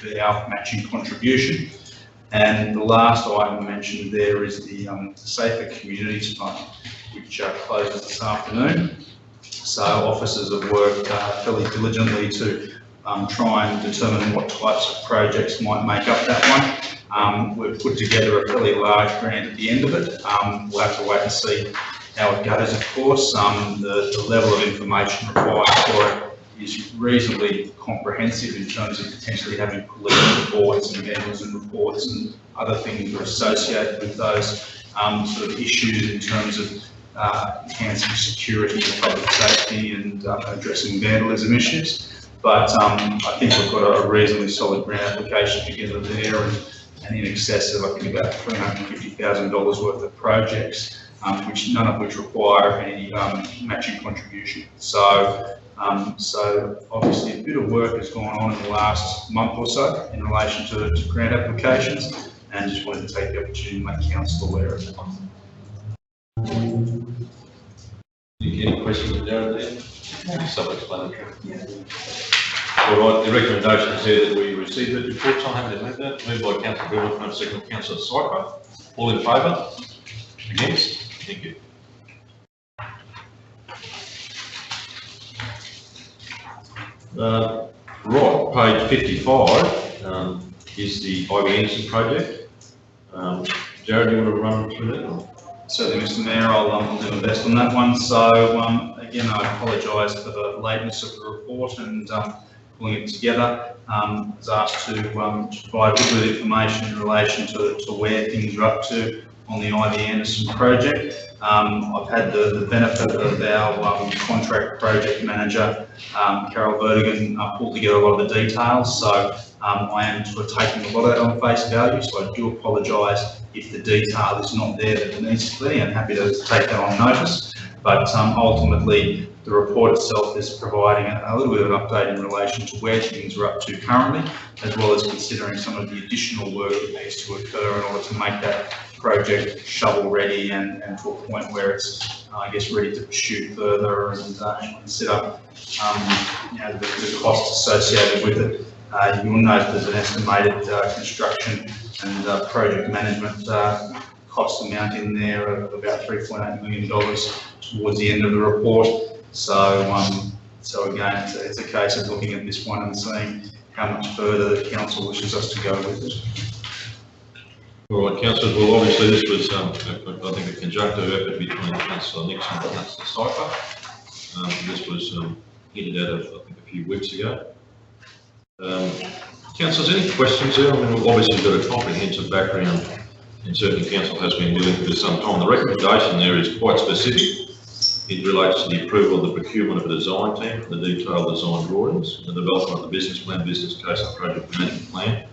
be our matching contribution. And the last item mentioned there is the Safer Communities Fund, which closes this afternoon. So officers have worked fairly diligently to try and determine what types of projects might make up that one. We've put together a fairly large grant at the end of it. We'll have to wait and see how it goes, of course. The level of information required for it is reasonably comprehensive in terms of potentially having police reports and vandalism reports and other things that are associated with those sort of issues in terms of enhancing security and public safety and addressing vandalism issues. But I think we've got a reasonably solid grant application together there and in excess of, I think, about $350,000 worth of projects, none of which require any matching contribution. So obviously a bit of work has gone on in the last month or so in relation to grant applications, and just wanted to take the opportunity to make council aware of that. Any questions down there? Self-explanatory. Yeah. All right, the recommendation is there that we receive the reports. I'm happy to move that. Moved by Councillor Bill, second by Councillor Syper. All in favour? Against? Thank you. Right, page 55 is the Ivy Anderson project. Jared, do you want to run through that? Certainly, Mr. Mayor, I'll do my best on that one. So again, I apologise for the lateness of the report and pulling it together. I was asked to provide a bit of information in relation to where things are up to on the Ivy Anderson project. I've had the benefit of our contract project manager, Carol Vertigan, pull together a lot of the details. So I am sort of taking a lot of that on face value. So I do apologise if the detail is not there that it needs to be. I'm happy to take that on notice. But ultimately, the report itself is providing a little bit of an update in relation to where things are up to currently, as well as considering some of the additional work that needs to occur in order to make that project shovel ready and to a point where it's, I guess, ready to pursue further and consider the costs associated with it. You'll note there's an estimated construction and project management cost amount in there of about $3.8 million towards the end of the report. So again, it's a case of looking at this one and seeing how much further the council wishes us to go with it. All right, councillors, well, obviously this was, I think, a conjunctive effort between Councillor Nixon and Councillor Syper. This was hinted at, I think, a few weeks ago. Councillors, any questions there? I mean, we've obviously got a comprehensive background, and certainly council has been dealing with this for some time. The recommendation there is quite specific. It relates to the approval of the procurement of a design team for the detailed design drawings, the development of the business plan, business case and project management plan.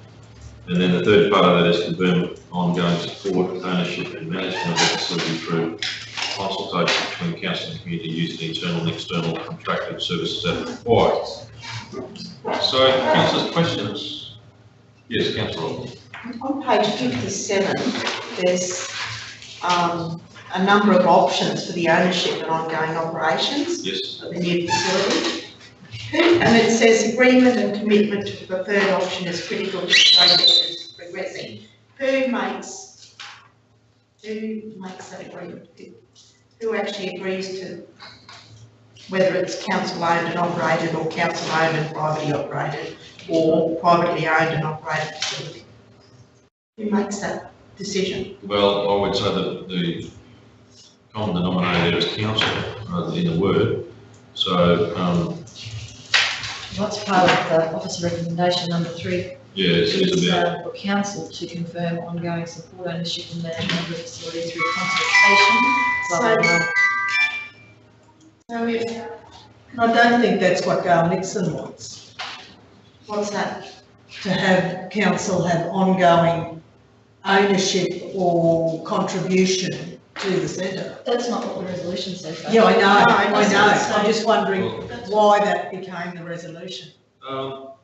And then the third part of that is confirm ongoing support, ownership and management of the facility through consultation between council and community using internal and external contracted services as required. So, councillors, questions? Yes, councillor. On page 57, there's a number of options for the ownership and ongoing operations of the new facility. And it says agreement and commitment to the preferred option is critical to the project is progressing. Who makes that agreement? Who actually agrees to whether it's council owned and operated or council owned and privately operated or privately owned and operated facility? Who makes that decision? Well, I would say that the common denominator there is council rather than the word. So, What's part of the officer recommendation number 3? Yes, it's for council to confirm ongoing support, ownership and management of the facility through consultation. I don't think that's what Gail Nixon wants. What's that? to have council have ongoing ownership or contribution to the centre. That's not what the resolution says, though. Yeah, I know, No, I it know. doesn't say. I'm just wondering why that became the resolution. Well,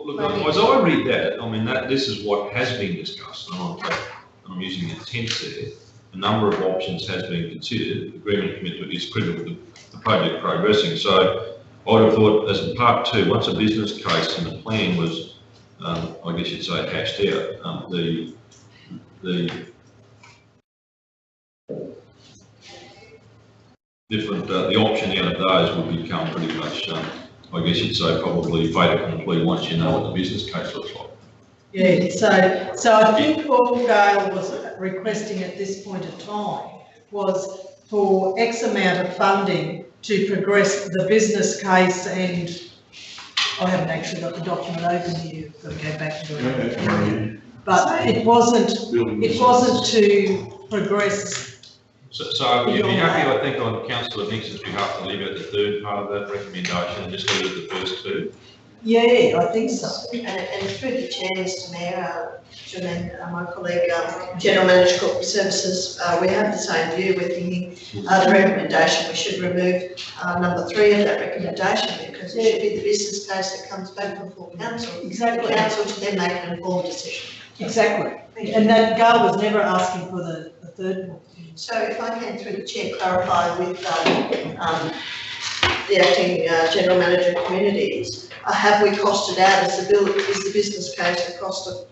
look, as I read that, I mean, this is what has been discussed, and I'm using intense there. A number of options has been considered. Agreement commitment is critical to the project progressing. So I would have thought, as in part two, once a business case and the plan was, I guess you'd say, hashed out, the different, the option out of those would become pretty much, I guess you'd say, probably fait accompli once you know what the business case looks like. Yeah, so I think all Dale was requesting at this point of time was for X amount of funding to progress the business case, and I haven't actually got the document open here, got to go back to it. But it wasn't to progress. So you'd be happy, I think, on Councillor Nixon's behalf to leave out the third part of that recommendation and just leave it the first two? Yeah, I think so. And through the chair, Mr Mayor, my colleague, General Manager Corporate Services, we have the same view with the recommendation. We should remove number 3 of that recommendation, because it should be the business case that comes back before council. Exactly. The council to then make an informed decision. Exactly. And that Gail was never asking for the third one. So if I can, through the chair, clarify with the acting General Manager of Communities, have we costed out, is the business case the cost of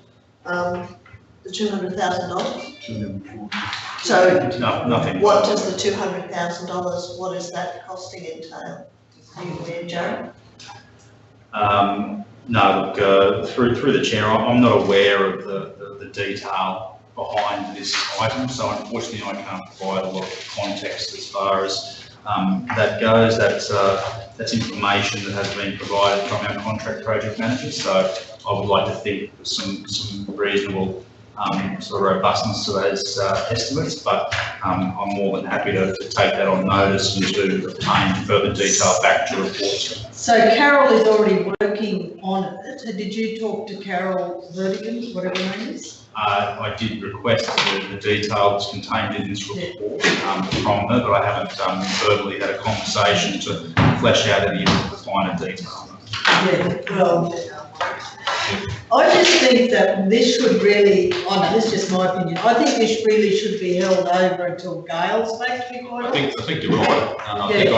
the $200,000? So No, nothing. what does the $200,000, what is that costing entail? Are you aware, Joe? No, look, through the chair, I'm not aware of the detail behind this item, so unfortunately I can't provide a lot of context as far as that goes. That's information that has been provided from our contract project manager, so I would like to think there's some reasonable sort of robustness to those estimates, but I'm more than happy to take that on notice and to obtain further detail back to report. So Carol is already working on it. Did you talk to Carol Vertigan, whatever her name is? I did request the detail that's contained in this report from her, but I haven't verbally had a conversation to flesh out any of the finer detail. Yeah, well, I just think that this should really, this is just my opinion, I think this really should be held over until Gail's back, to be quite honest. I think you're right, and I think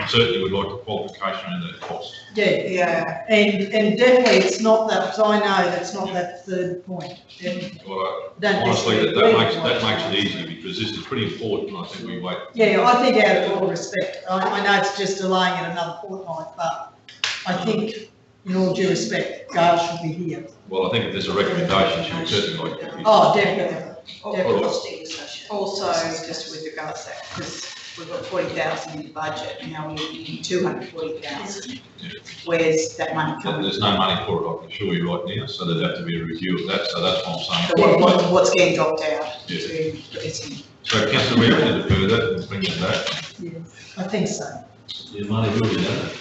certainly would like a qualification around that cost. Yeah, and definitely it's not that, so I know that's not that third point, definitely. Well, honestly, that makes it easy, because this is pretty important, I think we wait. Yeah, I think out of all respect, I know it's just delaying it another fortnight, but I think in all due respect, Gail should be here. Well, I think if there's a recommendation, she would certainly like to be. Oh, definitely. Also, just with regards to that, because we've got 40,000 in the budget, now we're using 240,000. Where's that money coming? There's no money for it, I can assure you right now, so there'd have to be a review of that, so that's what I'm saying. So what's getting dropped out Yeah. to put this in? So Councillor, we have to defer that and bring it back. Yeah, I think so. Your money will be done.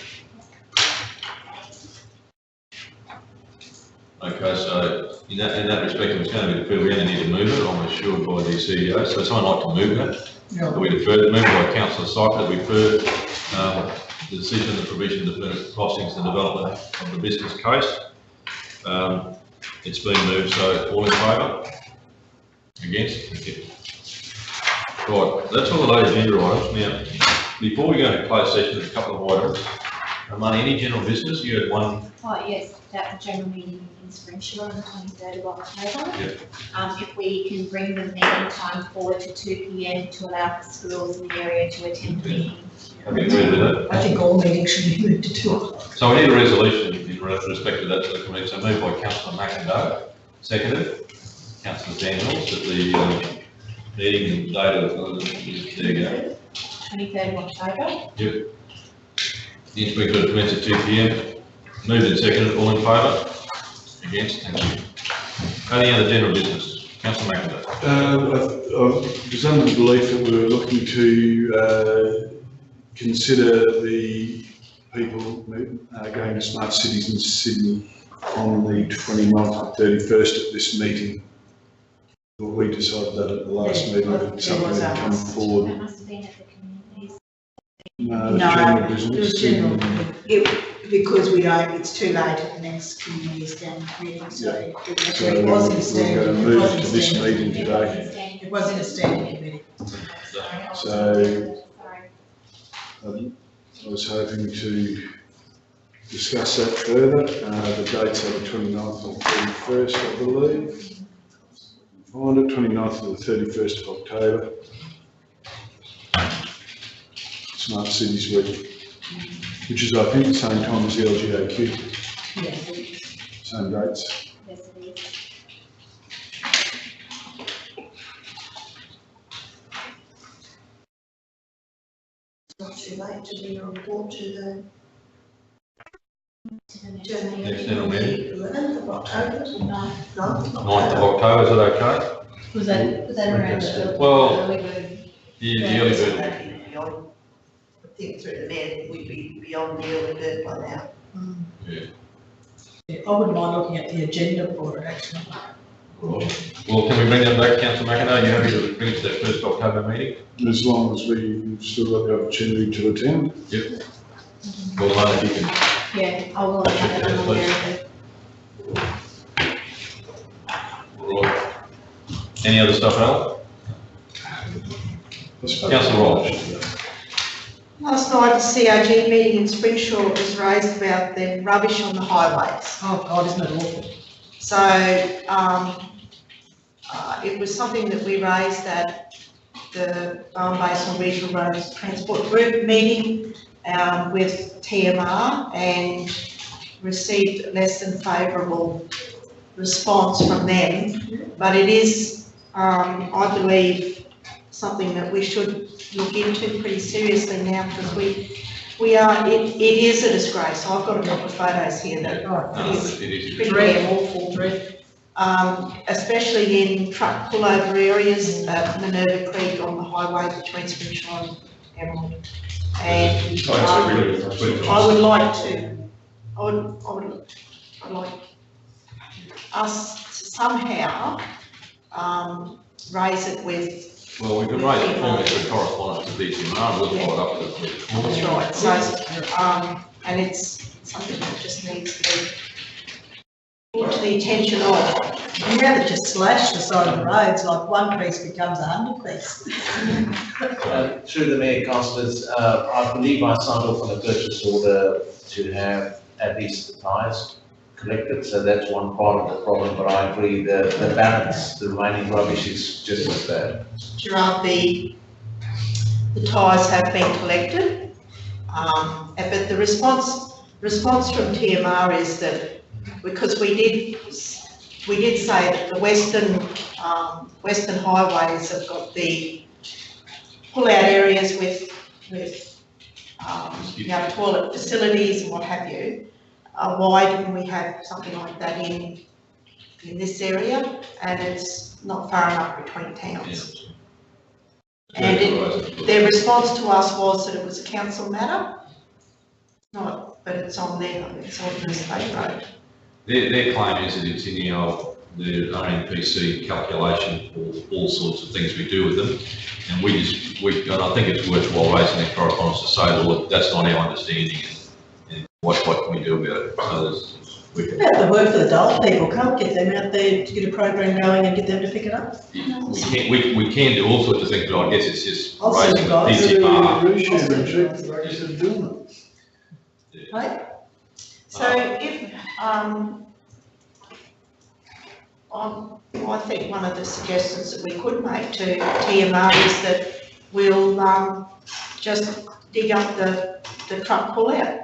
Okay, so in that respect, if it's going to be deferred, we're going to need to move it, I'm assured by the CEO, so someone like to move that. Yeah. We deferred, moved by Councillor Cycle, we deferred the decision of the provision of the costings and development of the business case. It's been moved, so all in favour? Against? Thank you. Right, that's all the latest agenda items. Now, before we go into closed session, there's a couple of items. Money, any general business? You had one. Oh, yes, that general meeting in Springshire on the 23rd of October. Yeah. If we can bring the meeting time forward to 2 p.m. to allow for schools in the area to attend the meeting. Have you agreed with that? I think all meetings should be moved to 2 o'clock. So we need a resolution in respect to that to the committee. So moved by Councillor McIndoe, seconded. Councillor Daniels at the meeting date of, there you go. 23rd of October. Yep. The inspector to commence at 2 p.m. Moved and seconded, all in favour? Against? Thank you. Any other general business? Councillor McIndoe. I was under the belief that we were looking to consider the people going to smart cities in Sydney on the 29th and 31st at this meeting. Well, we decided that at the last meeting, but something had come forward. That must have been at the communities. No, No, general it was business. general. Because we don't, it's too late at the next community standing meeting, so it So was in a we're going to standing. move it to this meeting today. It was in a standing committee. So I was hoping to discuss that further. The dates are the 29th and 31st, I believe. Find it, 29th to the 31st of October. Smart Cities Week, which is, I think, the same time as the LGAQ. Yes. Same dates. Yes, it is. Not too late to bring a report to the External meeting. 11th of October. No. 9th of October, is that okay? Was that around the? Well, early bird? The early bird. I think through the mayor, we'd be beyond the early bird by now. Yeah, I wouldn't mind looking at the agenda for it, actually. Well, can we bring that back, Councillor McIntyre? You happy to bring it to that 1st October meeting? As long as we've still got the opportunity to attend. Yep. Well, I think you can. Yeah, I will have it on there. Right. Any other stuff, Al? Councillor Walsh. Last night, the CRG meeting in Springshaw was raised about the rubbish on the highways. Oh, God, isn't it awful? So, it was something that we raised at the Basin Regional Roads Transport Group meeting with TMR and received less than favourable response from them. But it is, I believe, something that we should look into pretty seriously now because it is a disgrace. I've got a couple of photos here that is pretty damn awful. Especially in truck pullover areas at Minerva Creek on the highway between Springshaw and Emerald. And I would like to, I'd like us to somehow raise it with. Well, we can raise it formally through correspondence to DCMR, we'll follow it up with it. That's right, so, and it's something that just needs to be brought to the attention of. You rather just slash the side of the roads, like one piece becomes 100 pieces. Through the mayor, councillors, I believe I signed off on a purchase order to have at least the tyres collected, so that's one part of the problem, but I agree the balance, the remaining rubbish is just as bad. Gerard, the tyres have been collected, but the response from TMR is that because we did say that the western highways have got the pull-out areas with toilet facilities and what have you. Why didn't we have something like that in this area? And it's not far enough between towns. And their response to us was that it was a council matter, but it's on the state road. Their claim is that it's in the RNPC calculation for all sorts of things we do with them. And and I think it's worthwhile raising that correspondence to say, well, that's not our understanding and what can we do about it? So we can. You have to work for the dull people, can't get them out there to get a program going and get them to pick it up. We can do all sorts of things, but I guess it's just I'll see raising you the guys. PCMR. Right? So if, I think one of the suggestions that we could make to TMR is that we'll just dig up the truck pull-out.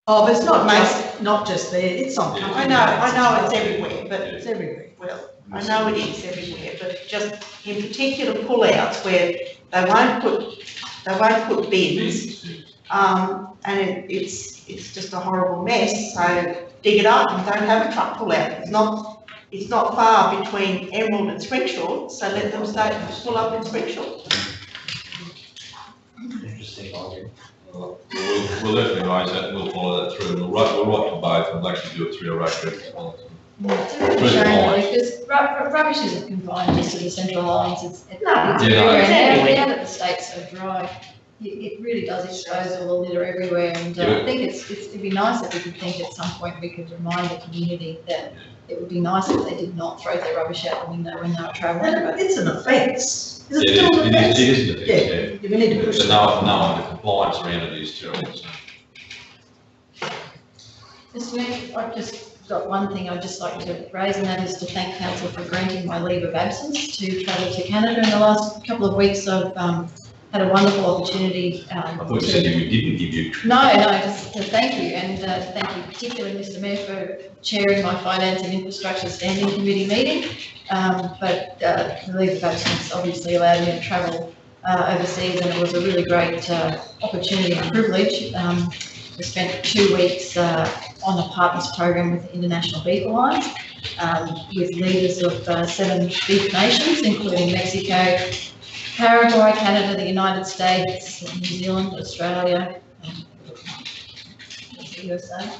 Oh, but it's not just there, it's on. I know it's everywhere, but It's everywhere. well, I know it is everywhere, but just in particular pull-outs where they won't put bins, and it's just a horrible mess. So dig it up and don't have a truck pull-out. It's not far between Emerald and Springshaw, so let them pull up in Springshaw. Interesting argument. We'll definitely raise that, and we'll follow that through, we'll write to both, and we'll actually do it through a rate as well. It's a real shame, because rubbish isn't confined just to the central lines, it's everywhere, and now that the state's so dry, it really does expose all the litter everywhere, and I think it'd be nice if we could think at some point we could remind the community that it would be nice if they did not throw their rubbish out the window when they were travelling. And it's an offence. It is an offence, Yeah, we need to push So it. no, the compliance around it is terrible. Mr Mayor, I've just got one thing I'd just like to raise, and that is to thank council for granting my leave of absence to travel to Canada in the last couple of weeks. I've had a wonderful opportunity. I thought you said we didn't give you. No, just to thank you, and thank you particularly, Mr Mayor, for chairing my Finance and Infrastructure Standing Committee meeting. But the leave of absence obviously allowed me to travel overseas, and it was a really great opportunity and privilege. We spent 2 weeks on a partners program with the International Beef Alliance, with leaders of 7 beef nations, including Mexico, Paraguay, Canada, the United States, New Zealand, Australia, the USA,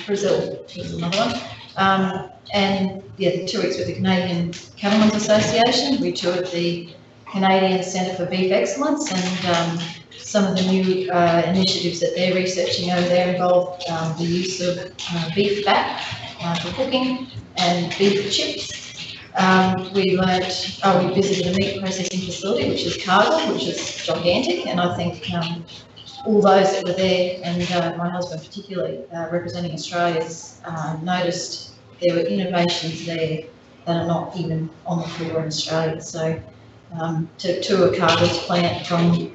Brazil is another one. And yeah, 2 weeks with the Canadian Cattlemen's Association. We toured the Canadian Centre for Beef Excellence, and some of the new initiatives that they're researching over there involve the use of beef fat for cooking and beef chips. We visited a meat processing facility, which is Cargill, which is gigantic, and I think all those that were there, and my husband particularly, representing Australia's, noticed there were innovations there that are not even on the floor in Australia. So to tour Cargill's plant from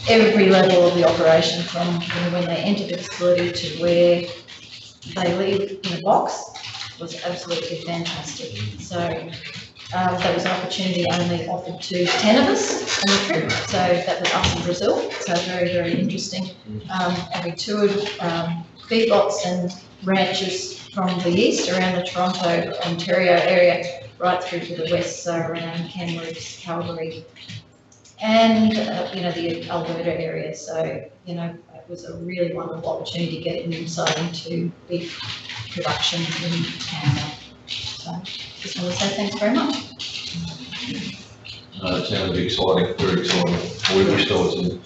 every level of the operation, from when they enter the facility to where they leave in a box, was absolutely fantastic. So that was an opportunity only offered to 10 of us on the trip. So that was us in Brazil. So very, very interesting. And we toured feedlots and ranches from the east around the Toronto, Ontario area, right through to the west, so around Kamloops, Calgary, and the Alberta area. So it was a really wonderful opportunity to get an insight into beef production in Canada. So just want to say thanks very much. It sounded exciting, very exciting. We wish there was in.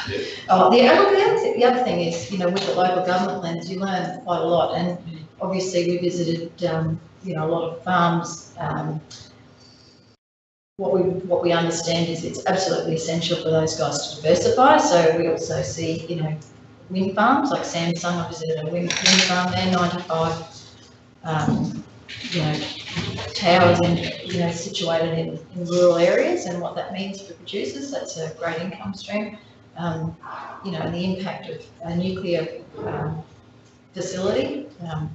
Yeah. Oh, the other thing is, with the local government plans, you learn quite a lot, and obviously we visited, a lot of farms. What we understand is it's absolutely essential for those guys to diversify. So we also see, wind farms like Samsung. I visited a wind farm there, 95, towers situated in rural areas, and what that means for producers. That's a great income stream. And the impact of a nuclear facility,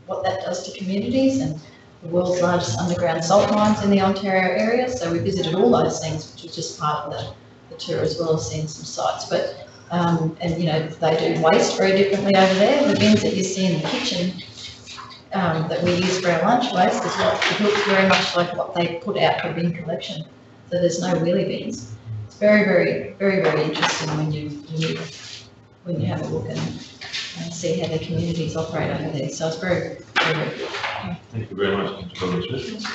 what that does to communities, and the world's largest underground salt mines in the Ontario area. So we visited all those things, which was just part of the tour, as well as seeing some sites. But they do waste very differently over there. The bins that you see in the kitchen that we use for our lunch waste it looks very much like what they put out for bin collection. So there's no wheelie bins. It's very, very, very, very interesting when you have a look and see how their communities operate over there. So it's very, very, very good. Thank you very much, Mr. Smith.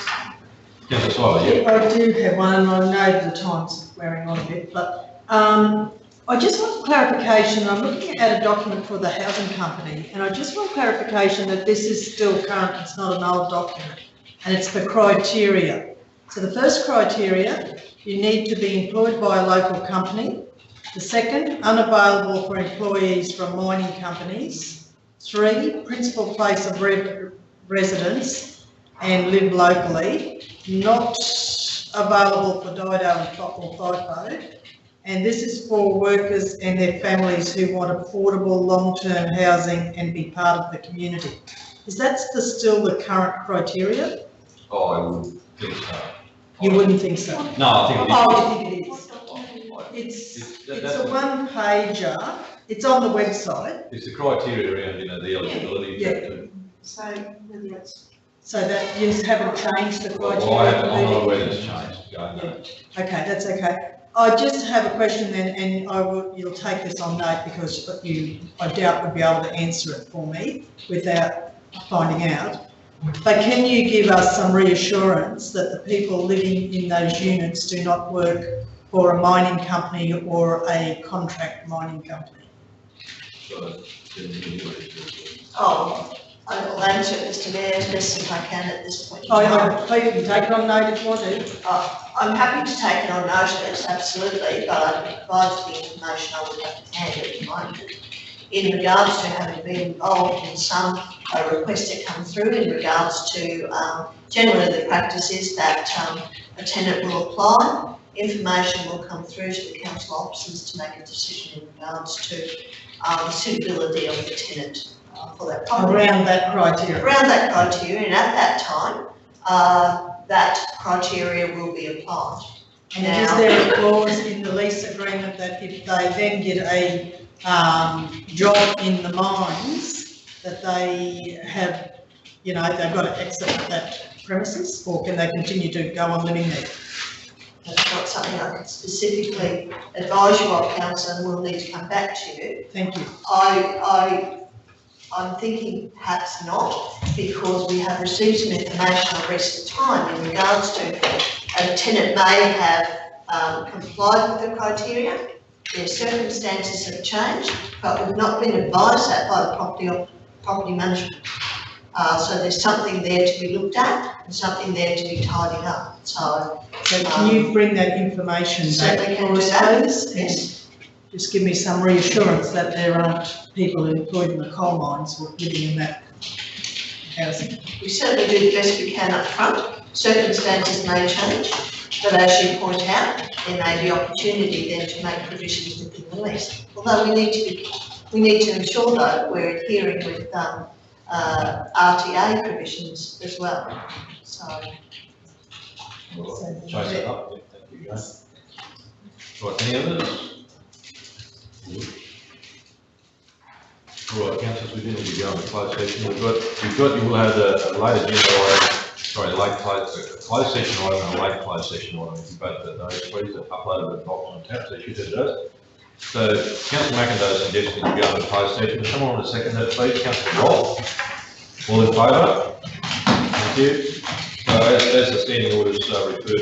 Councillor Swyler, yeah. I do have one, and I know the time's wearing on a bit, but I just want clarification. I'm looking at a document for the housing company, and I just want clarification that this is still current, it's not an old document, and it's for criteria. So the first criteria, you need to be employed by a local company. The second, unavailable for employees from mining companies. 3, principal place of residence and live locally, not available for Dido and Topple FIFO. And this is for workers and their families who want affordable long-term housing and be part of the community. Is that still the current criteria? Oh, I would think so. You wouldn't think so? No, I think it is. Oh, I think it is. It's a one-pager. It's on the website. It's the criteria around, the eligibility. Yeah. So that you haven't changed the criteria? Well, I'm not aware that's changed. Yeah. Okay, that's okay. I just have a question then, and you'll take this on note because I doubt would be able to answer it for me without finding out. But can you give us some reassurance that the people living in those units do not work for a mining company or a contract mining company? Oh, I will answer it, Mr Mayor, as best as I can at this point. I you can take it on note if you want to. I'm happy to take it on notice, absolutely, but I'd be advised the information I would have to hand at the moment. In regards to having been involved in some requests that come through in regards to, generally the practice is that a tenant will apply, information will come through to the council officers to make a decision in regards to the suitability of the tenant for that property. Around that criteria. Around that criteria, and at that time, that criteria will be applied. And is there a clause in the lease agreement that if they then get a job in the mines, that they have, they've got to exit that premises, or can they continue to go on living there? That's not something I can specifically advise you of, councillor, and we'll need to come back to you. Thank you. I'm thinking perhaps not, because we have received some information of recent time in regards to a tenant may have complied with the criteria, their circumstances have changed, but we've not been advised that by the property management. So there's something there to be looked at and something there to be tidied up. So can you bring that information back for us, please? Yes. Just give me some reassurance that there aren't people employed in the coal mines living in that housing. We certainly do the best we can up front. Circumstances may change, but as you point out, there may be opportunity then to make provisions within the lease. Although we need to ensure though we're adhering with RTA provisions as well. So. Chase it up. Thank you, guys. Right, any others? All right, councillors, we do need to go into closed session. You will have a later agenda item, sorry, a closed session item and a late closed session item. If you both got those, please, upload the box on tap, so you should have those. So, Councillor McIndoe suggested we go into closed session. Someone want to second that, please? Councillor Roll. All in favour? Thank you. So, as the standing orders referred to,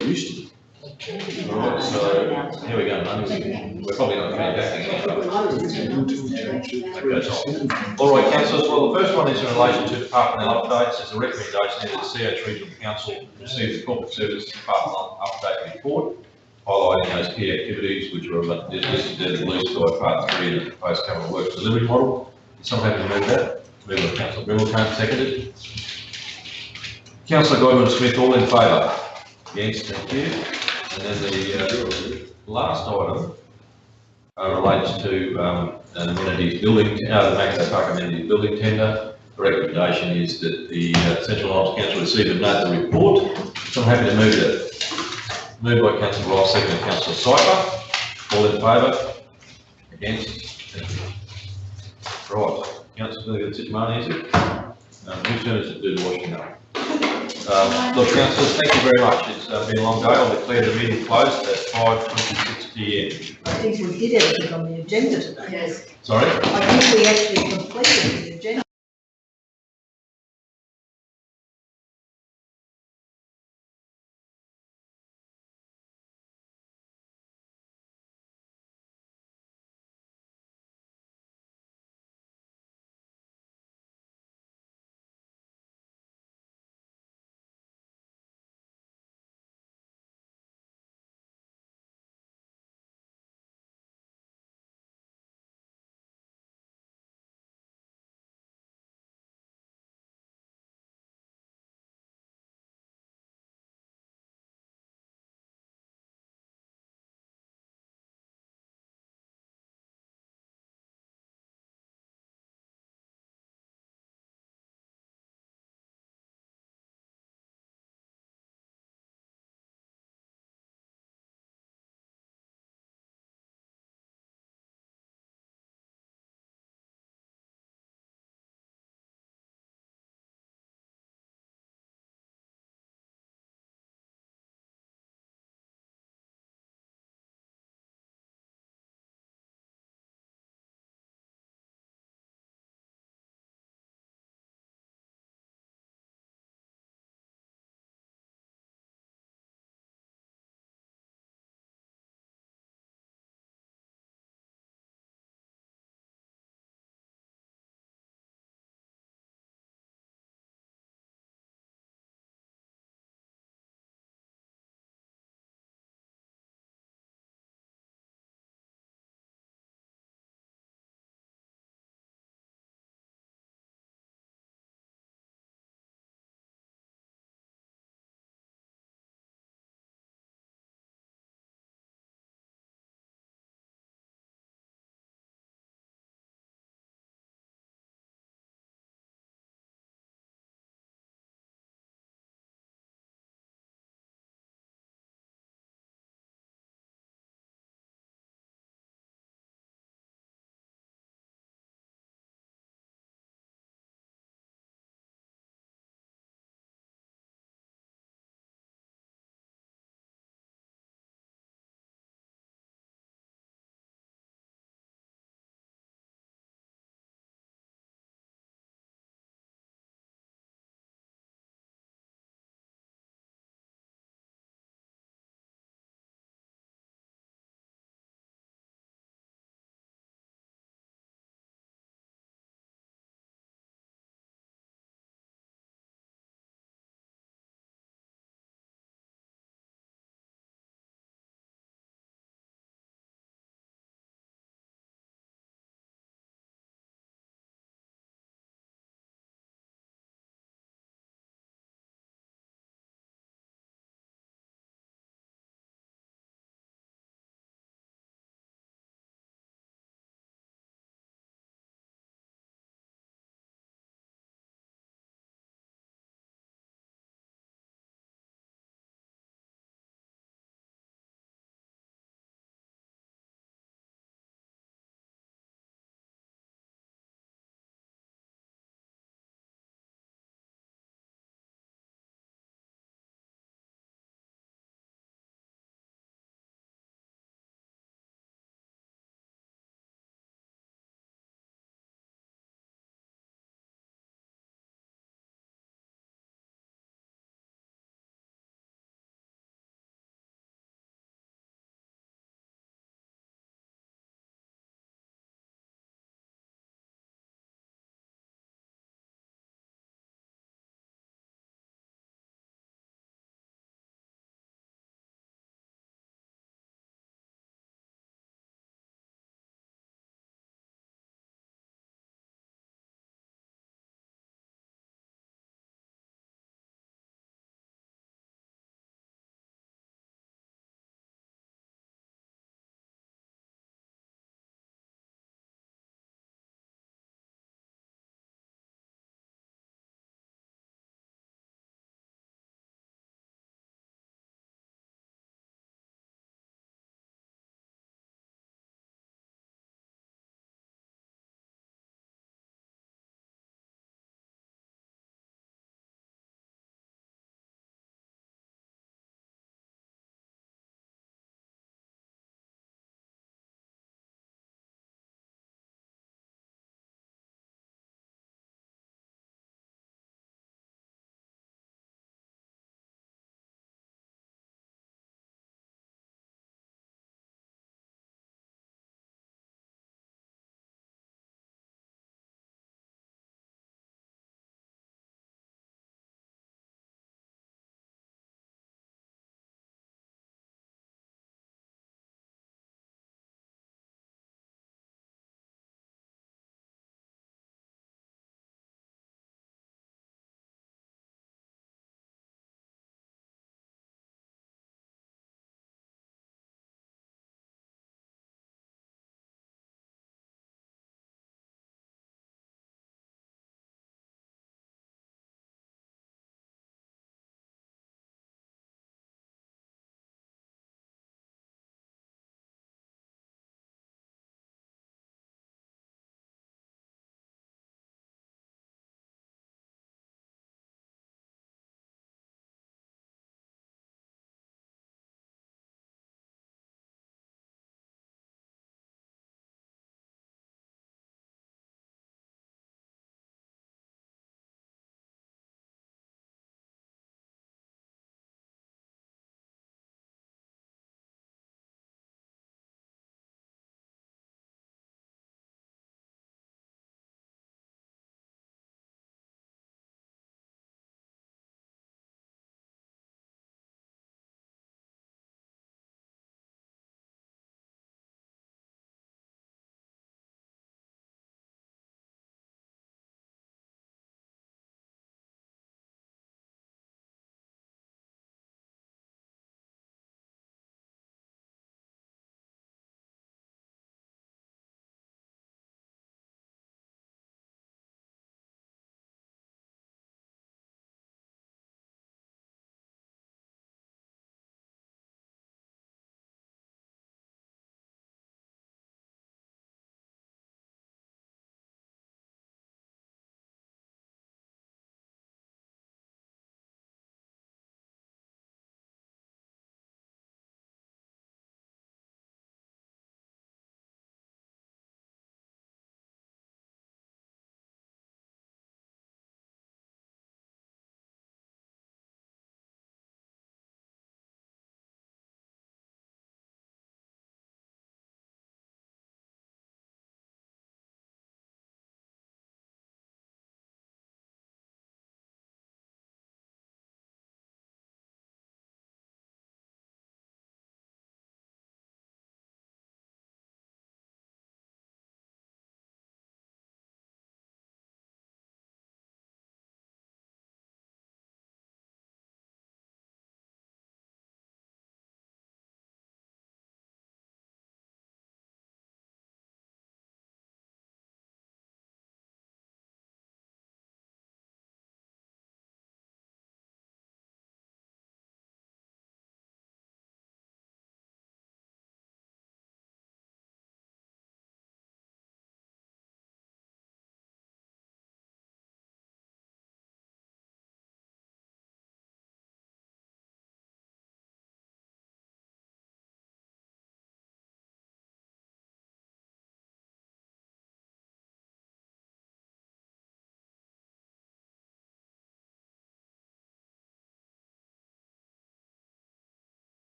Used to. Alright, so here we go, Monday. We're probably not coming back again. All right, councillors, well, the first one is in relation to departmental updates. There's a recommendation that the CH Regional Council receive the Corporate Services Departmental Update Report, highlighting those key activities which are listed there at least by part 3 of the proposed government works delivery model. Is someone happy to move that? Moved by Councillor Brindlecombe, seconded. Councillor Godwin Smith, all in favour? Yes, thank you. And then the last item relates to an amenities building, the Macadam Park amenities building tender. The recommendation is that the Central Isles Council receive and note the report. So I'm happy to move that. Moved by Councillor Ross, seconded by Councillor Syper. All in favour? Against? Thank you. Right, Councillor Sitmani, is it? Whose turn is it to do the washing up? Look, councillors, thank you very much. It's been a long day. I'll declare the meeting closed at 5:26 p.m. I think we did everything on the agenda today. Sorry? I think we actually completed